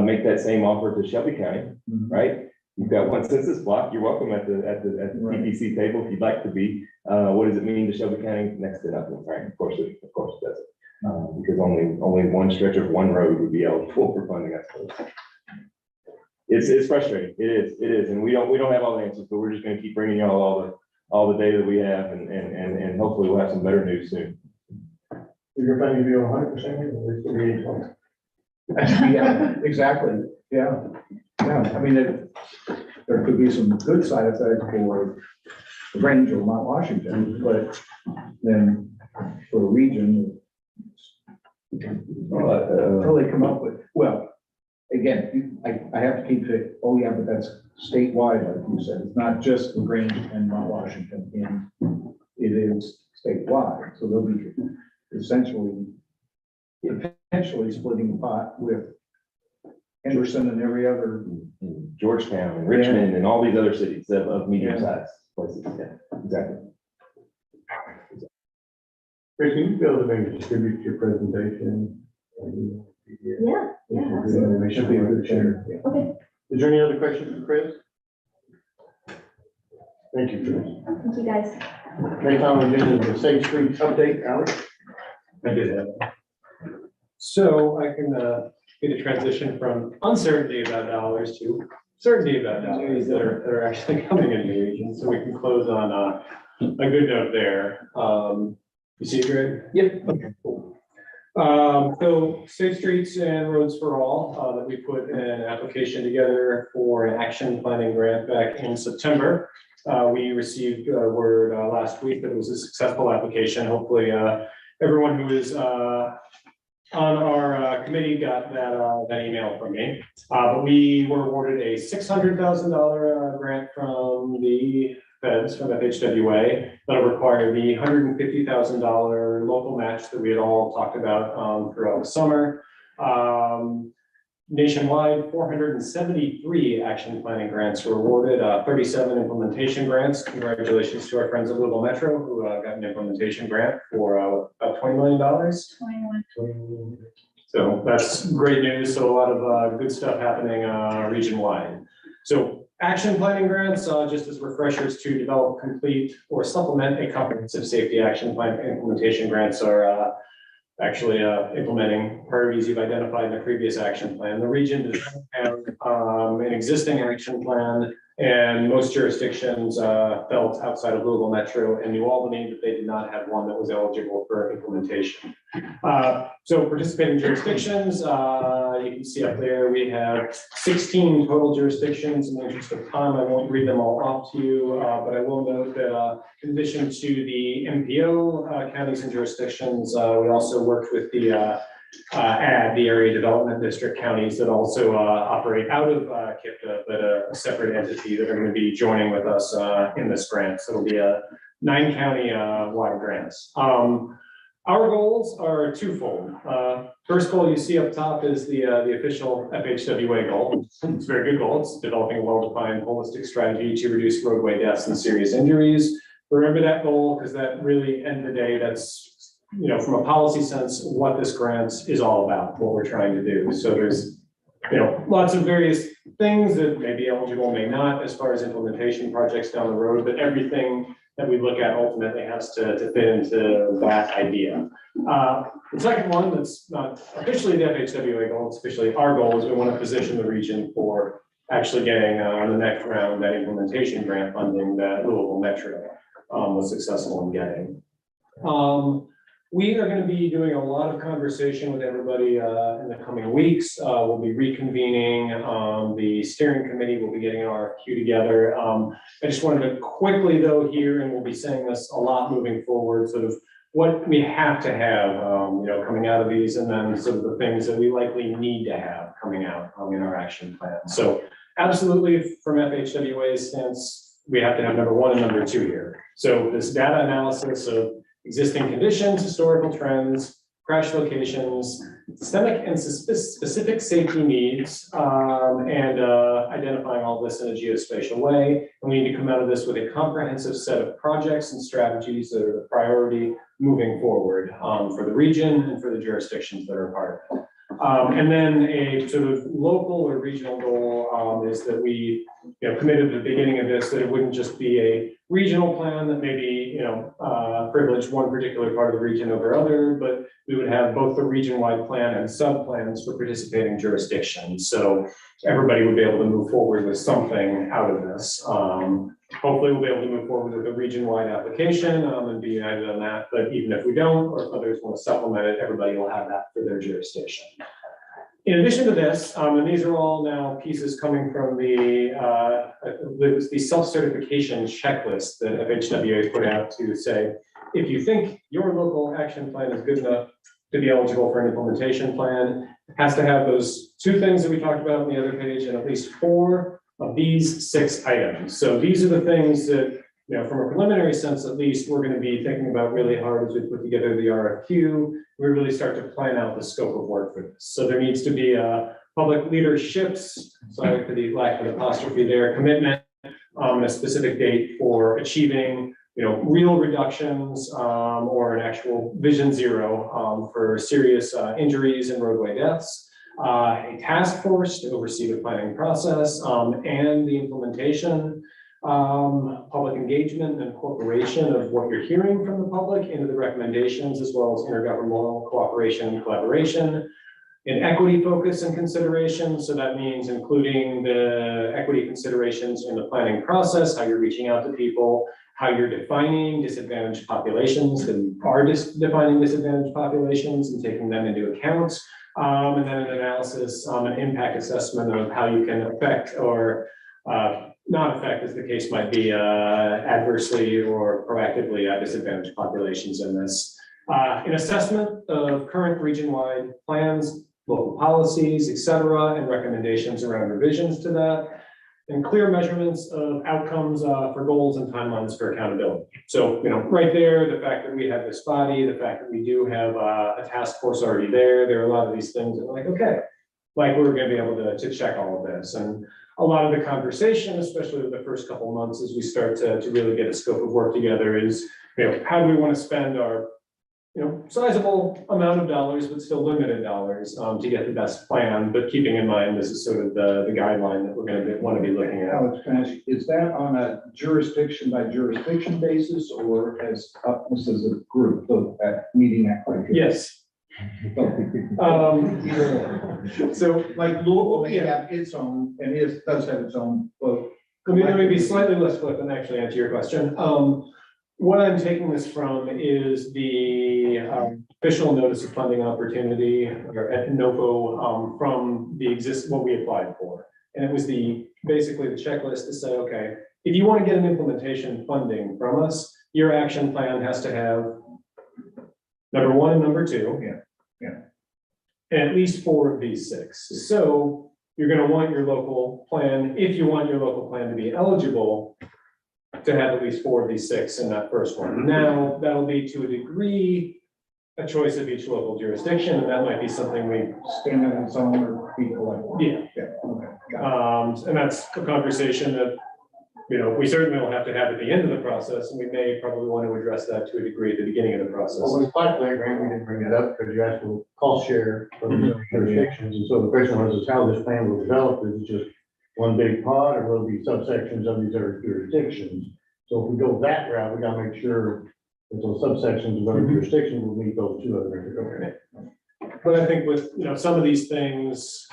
make that same offer to Shelby County, right? You've got one census block. You're welcome at the TPC table if you'd like to be. What does it mean to Shelby County? Next to nothing, right? Of course it doesn't. Because only one stretch of one road would be eligible for funding, I suppose. It's frustrating. It is. And we don't have all the answers, but we're just gonna keep bringing y'all all the data that we have and hopefully we'll have some better news soon. You're planning to be 100%? Yeah, exactly, yeah. I mean, there could be some good side effects for the range of Mount Washington, but then for the region, until they come up with, well, again, I have to keep it, oh yeah, but that's statewide, like you said, it's not just LaGrange and Mount Washington, and it is statewide, so they'll be essentially, potentially splitting the pot with Henderson and every other. Georgetown and Richmond and all these other cities of medium sized places. Yeah, exactly. Chris, can you go ahead and distribute your presentation? Yeah, It should be a good share. Okay. Is there any other questions for Chris? Thank you, Chris. Thank you, guys. Next on the agenda is the Safe Streets update, Alex. I did have. So I can get a transition from uncertainty about dollars to certainty about dollars that are actually coming in the region. So we can close on a good note there. You see it, Greg? Yep. Okay, cool. So Safe Streets and Roads for All, that we put an application together for an action planning grant back in September. We received word last week that it was a successful application. Hopefully everyone who is on our committee got that email from me. But we were awarded a $600,000 grant from the feds, from FHWA, that'll require the $150,000 local match that we had all talked about throughout the summer. Nationwide, 473 action planning grants were awarded, 37 implementation grants. Congratulations to our friends at Louisville Metro who got an implementation grant for about $20 million. 21. So that's great news. So a lot of good stuff happening region-wide. So action planning grants, just as refreshers to develop, complete, or supplement a comprehensive safety action plan. Implementation grants are actually implementing priorities you've identified in the previous action plan. The region does not have an existing action plan, and most jurisdictions felt outside of Louisville Metro and New Albany that they did not have one that was eligible for implementation. So participating jurisdictions, you can see up there, we have 16 total jurisdictions. In the interest of time, I won't read them all off to you, but I will note that in addition to the MPO counties and jurisdictions, we also worked with the the Area Development District counties that also operate out of KIPDA, but a separate entity that are going to be joining with us in this grant. So it'll be a 9-county wide grants. Our goals are twofold. First goal you see up top is the official FHWA goal. It's a very good goal. It's developing a well-defined holistic strategy to reduce roadway deaths and serious injuries. Remember that goal, because that really, end of the day, that's, you know, from a policy sense, what this grant is all about, what we're trying to do. So there's, you know, lots of various things that may be eligible, may not, as far as implementation projects down the road, but everything that we look at ultimately has to fit into that idea. The second one that's not officially the FHWA goal, it's officially our goal, is we want to position the region for actually getting on the next round that implementation grant funding that Louisville Metro was successful in getting. We are going to be doing a lot of conversation with everybody in the coming weeks. We'll be reconvening the steering committee. We'll be getting an RFQ together. I just wanted to quickly, though, here, and we'll be saying this a lot moving forward, sort of what we have to have, you know, coming out of these, and then sort of the things that we likely need to have coming out in our action plan. So absolutely, from FHWA's stance, we have to have number 1 and number 2 here. So this data analysis of existing conditions, historical trends, crash locations, systemic and specific safety needs, and identifying all this in a geospatial way. And we need to come out of this with a comprehensive set of projects and strategies that are the priority moving forward for the region and for the jurisdictions that are a part of it. And then a sort of local or regional goal is that we, you know, committed at the beginning of this that it wouldn't just be a regional plan that maybe, privilege one particular part of the region over other, but we would have both the region-wide plan and sub-plans for participating jurisdictions. So everybody would be able to move forward with something out of this. Hopefully we'll be able to move forward with a region-wide application and be united on that. But even if we don't, or if others want to supplement it, everybody will have that for their jurisdiction. In addition to this, and these are all now pieces coming from the self-certification checklist that FHWA put out to say, if you think your local action plan is good enough to be eligible for an implementation plan, it has to have those 2 things that we talked about on the other page and at least 4 of these 6 items. So these are the things that, from a preliminary sense, at least, we're going to be thinking about really hard as we put together the RFQ. We really start to plan out the scope of work for this. So there needs to be public leaderships, sorry for the lack of apostrophe there, commitment on a specific date for achieving, real reductions or an actual vision 0 for serious injuries and roadway deaths. A task force to oversee the planning process and the implementation. Public engagement and incorporation of what you're hearing from the public into the recommendations, as well as intergovernmental cooperation and collaboration, an equity focus and consideration. So that means including the equity considerations in the planning process, how you're reaching out to people, how you're defining disadvantaged populations, and are defining disadvantaged populations and taking them into account. And then an analysis, an impact assessment of how you can affect or not affect, as the case might be, adversely or proactively disadvantaged populations in this. An assessment of current region-wide plans, local policies, et cetera, and recommendations around revisions to that, and clear measurements of outcomes for goals and timelines for accountability. So, right there, the fact that we have this body, the fact that we do have a task force already there are a lot of these things that are like, okay, like we're going to be able to check all of this. And a lot of the conversation, especially with the first couple of months as we start to really get a scope of work together is, how do we want to spend our, sizable amount of dollars, but still limited dollars to get the best plan, but keeping in mind, this is sort of the guideline that we're going to want to be looking at. Alex, can I ask, is that on a jurisdiction by jurisdiction basis or as us as a group, meeting that criteria? Yes. So like Louisville may have its own, and it does have its own, but. Let me be slightly less flip and actually answer your question. What I'm taking this from is the official notice of funding opportunity or NOFO from what we applied for. And it was basically the checklist to say, okay, if you want to get an implementation funding from us, your action plan has to have number 1 and number 2. And at least 4 of these 6. So you're going to want your local plan, if you want your local plan to be eligible, to have at least 4 of these 6 in that first one. Now, that'll be to a degree a choice of each local jurisdiction, and that might be something we stand on its own or be collected. Yeah. Okay. And that's a conversation that we certainly will have to have at the end of the process, and we may probably want to address that to a degree at the beginning of the process. Well, with Black Lake Grant, we didn't bring it up because you asked for cost share from the jurisdictions. And so the question was, is how this plan will develop? Is it just one big pot, or will it be subsections of these other jurisdictions? So if we go that route, we gotta make sure that those subsections of other jurisdictions will meet those 2 other. But I think with, some of these things,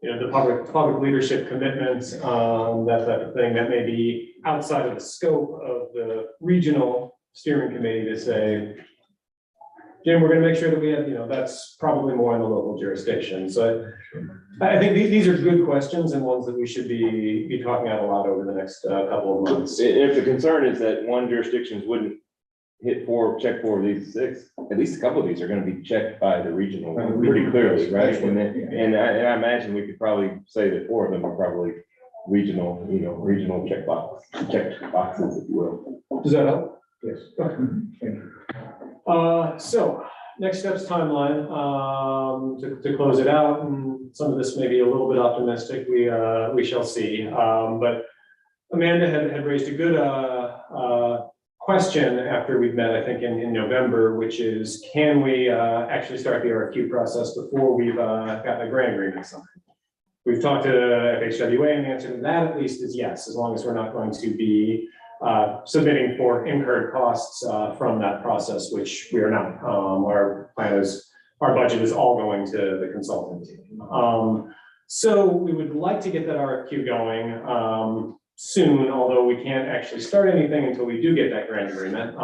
the public leadership commitments, that type of thing, that may be outside of the scope of the regional steering committee to say, Jim, we're going to make sure that we have, that's probably more in the local jurisdiction. So I think these are good questions and ones that we should be talking about a lot over the next couple of months. If the concern is that one jurisdictions wouldn't check 4 of these 6, at least a couple of these are going to be checked by the regional pretty clearly, right? And I imagine we could probably say that 4 of them are probably regional, regional check boxes, if you will. Does that help? Yes. So next steps timeline, to close it out, and some of this may be a little bit optimistic, we shall see. But Amanda had raised a good question after we've met, I think in November, which is, can we actually start the RFQ process before we've gotten a grant agreement signed? We've talked to FHWA, and the answer to that at least is yes, as long as we're not going to be submitting for incurred costs from that process, which we are not. Our plan is, our budget is all going to the consultant team. So we would like to get that RFQ going soon, although we can't actually start anything until we do get that grant agreement.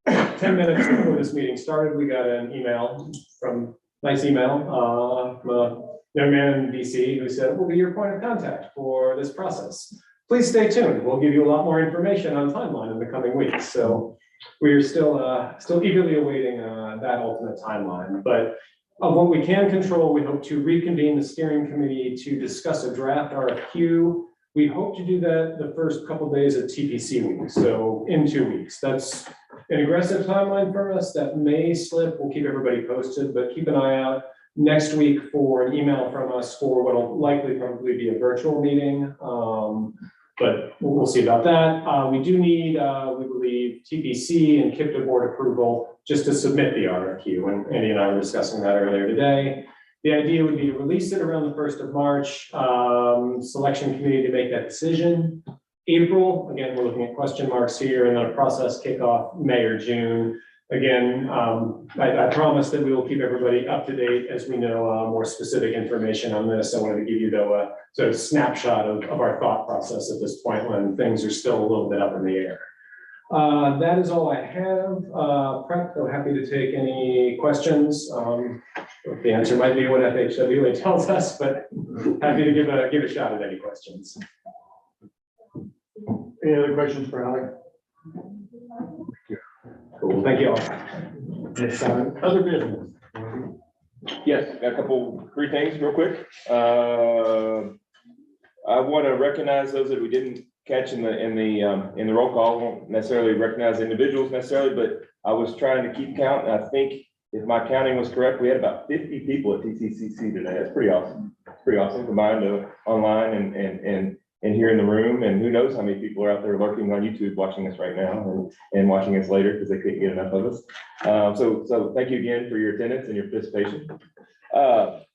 10 minutes before this meeting started, we got an email from, nice email, from a young man in DC who said, we'll be your point of contact for this process. Please stay tuned. We'll give you a lot more information on timeline in the coming weeks. So we're still eagerly awaiting that ultimate timeline. But of what we can control, we hope to reconvene the steering committee to discuss a draft RFQ. We hope to do that the first couple days of TPC week, so in 2 weeks. That's an aggressive timeline for us. That may slip. We'll keep everybody posted, but keep an eye out next week for an email from us for what will likely probably be a virtual meeting. But we'll see about that. We do need, we believe, TPC and KIPDA board approval just to submit the RFQ. And Andy and I were discussing that earlier today. The idea would be to release it around the 1st of March, selection committee to make that decision. April, again, we're looking at question marks here, and then a process kickoff May or June. Again, I promise that we will keep everybody up to date as we know more specific information on this. I wanted to give you though a sort of snapshot of our thought process at this point when things are still a little bit up in the air. That is all I have. Prep, so happy to take any questions. The answer might be what FHWA tells us, but happy to give a shot at any questions. Any other questions for Alec? Cool, thank you all. Yes, other business. Yes, got a three things real quick. I want to recognize those that we didn't catch in the roll call. Won't necessarily recognize individuals necessarily, but I was trying to keep count. And I think if my counting was correct, we had about 50 people at TCCC today. That's pretty awesome. It's pretty awesome combined online and here in the room. And who knows how many people are out there lurking on YouTube watching us right now and watching us later because they couldn't get enough of us. So thank you again for your attendance and your participation.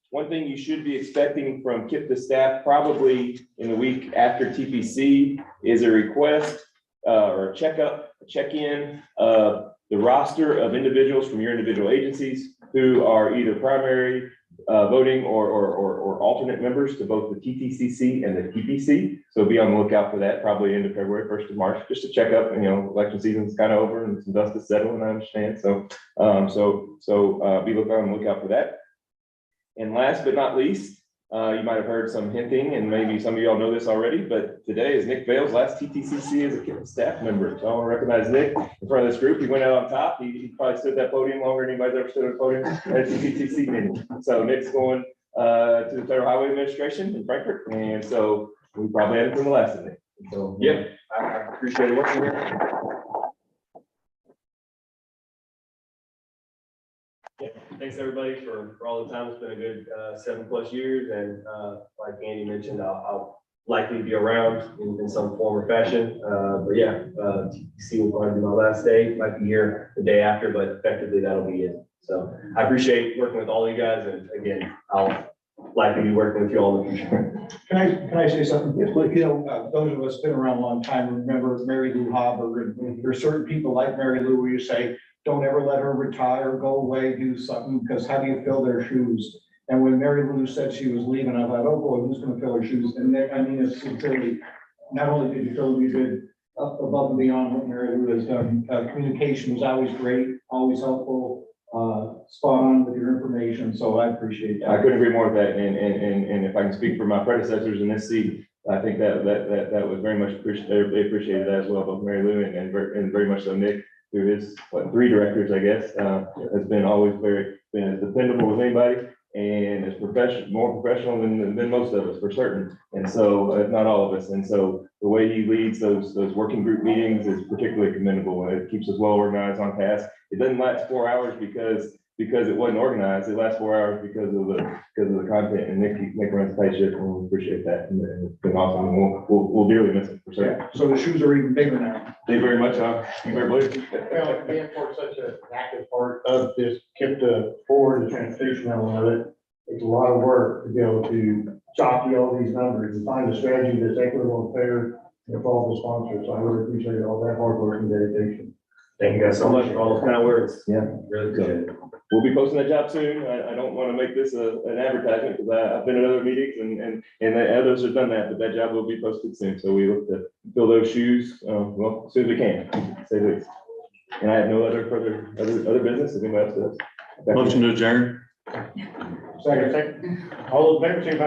One thing you should be expecting from KIPDA staff probably in the week after TPC is a request or a check-in of the roster of individuals from your individual agencies who are either primary voting or alternate members to both the TTCC and the TPC. So be on the lookout for that, probably end of February, 1st of March, just to check up. You know, election season's kind of over and some dust is settling, I understand. So be on the lookout for that. And last but not least, you might have heard some hinting, and maybe some of y'all know this already, but today is Nick Vale's last TTCC as a KIPDA staff member. So I want to recognize Nick in front of this group. He went out on top. He probably stood at that podium longer than anybody's ever stood at a podium at a TTCC meeting. So Nick's going to the Federal Highway Administration in Frankfurt, and so we probably had it from the last of Nick. So yeah, I appreciate it working here. Yeah, thanks everybody for all the time. It's been a good 7+ years, and like Andy mentioned, I'll likely be around in some form or fashion. But yeah, TPC will probably be my last day. Might be here the day after, but effectively that'll be it. So I appreciate working with all you guys, and again, I'll likely be working with you all in the future. Can I say something? You know, those of us been around a long time remember Mary Lou Hobber, and there's certain people like Mary Lou where you say, don't ever let her retire, go away, do something, because how do you fill their shoes? And when Mary Lou said she was leaving, I thought, oh boy, who's going to fill her shoes? And then, I mean, it's really, not only did you fill them, you did above and beyond what Mary Lou has done. Communication was always great, always helpful, spot on with your information. So I appreciate that. I couldn't agree more with that. And if I can speak for my predecessors in this seat, I think that was very much appreciated. They appreciated that as well, both Mary Lou and very much so Nick, through his 3 directors, I guess, has been always been as dependable as anybody and as more professional than most of us for certain. And so, if not all of us. And so the way he leads those working group meetings is particularly commendable. It keeps us well organized on task. It doesn't last 4 hours because it wasn't organized. It lasts 4 hours because of the content. And Nick runs a tight ship, and we appreciate that. And it's been awesome. And we'll dearly miss it for certain. Yeah, so the shoes are even bigger now. They very much are. You better believe it. Well, being for such an active part of this KIPDA for the transportation element of it, it's a lot of work to be able to jockey all these numbers and find a strategy that's equitable and fair for all the sponsors. I really appreciate all that hard work and dedication. Thank you guys so much for all those kind words. Yeah. Really appreciate it. We'll be posting that job soon. I don't want to make this an advertisement because I've been at other meetings and the others have done that, but that job will be posted soon. So we look to fill those shoes, well, as soon as we can, say the least. And I have no other other business if anybody else does. Motion to adjourn. Second. All those in favor, signify